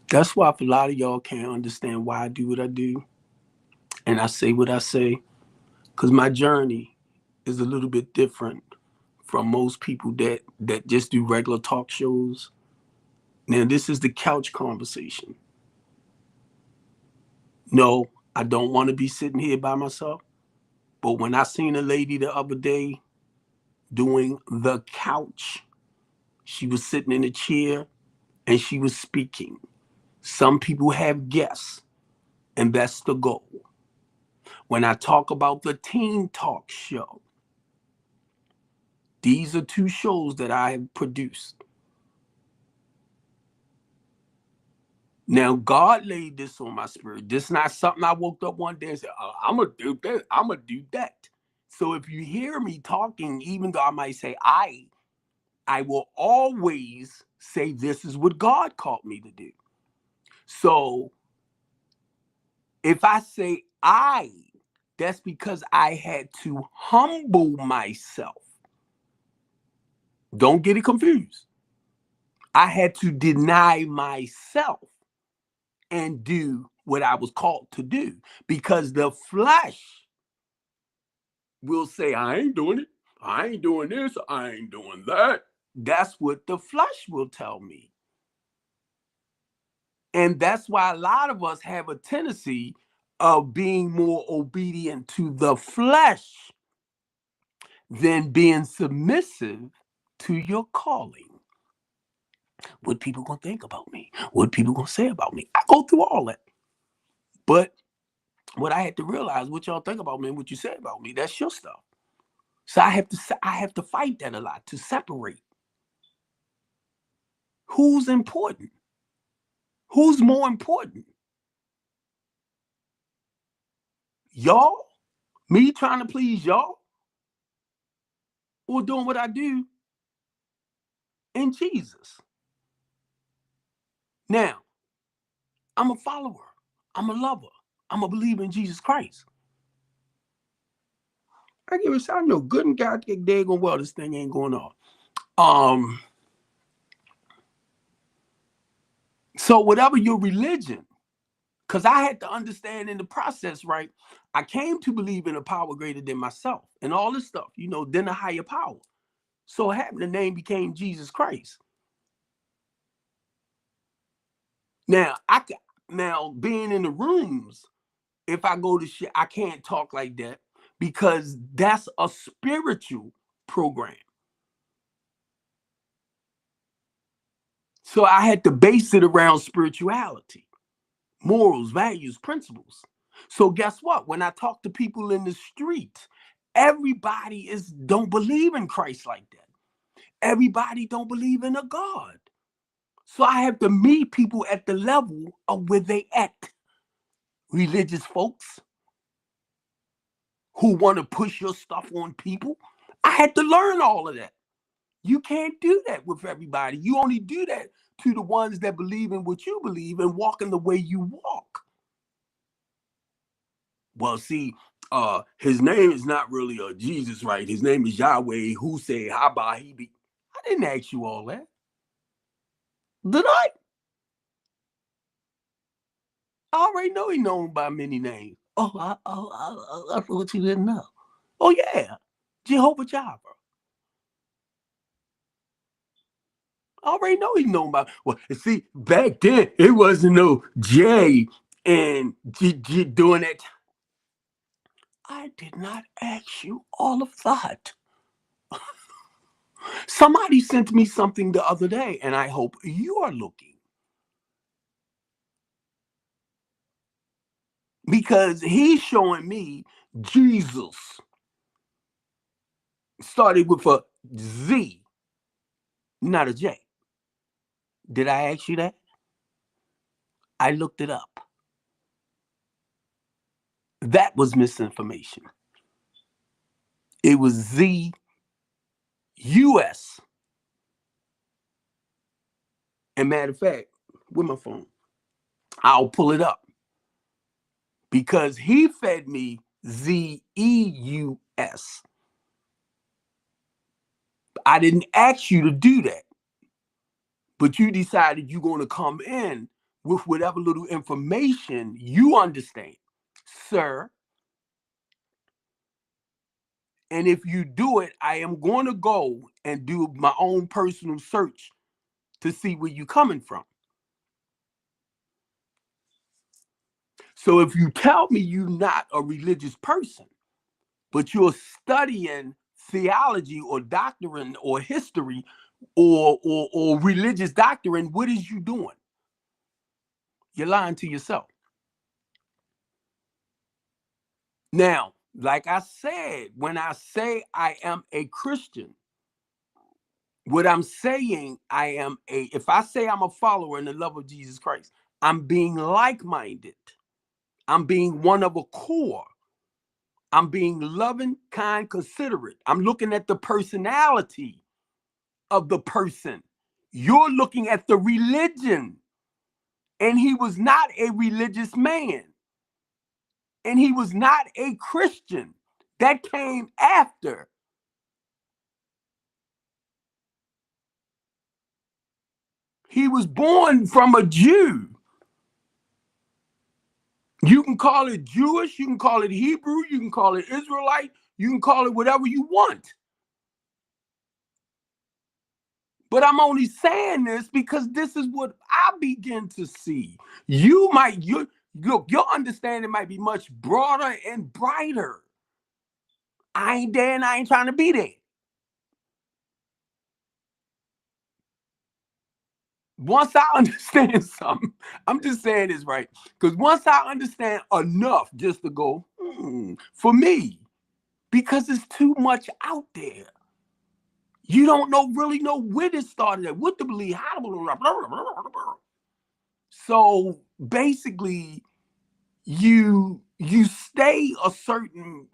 That's why a lot of y'all can't understand why I do what I do and I say what I say, because my journey is a little bit different from most people that just do regular talk shows. Now, this is the couch conversation. No, I don't want to be sitting here by myself. But when I seen a lady the other day doing the couch, she was sitting in a chair and she was speaking. Some people have guests, and that's the goal. When I talk about the Teen Talk Show, these are two shows that I have produced. Now, God laid this on my spirit. This is not something I woke up one day and said, oh, I'm going to do this, I'm going to do that. So if you hear me talking, even though I might say I will always say this is what God called me to do. So if I say that's because I had to humble myself. Don't get it confused. I had to deny myself and do what I was called to do, because the flesh will say, I ain't doing it. I ain't doing this. I ain't doing that. That's what the flesh will tell me. And that's why a lot of us have a tendency of being more obedient to the flesh than being submissive to your calling. What people gonna think about me? What people gonna say about me? I go through all that. But what I had to realize, what y'all think about me and what you say about me, that's your stuff. So I have to fight that a lot to separate who's important, who's more important. Y'all, me trying to please y'all, or doing what I do in Jesus. Now, I'm a follower. I'm a lover. I'm a believer in Jesus Christ. I give it. I know good and goddamn daggone well this thing ain't going off. So whatever your religion, because I had to understand in the process, right? I came to believe in a power greater than myself and all this stuff, then a higher power. So it happened, the name became Jesus Christ. Now now being in the rooms, if I go to shit, I can't talk like that because that's a spiritual program. So I had to base it around spirituality, morals, values, principles. So guess what? When I talk to people in the street, everybody don't believe in Christ like that. Everybody don't believe in a God. So I have to meet people at the level of where they at. Religious folks who want to push your stuff on people. I had to learn all of that. You can't do that with everybody. You only do that to the ones that believe in what you believe and walk in the way you walk. Well, see, his name is not really Jesus, right? His name is Yahweh, who say Haba he be. I didn't ask you all that. Did I? I already know he known by many names. I thought you didn't know. Oh yeah, Jehovah Jireh. I already know he known by. Well, see, back then it wasn't no J and G doing that. I did not ask you all of that. Somebody sent me something the other day, and I hope you are looking. Because he's showing me Jesus started with a Z, not a J. Did I ask you that? I looked it up. That was misinformation. It was Z US. And matter of fact, with my phone, I'll pull it up. Because he fed me ZEUS. I didn't ask you to do that. But you decided you're going to come in with whatever little information you understand, sir. And if you do it, I am going to go and do my own personal search to see where you're coming from. So if you tell me you're not a religious person, but you're studying theology or doctrine or history or religious doctrine, what is you doing? You're lying to yourself. Now, like I said, when I say I am a Christian, what I'm saying, if I say I'm a follower in the love of Jesus Christ, I'm being like-minded. I'm being one of a core. I'm being loving, kind, considerate. I'm looking at the personality of the person. You're looking at the religion. And he was not a religious man. And he was not a Christian. That came after. He was born from a Jew. You can call it Jewish, you can call it Hebrew, you can call it Israelite, you can call it whatever you want. But I'm only saying this because this is what I begin to see. Your understanding might be much broader and brighter. I ain't there and I ain't trying to be there. Once I understand something, I'm just saying this right. Because once I understand enough just to go, for me, because it's too much out there. You don't really know where this started at, what to believe, how to believe. So basically, you stay a certain,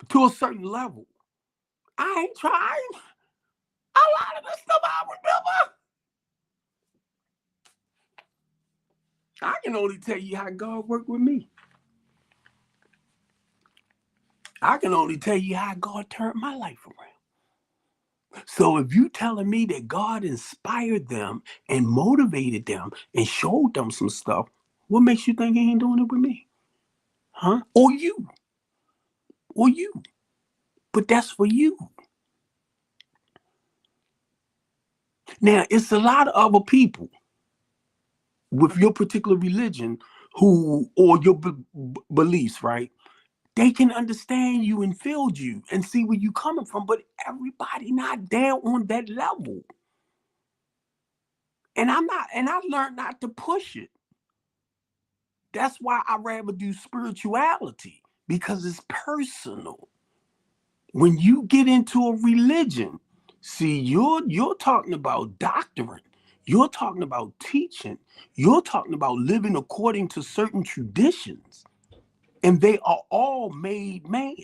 to a certain level. I ain't trying. A lot of the stuff I remember. I can only tell you how God worked with me. I can only tell you how God turned my life around. So if you telling me that God inspired them and motivated them and showed them some stuff, what makes you think he ain't doing it with me? Huh? Or you. Or you. But that's for you. Now, it's a lot of other people with your particular religion or your beliefs, right? They can understand you and feel you and see where you coming from, but everybody not there on that level. And I learned not to push it. That's why I rather do spirituality, because it's personal. When you get into a religion, see, you're talking about doctrine. You're talking about teaching. You're talking about living according to certain traditions. And they are all made man.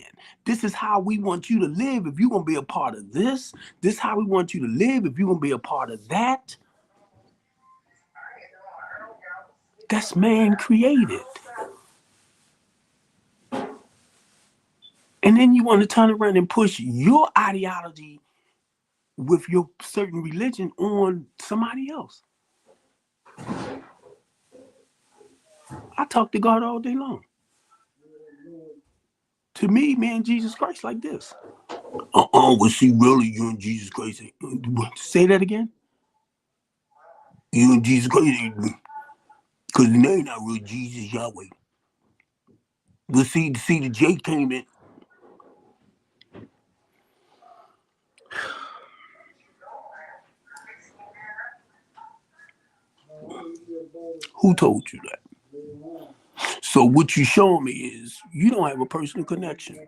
This is how we want you to live if you're going to be a part of this. This is how we want you to live if you're going to be a part of that. That's man created. And then you want to turn around and push your ideology with your certain religion on somebody else. I talk to God all day long. To me and Jesus Christ like this. Well, see, really, you and Jesus Christ. Say that again. You and Jesus Christ, because the name not really Jesus Yahweh. But see, the J came in. Who told you that? So what you showing me is you don't have a personal connection.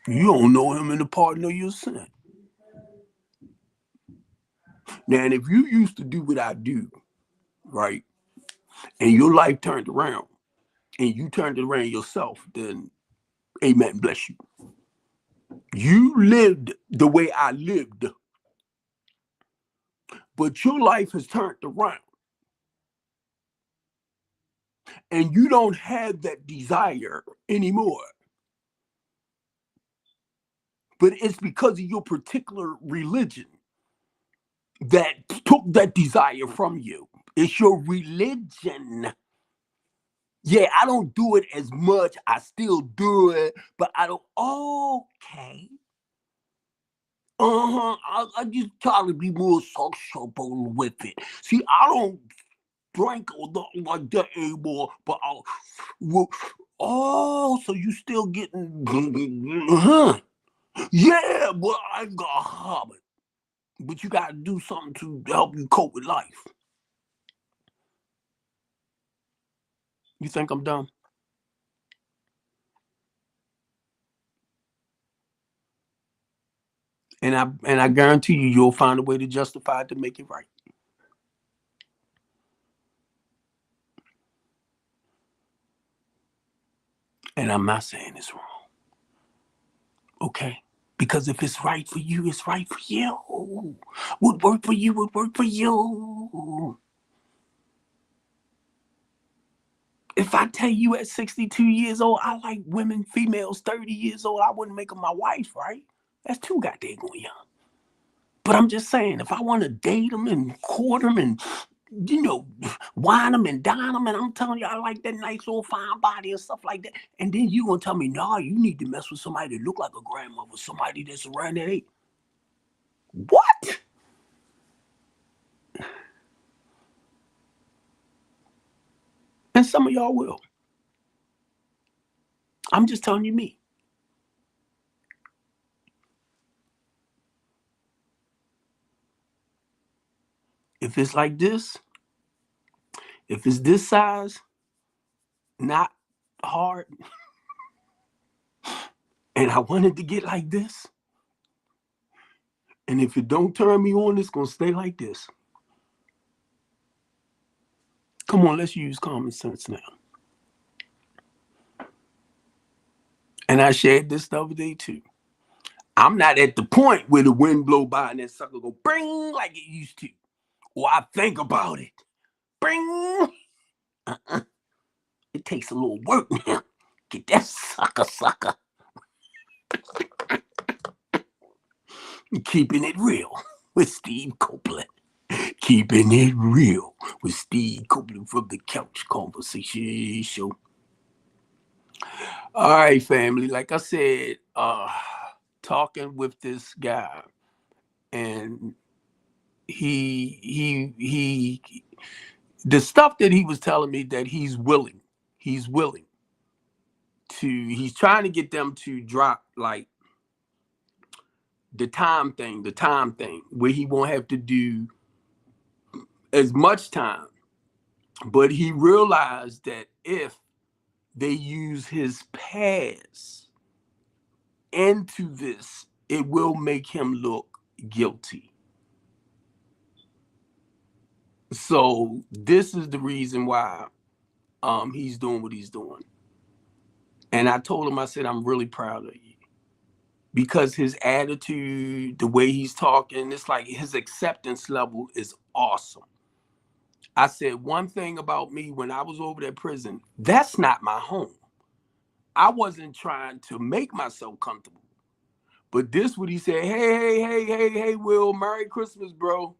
You don't know him in the pardon of your sin. Now, and if you used to do what I do, right, and your life turned around, and you turned it around yourself, then amen, bless you. You lived the way I lived, but your life has turned around, and you don't have that desire anymore. But it's because of your particular religion that took that desire from you. It's your religion. Yeah, I don't do it as much. I still do it, but I don't. Okay. I just try to be more sociable with it. See, I don't drink or nothing like that anymore, but I'll. Oh, so you still getting. Huh? Yeah, but I got a habit. But you got to do something to help you cope with life. You think I'm dumb? And I guarantee you'll find a way to justify it to make it right. And I'm not saying it's wrong. Okay? Because if it's right for you, it's right for you. What work for you would work for you. If I tell you at 62 years old, I like women, females 30 years old, I wouldn't make them my wife, right? That's too goddamn young. But I'm just saying, if I want to date them and court them and wine them and dine them, and I'm telling you, I like that nice little fine body and stuff like that. And then you gonna tell me, nah, you need to mess with somebody that look like a grandmother, somebody that's around that age. What? And some of y'all will. I'm just telling you me. If it's like this, if it's this size, not hard, and I wanted to get like this, and if it don't turn me on, it's gonna stay like this. Come on, let's use common sense now. And I shared this the other day too. I'm not at the point where the wind blow by and that sucker go bring like it used to. Or I think about it. Bring. It takes a little work now. Get that sucker. Keeping it real with Steve Copeland. Keeping it real with Steve Copeland from the Couch Conversation Show. All right, family. Like I said, talking with this guy, and he the stuff that he was telling me that he's willing to, he's trying to get them to drop like the time thing where he won't have to do as much time. But he realized that if they use his past into this, it will make him look guilty. So this is the reason why he's doing what he's doing. And I told him, I said, I'm really proud of you. Because his attitude, the way he's talking, it's like his acceptance level is awesome. I said, one thing about me when I was over that prison, that's not my home. I wasn't trying to make myself comfortable. But this what he said, hey, Will, Merry Christmas, bro.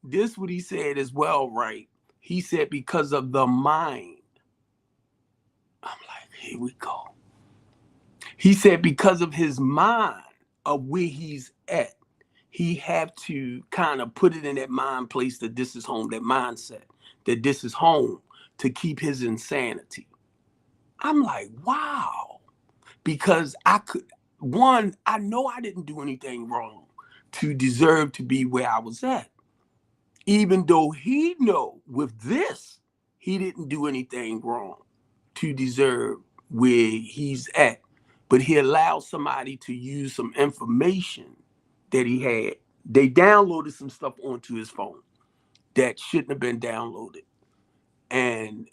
This what he said as well, right? He said, because of the mind. I'm like, here we go. He said, because of his mind of where he's at, he have to kind of put it in that mind place that this is home, that mindset, that this is home to keep his insanity. I'm like, wow. Because I know I didn't do anything wrong to deserve to be where I was at. Even though he know with this, he didn't do anything wrong to deserve where he's at. But he allowed somebody to use some information that he had. They downloaded some stuff onto his phone that shouldn't have been downloaded. And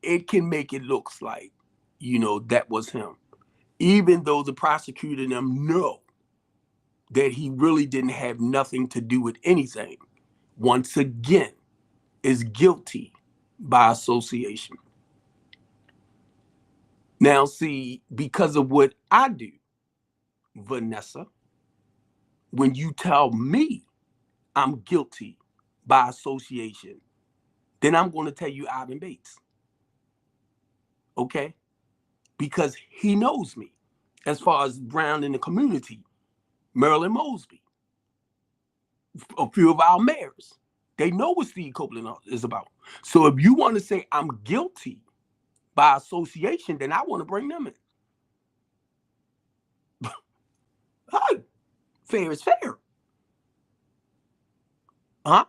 it can make it look like, that was him. Even though the prosecutor and them know that he really didn't have nothing to do with anything. Once again, is guilty by association. Now, see, because of what I do, Vanessa, when you tell me I'm guilty by association, then I'm going to tell you Ivan Bates. Okay? Because he knows me as far as Brown in the community, Marilyn Mosby, a few of our mayors. They know what Steve Copeland is about. So if you want to say I'm guilty by association, then I want to bring them in. Hey, fair is fair. Huh?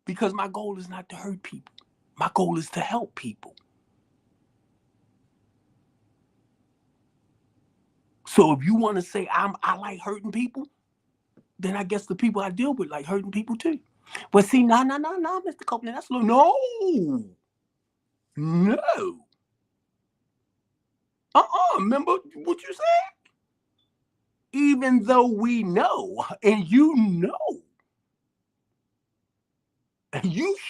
Because my goal is not to hurt people. My goal is to help people. So if you want to say I like hurting people, then I guess the people I deal with like hurting people too. But see, no, Mr. Copeland, that's no. Remember what you said? Even though we know, and you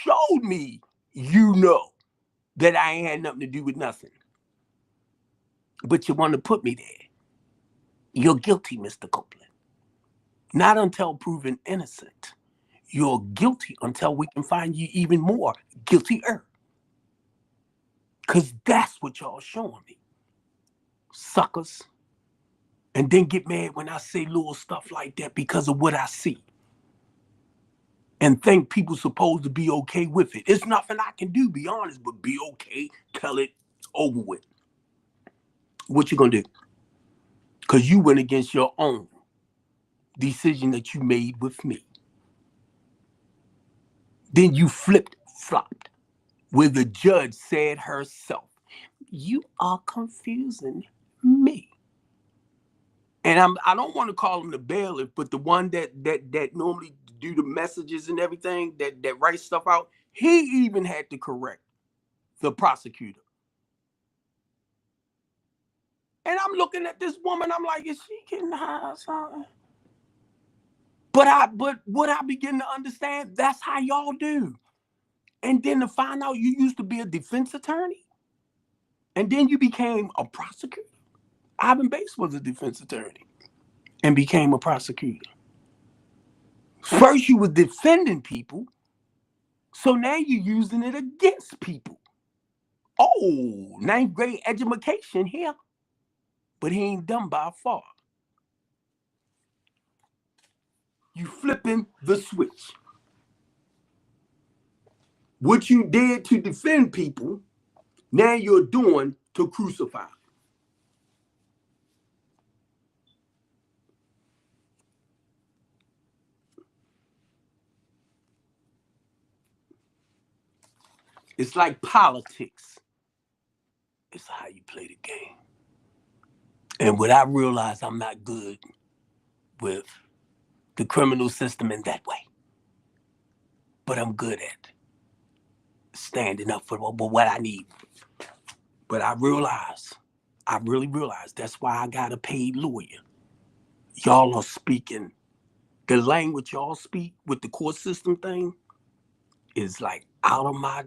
showed me, that I ain't had nothing to do with nothing. But you want to put me there. You're guilty, Mr. Copeland. Not until proven innocent. You're guilty until we can find you even more guiltier. Because that's what y'all showing me. Suckers. And then get mad when I say little stuff like that because of what I see. And think people supposed to be okay with it. It's nothing I can do, be honest, but be okay, tell it, it's over with. What you gonna do? Because you went against your own decision that you made with me. Then you flopped, where the judge said herself, you are confusing me. And I don't want to call him the bailiff, but the one that normally do the messages and everything, that writes stuff out, he even had to correct the prosecutor. And I'm looking at this woman, I'm like, is she getting high or something? But what I begin to understand, that's how y'all do. And then to find out you used to be a defense attorney, and then you became a prosecutor. Ivan Bates was a defense attorney and became a prosecutor. First you were defending people, so now you're using it against people. Oh, ninth grade education here, but he ain't done by far. You flipping the switch. What you did to defend people, now you're doing to crucify. It's like politics. It's how you play the game. And what I realize, I'm not good with the criminal system in that way. But I'm good at standing up for what I need. But I really realize that's why I got a paid lawyer. Y'all are speaking, the language y'all speak with the court system thing is like out of my,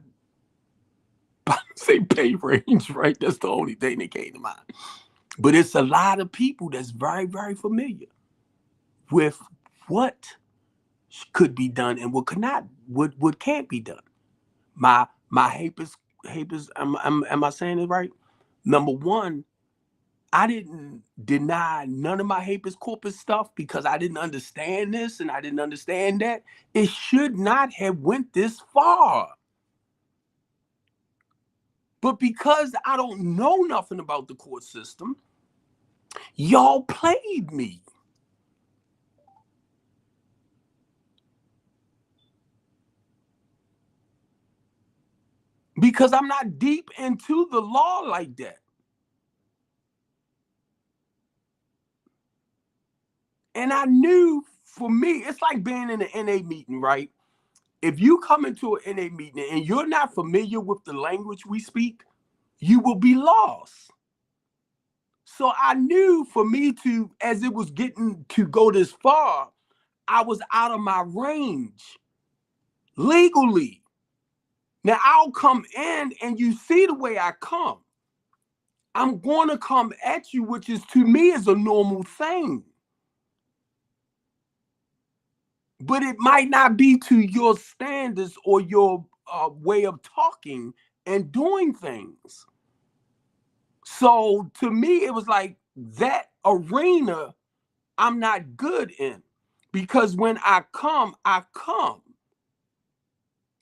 say pay range, right? That's the only thing that came to mind. But it's a lot of people that's very, very familiar with what could be done and what could not, what can't be done. My habeas, am I saying it right? Number one, I didn't deny none of my habeas corpus stuff because I didn't understand this and I didn't understand that. It should not have went this far. But because I don't know nothing about the court system, y'all played me. Because I'm not deep into the law like that. And I knew, for me, it's like being in an NA meeting, right? If you come into an NA meeting and you're not familiar with the language we speak, you will be lost. So I knew for me to, as it was getting to go this far, I was out of my range legally. Now I'll come in and you see the way I come. I'm going to come at you, which is to me is a normal thing. But it might not be to your standards or your way of talking and doing things. So to me, it was like that arena I'm not good in, because when I come, I come.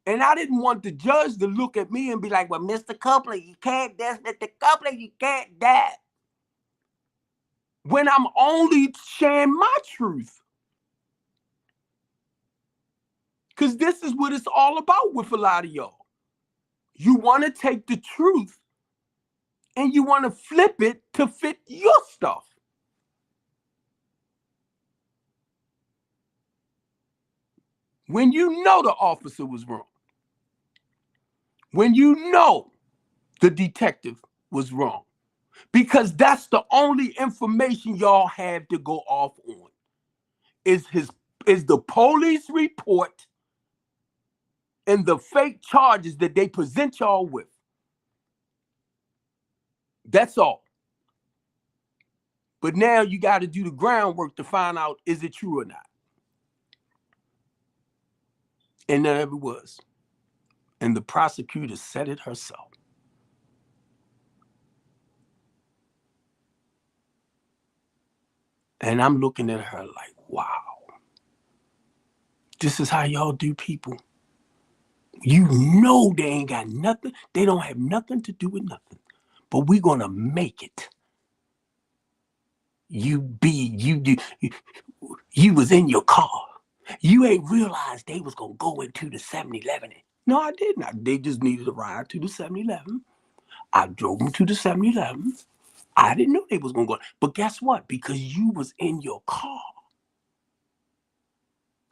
And I didn't want the judge to look at me and be like, well, Mr. Copeland, you can't this, Mr. Copeland, you can't that. When I'm only sharing my truth. Because this is what it's all about with a lot of y'all. You want to take the truth and you want to flip it to fit your stuff. When you know the officer was wrong. When you know the detective was wrong. Because that's the only information y'all have to go off on. Is the police report and the fake charges that they present y'all with. That's all. But now you got to do the groundwork to find out, is it true or not? And there it was. And the prosecutor said it herself. And I'm looking at her like, wow, this is how y'all do people. You know they ain't got nothing. They don't have nothing to do with nothing. But we're going to make it. You was in your car. You ain't realized they was going to go into the 7-Eleven. No, I didn't. They just needed a ride to the 7-Eleven. I drove them to the 7-Eleven. I didn't know they was going to go. But guess what? Because you was in your car,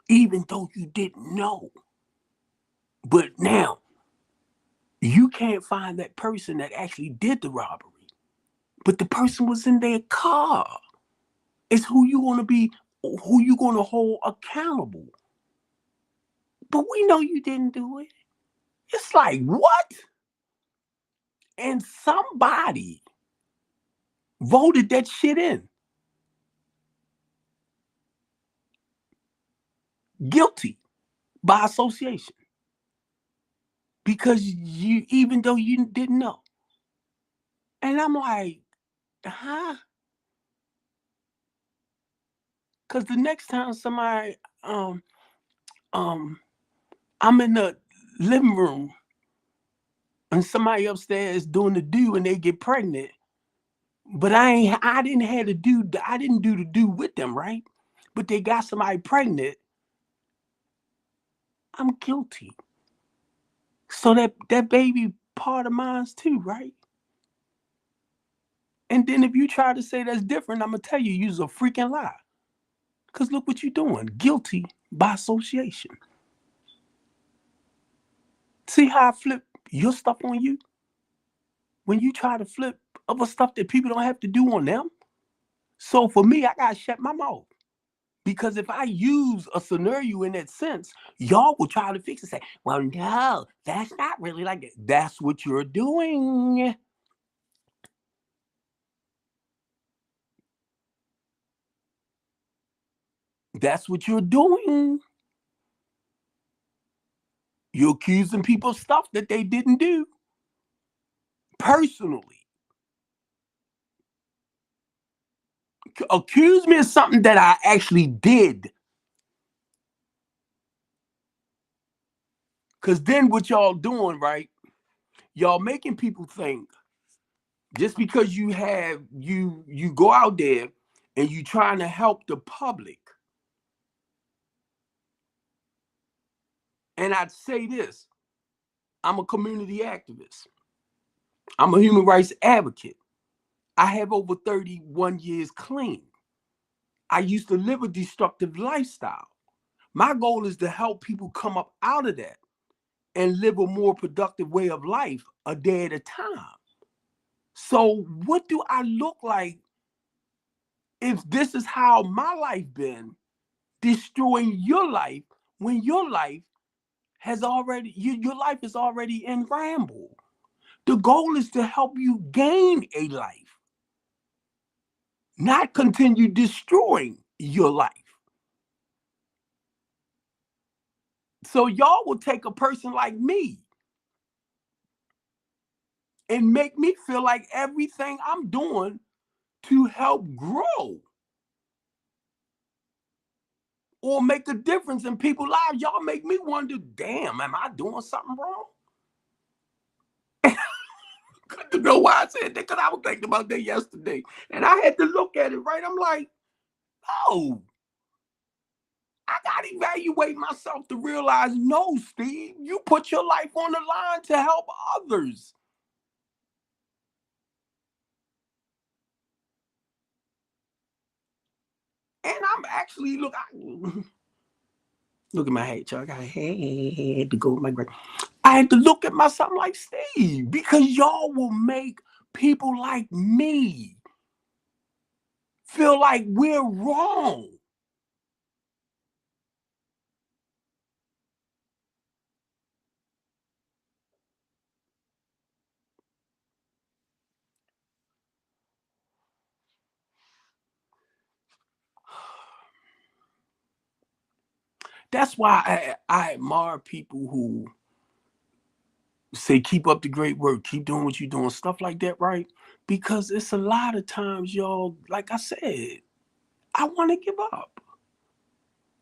even though you didn't know. But now, you can't find that person that actually did the robbery. But the person was in their car. It's who you want to be, who you going to hold accountable. But we know you didn't do it. It's like, what? And somebody voted that shit in. Guilty by association. Because you, even though you didn't know. And I'm like, huh? Because the next time somebody, um, I'm in the living room and somebody upstairs doing the do and they get pregnant, but I didn't have to do, I didn't do the do with them, right? But they got somebody pregnant. I'm guilty. So that baby part of mine's too, right? And then if you try to say that's different, I'm gonna tell you, you's a freaking lie. Cause look what you're doing, guilty by association. See how I flip your stuff on you when you try to flip other stuff that people don't have to do on them. So for me, I gotta shut my mouth. Because if I use a scenario in that sense, y'all will try to fix it. Say, well, no, that's not really like that. That's what you're doing. That's what you're doing. You're accusing people of stuff that they didn't do personally. Accuse me of something that I actually did. Because then what y'all doing, right? Y'all making people think just because you go out there and you trying to help the public. And I'd say this, I'm a community activist. I'm a human rights advocate. I have over 31 years clean. I used to live a destructive lifestyle. My goal is to help people come up out of that and live a more productive way of life a day at a time. So what do I look like if this is how my life been destroying your life when your life has already your life is already in ramble? The goal is to help you gain a life, not continue destroying your life. So y'all will take a person like me and make me feel like everything I'm doing to help grow or make a difference in people's lives. Y'all make me wonder, damn, am I doing something wrong? Good to know why I said that, because I was thinking about that yesterday. And I had to look at it, right? I'm like, oh, I got to evaluate myself to realize, no, Steve, you put your life on the line to help others. And I'm actually, look at my head, y'all. I got a head to go with my brain. I had to look at myself like, Steve, because y'all will make people like me feel like we're wrong. That's why I admire people who say keep up the great work, keep doing what you're doing, stuff like that, right? Because it's a lot of times, y'all, like I said, I want to give up.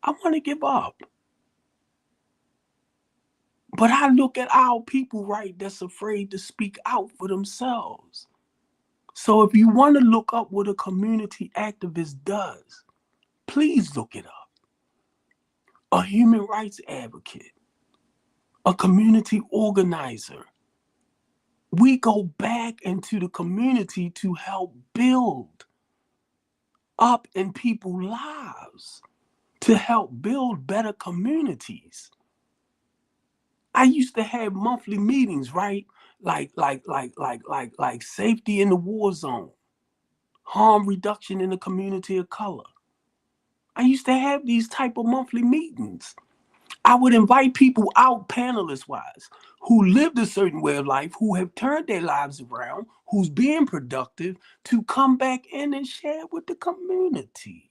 I want to give up. But I look at our people, right, that's afraid to speak out for themselves. So if you want to look up what a community activist does, please look it up. A human rights advocate, a community organizer. We go back into the community to help build up in people's lives, to help build better communities. I used to have monthly meetings, right? Like safety in the war zone, harm reduction in the community of color. I used to have these type of monthly meetings. I would invite people out, panelist wise, who lived a certain way of life, who have turned their lives around, who's being productive, to come back in and share with the community.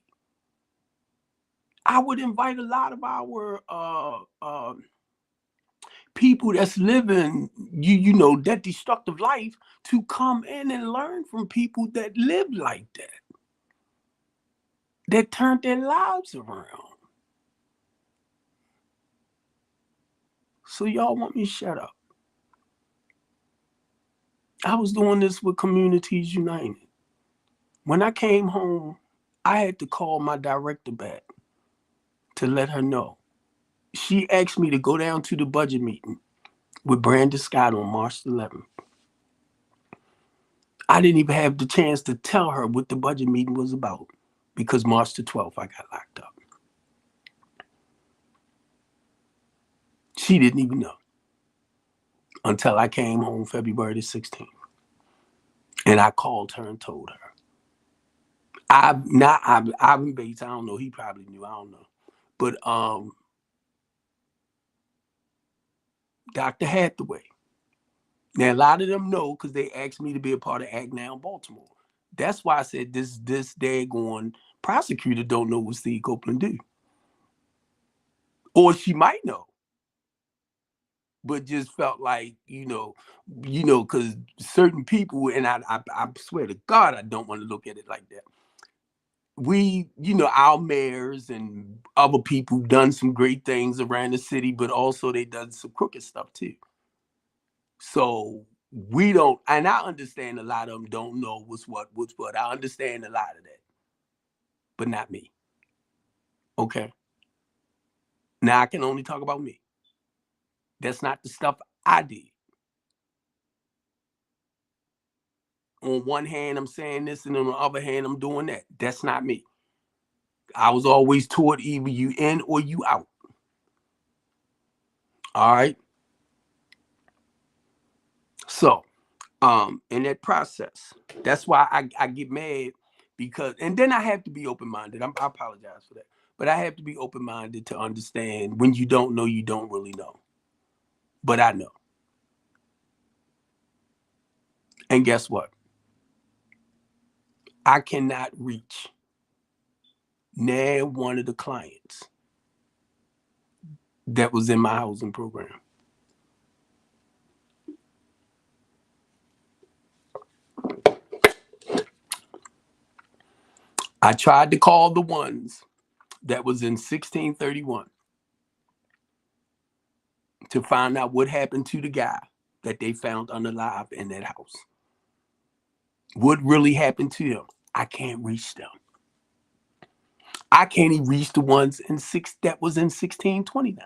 I would invite a lot of our people that's living, you know, that destructive life to come in and learn from people that live like that turned their lives around. So y'all want me to shut up? I was doing this with Communities United. When I came home, I had to call my director back to let her know. She asked me to go down to the budget meeting with Brandon Scott on March 11th. I didn't even have the chance to tell her what the budget meeting was about because March the 12th, I got locked up. She didn't even know until I came home February the 16th. And I called her and told her. Ivan Bates, I don't know, he probably knew, I don't know. But Dr. Hathaway. Now a lot of them know because they asked me to be a part of Act Now in Baltimore. That's why I said this daggone prosecutor don't know what Steve Copeland do. Or she might know, but just felt like, because certain people, and I swear to God, I don't want to look at it like that. We, our mayors and other people done some great things around the city, but also they done some crooked stuff too. So we don't, and I understand a lot of them don't know what's what. I understand a lot of that, but not me. Okay. Now I can only talk about me. That's not the stuff I did. On one hand, I'm saying this, and on the other hand, I'm doing that. That's not me. I was always toward either you in or you out. All right. So, in that process, that's why I get mad because, and then I have to be open minded. I apologize for that, but I have to be open minded to understand when you don't know, you don't really know. But I know. And guess what? I cannot reach now one of the clients that was in my housing program. I tried to call the ones that was in 1631 to find out what happened to the guy that they found unalive in that house. What really happened to him? I can't reach them. I can't even reach the ones that was in 1629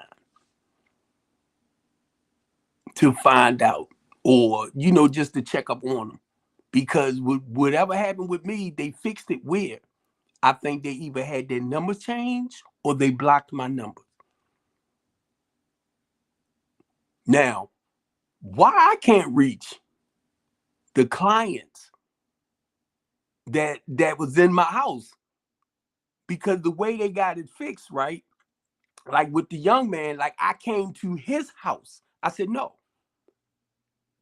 to find out, or just to check up on them. Because whatever happened with me, they fixed it where I think they either had their numbers changed or they blocked my number. Now, why I can't reach the clients that was in my house? Because the way they got it fixed, right? Like with the young man, like I came to his house. I said no.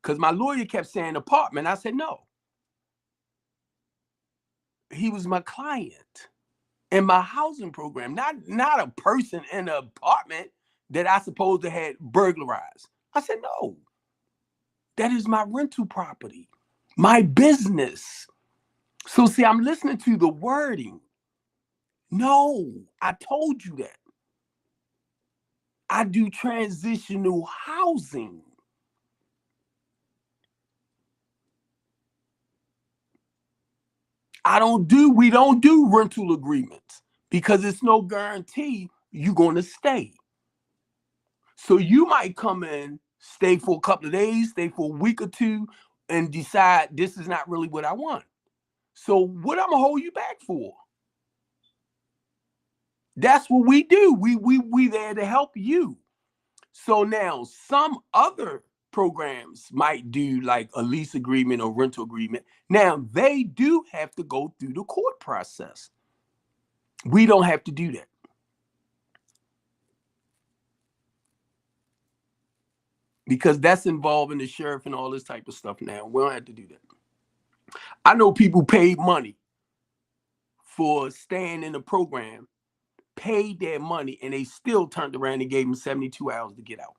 Because my lawyer kept saying apartment. I said no. He was my client. in my housing program, not a person in an apartment that I supposed to had burglarized. I said, no, that is my rental property, my business. So see, I'm listening to the wording. No, I told you that. I do transitional housing. We don't do rental agreements because it's no guarantee you're going to stay. So you might come in, stay for a couple of days, stay for a week or two, and decide this is not really what I want. So what I'm gonna hold you back for? That's what we do. We there to help you. So now some other programs might do like a lease agreement or rental agreement. Now they do have to go through the court process. We don't have to do that. Because that's involving the sheriff and all this type of stuff now. We don't have to do that. I know people paid money for staying in the program, paid their money, and they still turned around and gave them 72 hours to get out.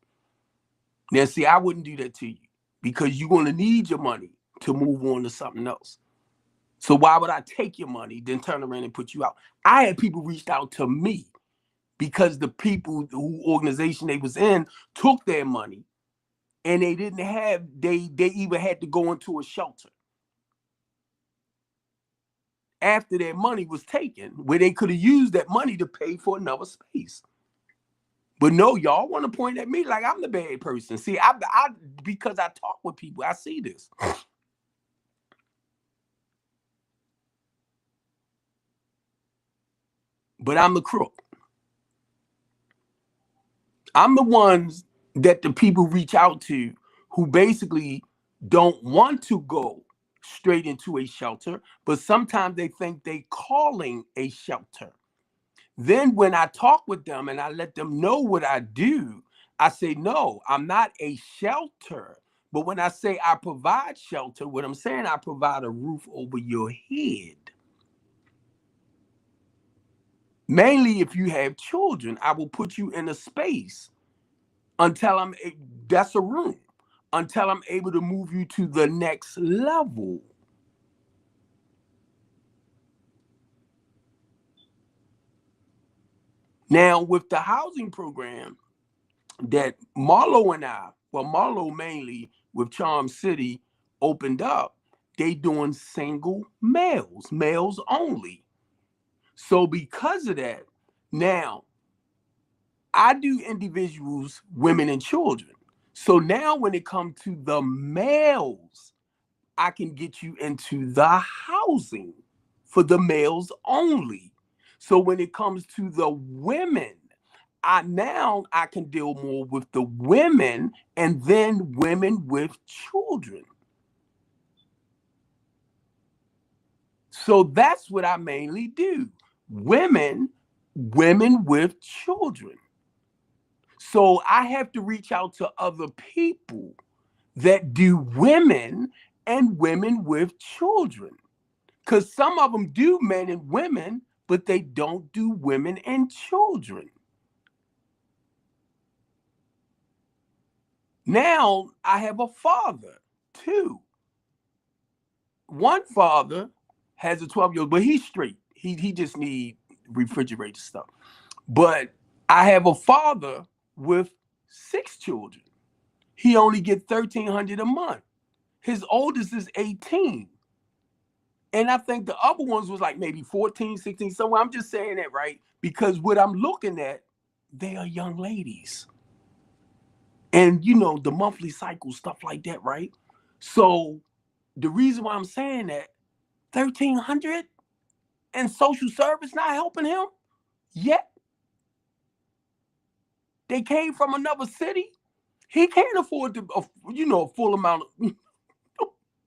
Now, see, I wouldn't do that to you because you're going to need your money to move on to something else. So why would I take your money, then turn around and put you out? I had people reached out to me because the people who organization they was in took their money and they didn't have, they even had to go into a shelter after their money was taken, where they could have used that money to pay for another space. But no, y'all want to point at me like I'm the bad person. See, I because I talk with people, I see this. But I'm the crook. I'm the ones that the people reach out to who basically don't want to go straight into a shelter, but sometimes they think they calling a shelter. Then when I talk with them and I let them know what I do, I say, no, I'm not a shelter. But when I say I provide shelter, what I'm saying, I provide a roof over your head. Mainly if you have children, I will put you in a space until that's a room, until I'm able to move you to the next level. Now, with the housing program that Marlo and Marlo mainly with Charm City opened up, they doing single males only. So because of that, now I do individuals, women, and children. So now when it comes to the males, I can get you into the housing for the males only. So when it comes to the women, I can deal more with the women and then women with children. So that's what I mainly do. Women with children. So I have to reach out to other people that do women and women with children. Because some of them do men and women, but they don't do women and children. Now I have a father too. One father has a 12-year-old, but he's straight. He just need refrigerator stuff. But I have a father with 6 children. He only get $1,300 a month. His oldest is 18. And I think the other ones was like maybe 14, 16. So I'm just saying that, right? Because what I'm looking at, they are young ladies. And the monthly cycle, stuff like that, right? So the reason why I'm saying that, 1,300 and social service not helping him yet. They came from another city. He can't afford to, a full amount of,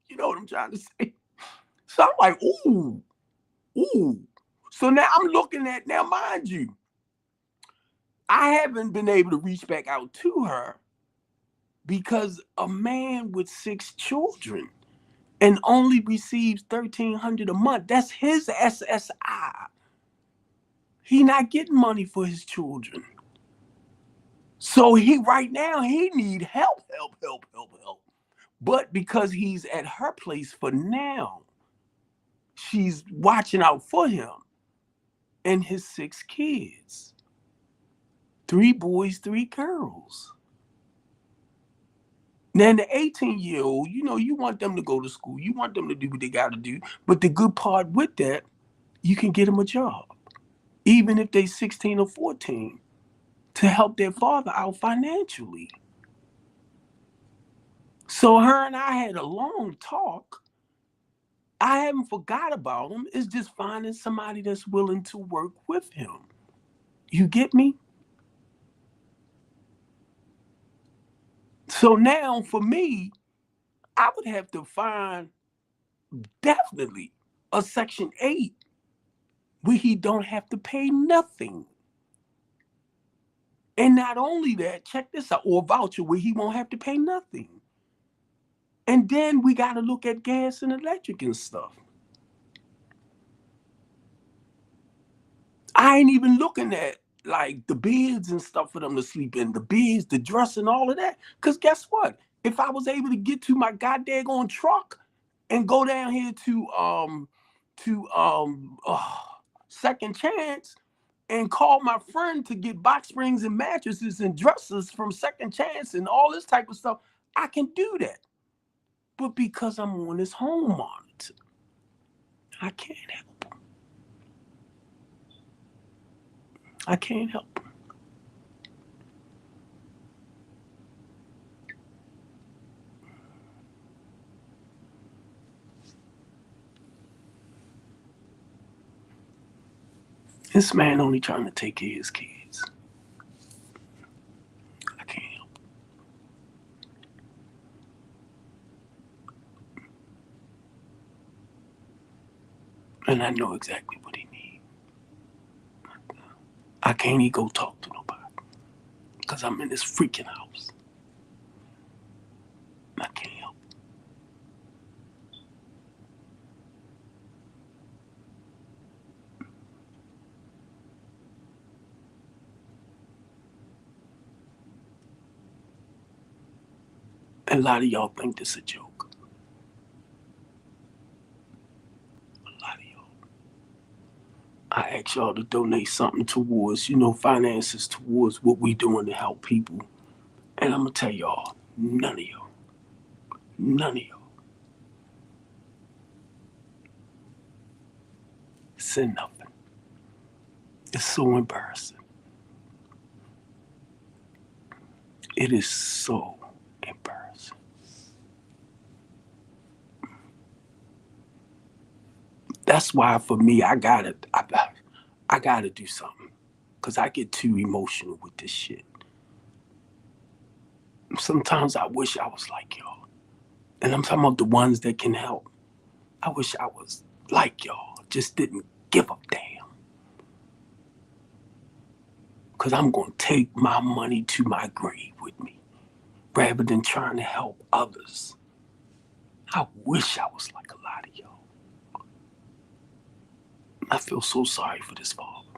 you know what I'm trying to say. So I'm like, ooh. So now I'm looking at, now mind you, I haven't been able to reach back out to her because a man with 6 children and only receives $1,300 a month, that's his SSI. He not getting money for his children. So right now he need help. But because he's at her place for now, she's watching out for him and his 6 kids. 3 boys, 3 girls. Now, the 18-year-old, you want them to go to school. You want them to do what they got to do. But the good part with that, you can get them a job, even if they're 16 or 14, to help their father out financially. So her and I had a long talk. I haven't forgot about him. It's just finding somebody that's willing to work with him. You get me? So now for me, I would have to find definitely a Section 8 where he don't have to pay nothing. And not only that, check this out, or a voucher where he won't have to pay nothing. And then we got to look at gas and electric and stuff. I ain't even looking at like the beds and stuff for them to sleep in, the beds, the dressing, all of that. Because guess what? If I was able to get to my goddamn truck and go down here to Second Chance and call my friend to get box springs and mattresses and dressers from Second Chance and all this type of stuff, I can do that. But because I'm on this home monitor, I can't help him. I can't help him. This man only trying to take care of his kids. I can't help him. And I know exactly what he needs. I can't even go talk to nobody because I'm in this freaking house. I can't help him. And a lot of y'all think this a joke. A lot of y'all. I ask y'all to donate something towards, finances towards what we doing to help people. And I'm going to tell y'all, none of y'all send nothing. It's so embarrassing. It is so embarrassing. That's why for me, I gotta do something, cause I get too emotional with this shit. Sometimes I wish I was like y'all, and I'm talking about the ones that can help. I wish I was like y'all, just didn't give a damn. Cause I'm gonna take my money to my grave with me, rather than trying to help others. I wish I was like a lot of y'all. I feel so sorry for this father.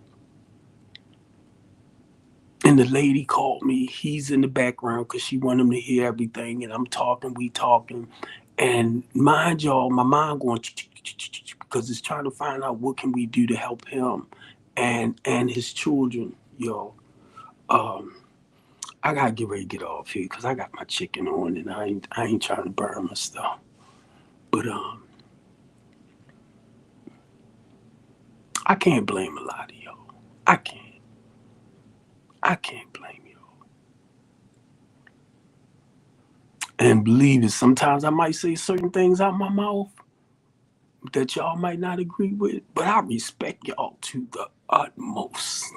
And the lady called me. He's in the background because she wanted him to hear everything. And I'm talking, we talking. And mind y'all, my mind going because it's trying to find out what can we do to help him and his children, yo. I gotta get ready to get off here because I got my chicken on and I ain't trying to burn my stuff. But I can't blame a lot of y'all. I can't. I can't blame y'all. And believe it, sometimes I might say certain things out my mouth that y'all might not agree with, but I respect y'all to the utmost.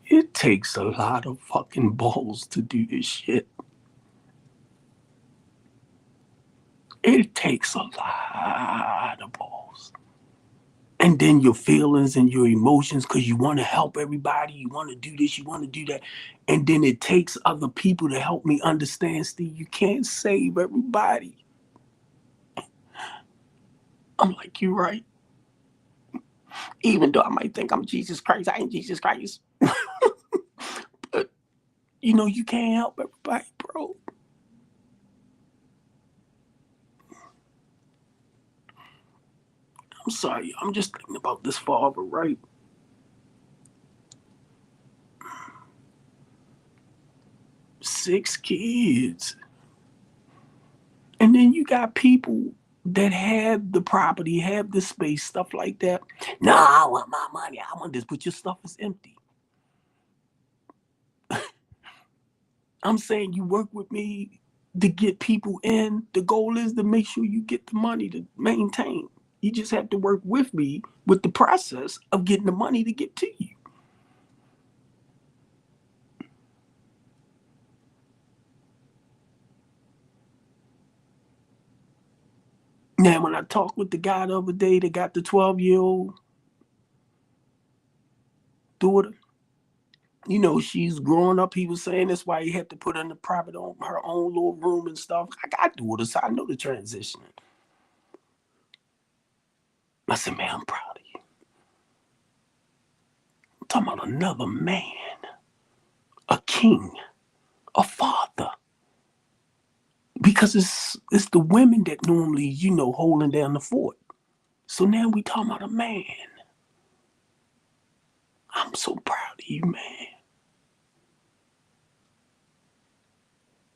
It takes a lot of fucking balls to do this shit. It takes a lot of balls. And then your feelings and your emotions, because you want to help everybody, you want to do this, you want to do that. And then it takes other people to help me understand, Steve, you can't save everybody. I'm like, you're right. Even though I might think I'm Jesus Christ, I ain't Jesus Christ. But, you can't help everybody, bro. I'm sorry. I'm just thinking about this father, right? 6 kids. And then you got people that have the property, have the space, stuff like that. No, I want my money. I want this, but your stuff is empty. I'm saying you work with me to get people in. The goal is to make sure you get the money to maintain. You just have to work with me with the process of getting the money to get to you. Now, when I talked with the guy the other day that got the 12-year-old daughter, she's growing up. He was saying that's why he had to put her in the private her own little room and stuff. I got daughters, so I know the transition. I said, man, I'm proud of you. I'm talking about another man, a king, a father. Because it's the women that normally, holding down the fort. So now we talking about a man. I'm so proud of you, man.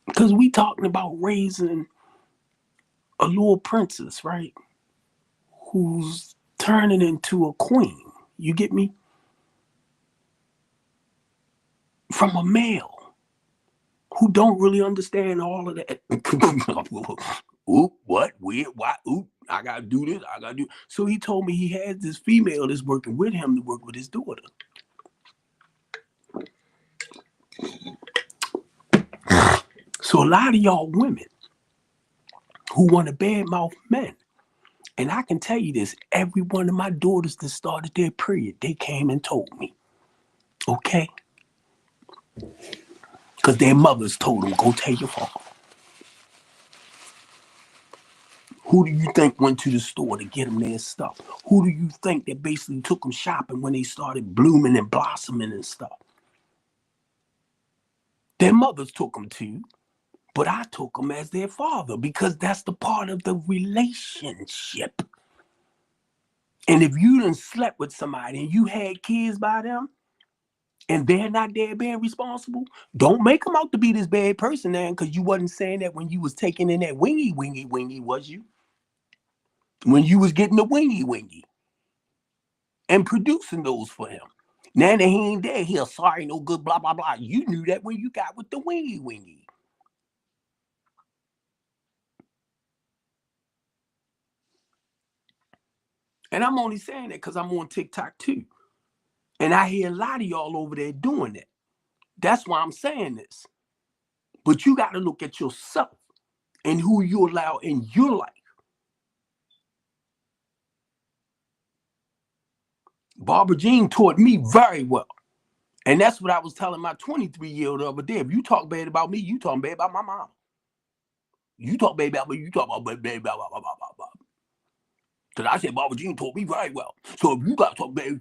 Because we talking about raising a little princess, right? Who's turning into a queen. You get me? From a male who don't really understand all of that. Oop, what? Weird? Why? Oop, I gotta do this. I gotta do. So he told me he has this female that's working with him to work with his daughter. So a lot of y'all women who want to badmouth men, and I can tell you this, every one of my daughters that started their period, they came and told me, okay? Because their mothers told them, go tell your father. Who do you think went to the store to get them their stuff? Who do you think that basically took them shopping when they started blooming and blossoming and stuff? Their mothers took them to, but I took them as their father because that's the part of the relationship. And if you done slept with somebody and you had kids by them, and they're not there being responsible, don't make them out to be this bad person now because you wasn't saying that when you was taking in that wingy, was you? When you was getting the wingy and producing those for him. Now that he ain't there, he'll sorry, no good, blah, blah, blah. You knew that when you got with the wingy. And I'm only saying that because I'm on TikTok too. And I hear a lot of y'all over there doing that. That's why I'm saying this. But you got to look at yourself and who you allow in your life. Barbara Jean taught me very well. And that's what I was telling my 23-year-old the other day. If you talk bad about me, you talking bad about my mom. You talk bad about me, you talk about bad about blah, blah, blah, blah. Because I said Barbara Jean taught me very well. So if you got to talk bad,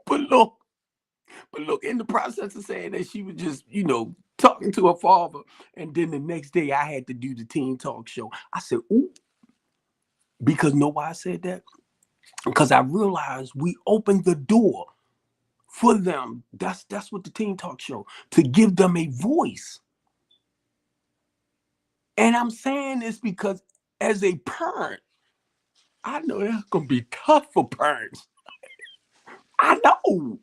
but look, in the process of saying that, she was just, talking to her father. And then the next day I had to do the teen talk show. I said, ooh, because know why I said that? Because I realized we opened the door for them. That's what the teen talk show, to give them a voice. And I'm saying this because as a parent, I know that's gonna be tough for parents. I know.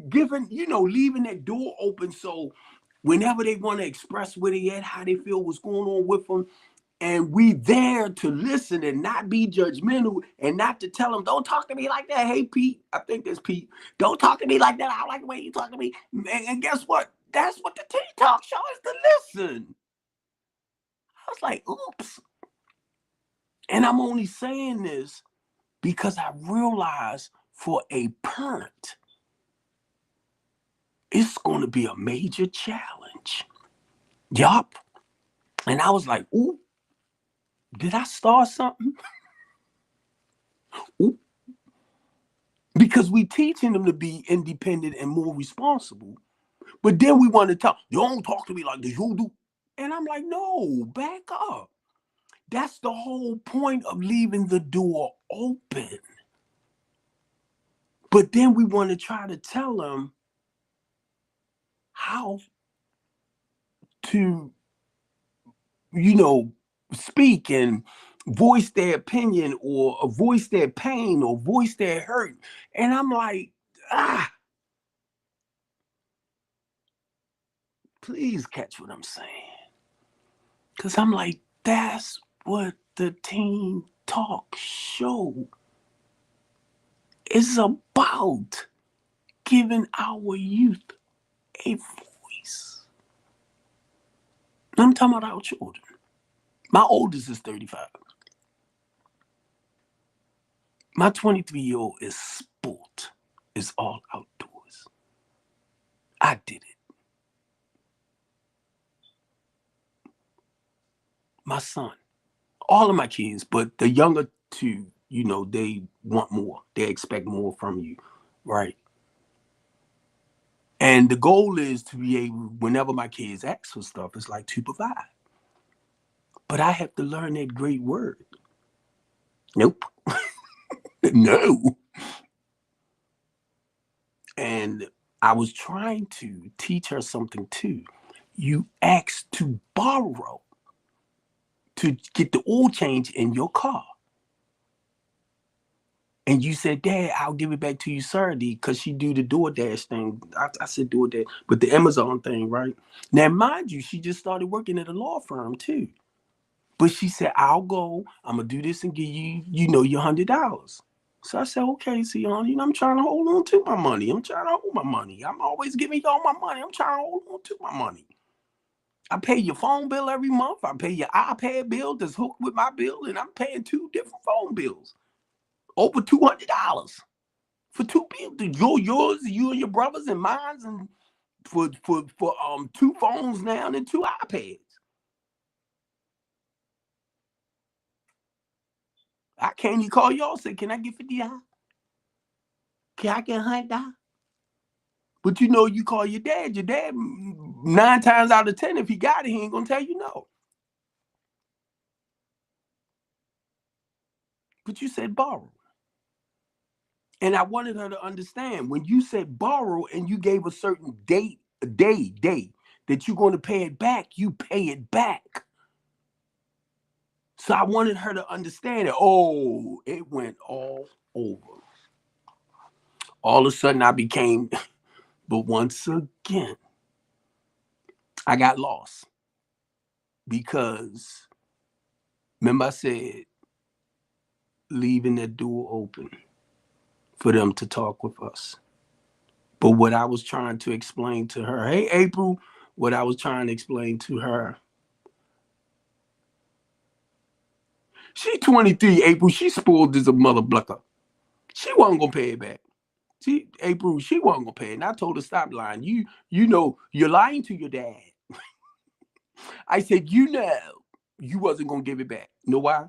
Given, leaving that door open so whenever they want to express where they at, how they feel, what's going on with them, and we there to listen and not be judgmental and not to tell them, don't talk to me like that. Hey, Pete, I think that's Pete. Don't talk to me like that. I like the way you talk to me. And guess what? That's what the teen talk show is, to listen. I was like, oops. And I'm only saying this because I realize for a parent, it's going to be a major challenge. Yup. And I was like, ooh, did I start something? Ooh. because we teaching them to be independent and more responsible. But then we want to talk, you don't talk to me like this, you do. And I'm like, no, back up. That's the whole point of leaving the door open. But then we want to try to tell them how to, you know, speak and voice their opinion or voice their pain or voice their hurt. And I'm like, please catch what I'm saying. Because I'm like, that's what the Teen Talk Show is about, giving our youth a voice. I'm talking about our children. My oldest is 35. My 23-year-old is sport, is all outdoors. I did it. My son, all of my kids, but the younger two, you know, they want more. They expect more from you, right? And the goal is to be able, whenever my kids ask for stuff, it's like to provide. But I have to learn that great word. Nope. No. And I was trying to teach her something too. You ask to borrow to get the oil change in your car. And you said, Dad, I'll give it back to you Saturday, because she do the DoorDash thing. I said DoorDash, but the Amazon thing, right? Now, mind you, she just started working at a law firm too. But she said, I'll go, I'm going to do this and give you, you know, your $100. So I said, okay, see, you know, I'm trying to hold on to my money. I'm trying to hold my money. I'm always giving y'all my money. I'm trying to hold on to my money. I pay your phone bill every month. I pay your iPad bill that's hooked with my bill, and I'm paying 2 different phone bills. Over $200 for 2 bills. Yours, you and your brothers, and mine's, and for 2 phones now and 2 iPads. I can't even call y'all and say, can I get $50? Can I get $100? But you know, you call your dad 9 times out of 10, if he got it, he ain't gonna tell you no. But you said borrow. And I wanted her to understand, when you said borrow and you gave a certain day that you're going to pay it back, you pay it back. So I wanted her to understand it. Oh, it went all over. All of a sudden I became, but once again, I got lost. Because remember I said, leaving that door open for them to talk with us. But what I was trying to explain to her, hey, April, what I was trying to explain to her, she 23, April, she spoiled as a mother blucker. She wasn't going to pay it back. April, she wasn't going to pay it. And I told her, stop lying. You know, you're lying to your dad. I said, you know, you wasn't going to give it back. You know why?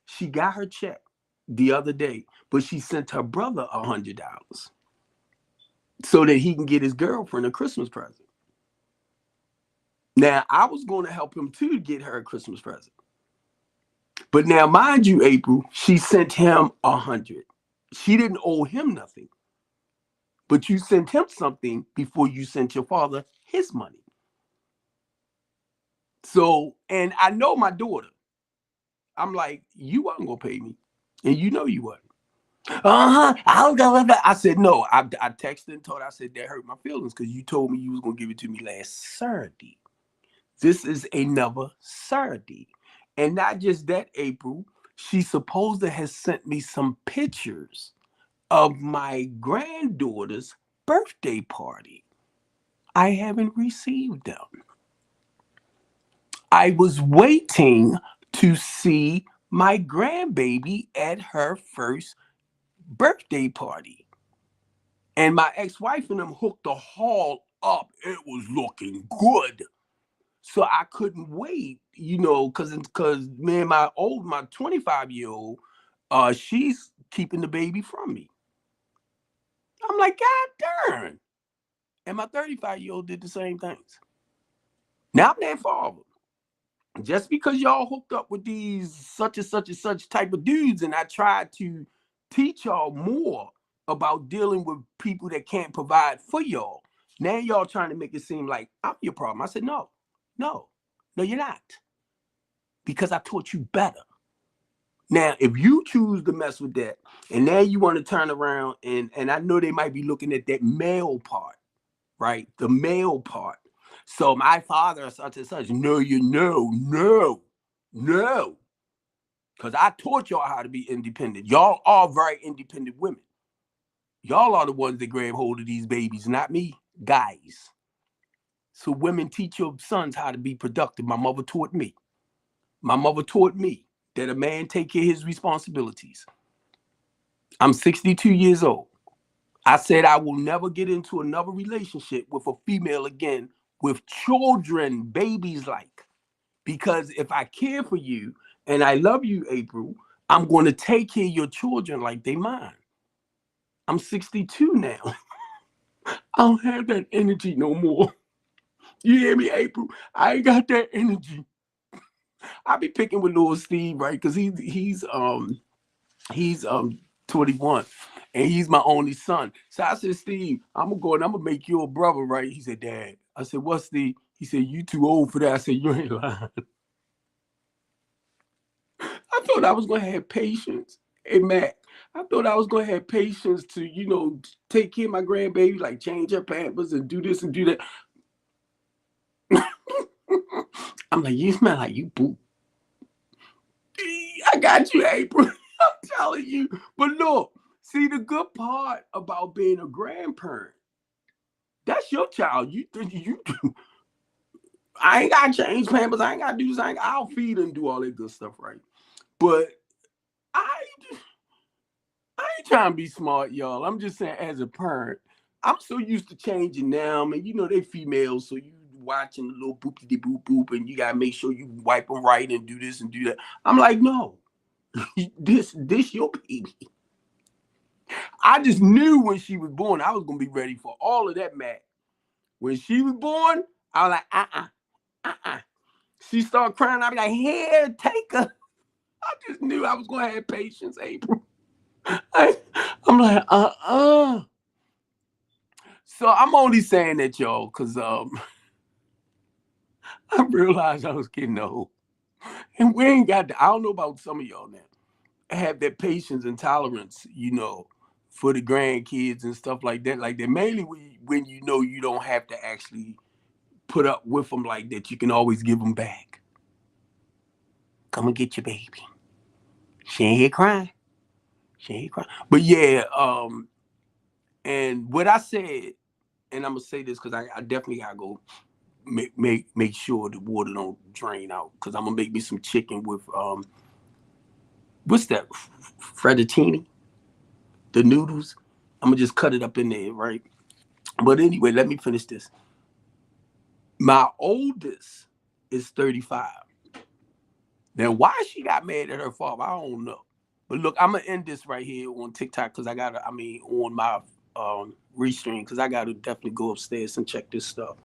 She got her check the other day, but she sent her brother $100 so that he can get his girlfriend a Christmas present. Now, I was going to help him too to get her a Christmas present. But now, mind you, April, she sent him $100. She didn't owe him nothing. But you sent him something before you sent your father his money. So, and I know my daughter. I'm like, you wasn't going to pay me. And you know you wasn't. I'll go. I said, no. I texted and told her, I said, that hurt my feelings because you told me you was going to give it to me last Saturday. This is another Saturday. And not just that, April, she supposed to have sent me some pictures of my granddaughter's birthday party. I haven't received them. I was waiting to see my grandbaby at her first birthday party. And my ex-wife and them hooked the hall up. It was looking good. So I couldn't wait, you know, because me and my 25-year-old, she's keeping the baby from me. I'm like, God darn. And my 35-year-old did the same things. Now I'm that father. Just because y'all hooked up with these such and such and such type of dudes, and I tried to teach y'all more about dealing with people that can't provide for y'all. Now y'all trying to make it seem like I'm your problem. I said, no, you're not. Because I taught you better. Now, if you choose to mess with that, and now you want to turn around, and I know they might be looking at that male part, right? The male part. So my father such and such. No, no. Because I taught y'all how to be independent. Y'all are very independent women. Y'all are the ones that grab hold of these babies, not me, guys. So women, teach your sons how to be productive. My mother taught me. My mother taught me that a man take care of his responsibilities. I'm 62 years old. I said I will never get into another relationship with a female again with children, babies like. Because if I care for you and I love you, April, I'm going to take care of your children like they mine. I'm 62 now. I don't have that energy no more. You hear me, April? I ain't got that energy. I be picking with little Steve, right? Because he's 21 and he's my only son. So I said, Steve, I'm gonna make you a brother, right? He said, Dad. I said, what, Steve? He said, you too old for that. I said, you ain't lying. I thought I was gonna have patience. Hey Matt, I thought I was gonna have patience to, take care of my grandbaby, like change her pampers and do this and do that. I'm like, you smell like you poop. I got you, April. I'm telling you. But look, see the good part about being a grandparent. That's your child. You do. I ain't gotta change pampers. I ain't gotta do this. I'll feed and do all that good stuff, right? But I ain't trying to be smart, y'all. I'm just saying, as a parent, I'm so used to changing now. I mean, they females, so you watching the little boopy boop boop, and you gotta make sure you wipe them right and do this and do that. I'm like, no, this your baby. I just knew when she was born, I was gonna be ready for all of that, Matt. When she was born, I was like, She started crying. I'd be like, here, take her. I just knew I was gonna have patience, April. I'm like, So I'm only saying that, y'all, because I realized I was getting old. And we ain't got I don't know about some of y'all now. Have that patience and tolerance, for the grandkids and stuff like that. Like that, mainly when you don't have to actually put up with them like that. You can always give them back. Come and get your baby. She ain't here crying. But yeah, and what I said, and I'm gonna say this because I definitely gotta go make sure the water don't drain out, because I'm gonna make me some chicken with what's that, fettuccine, the noodles. I'm gonna just cut it up in there, right? But anyway, let me finish this. My oldest is 35. Now, why she got mad at her father, I don't know. But look, I'm gonna end this right here on TikTok because on my restream, because I gotta definitely go upstairs and check this stuff.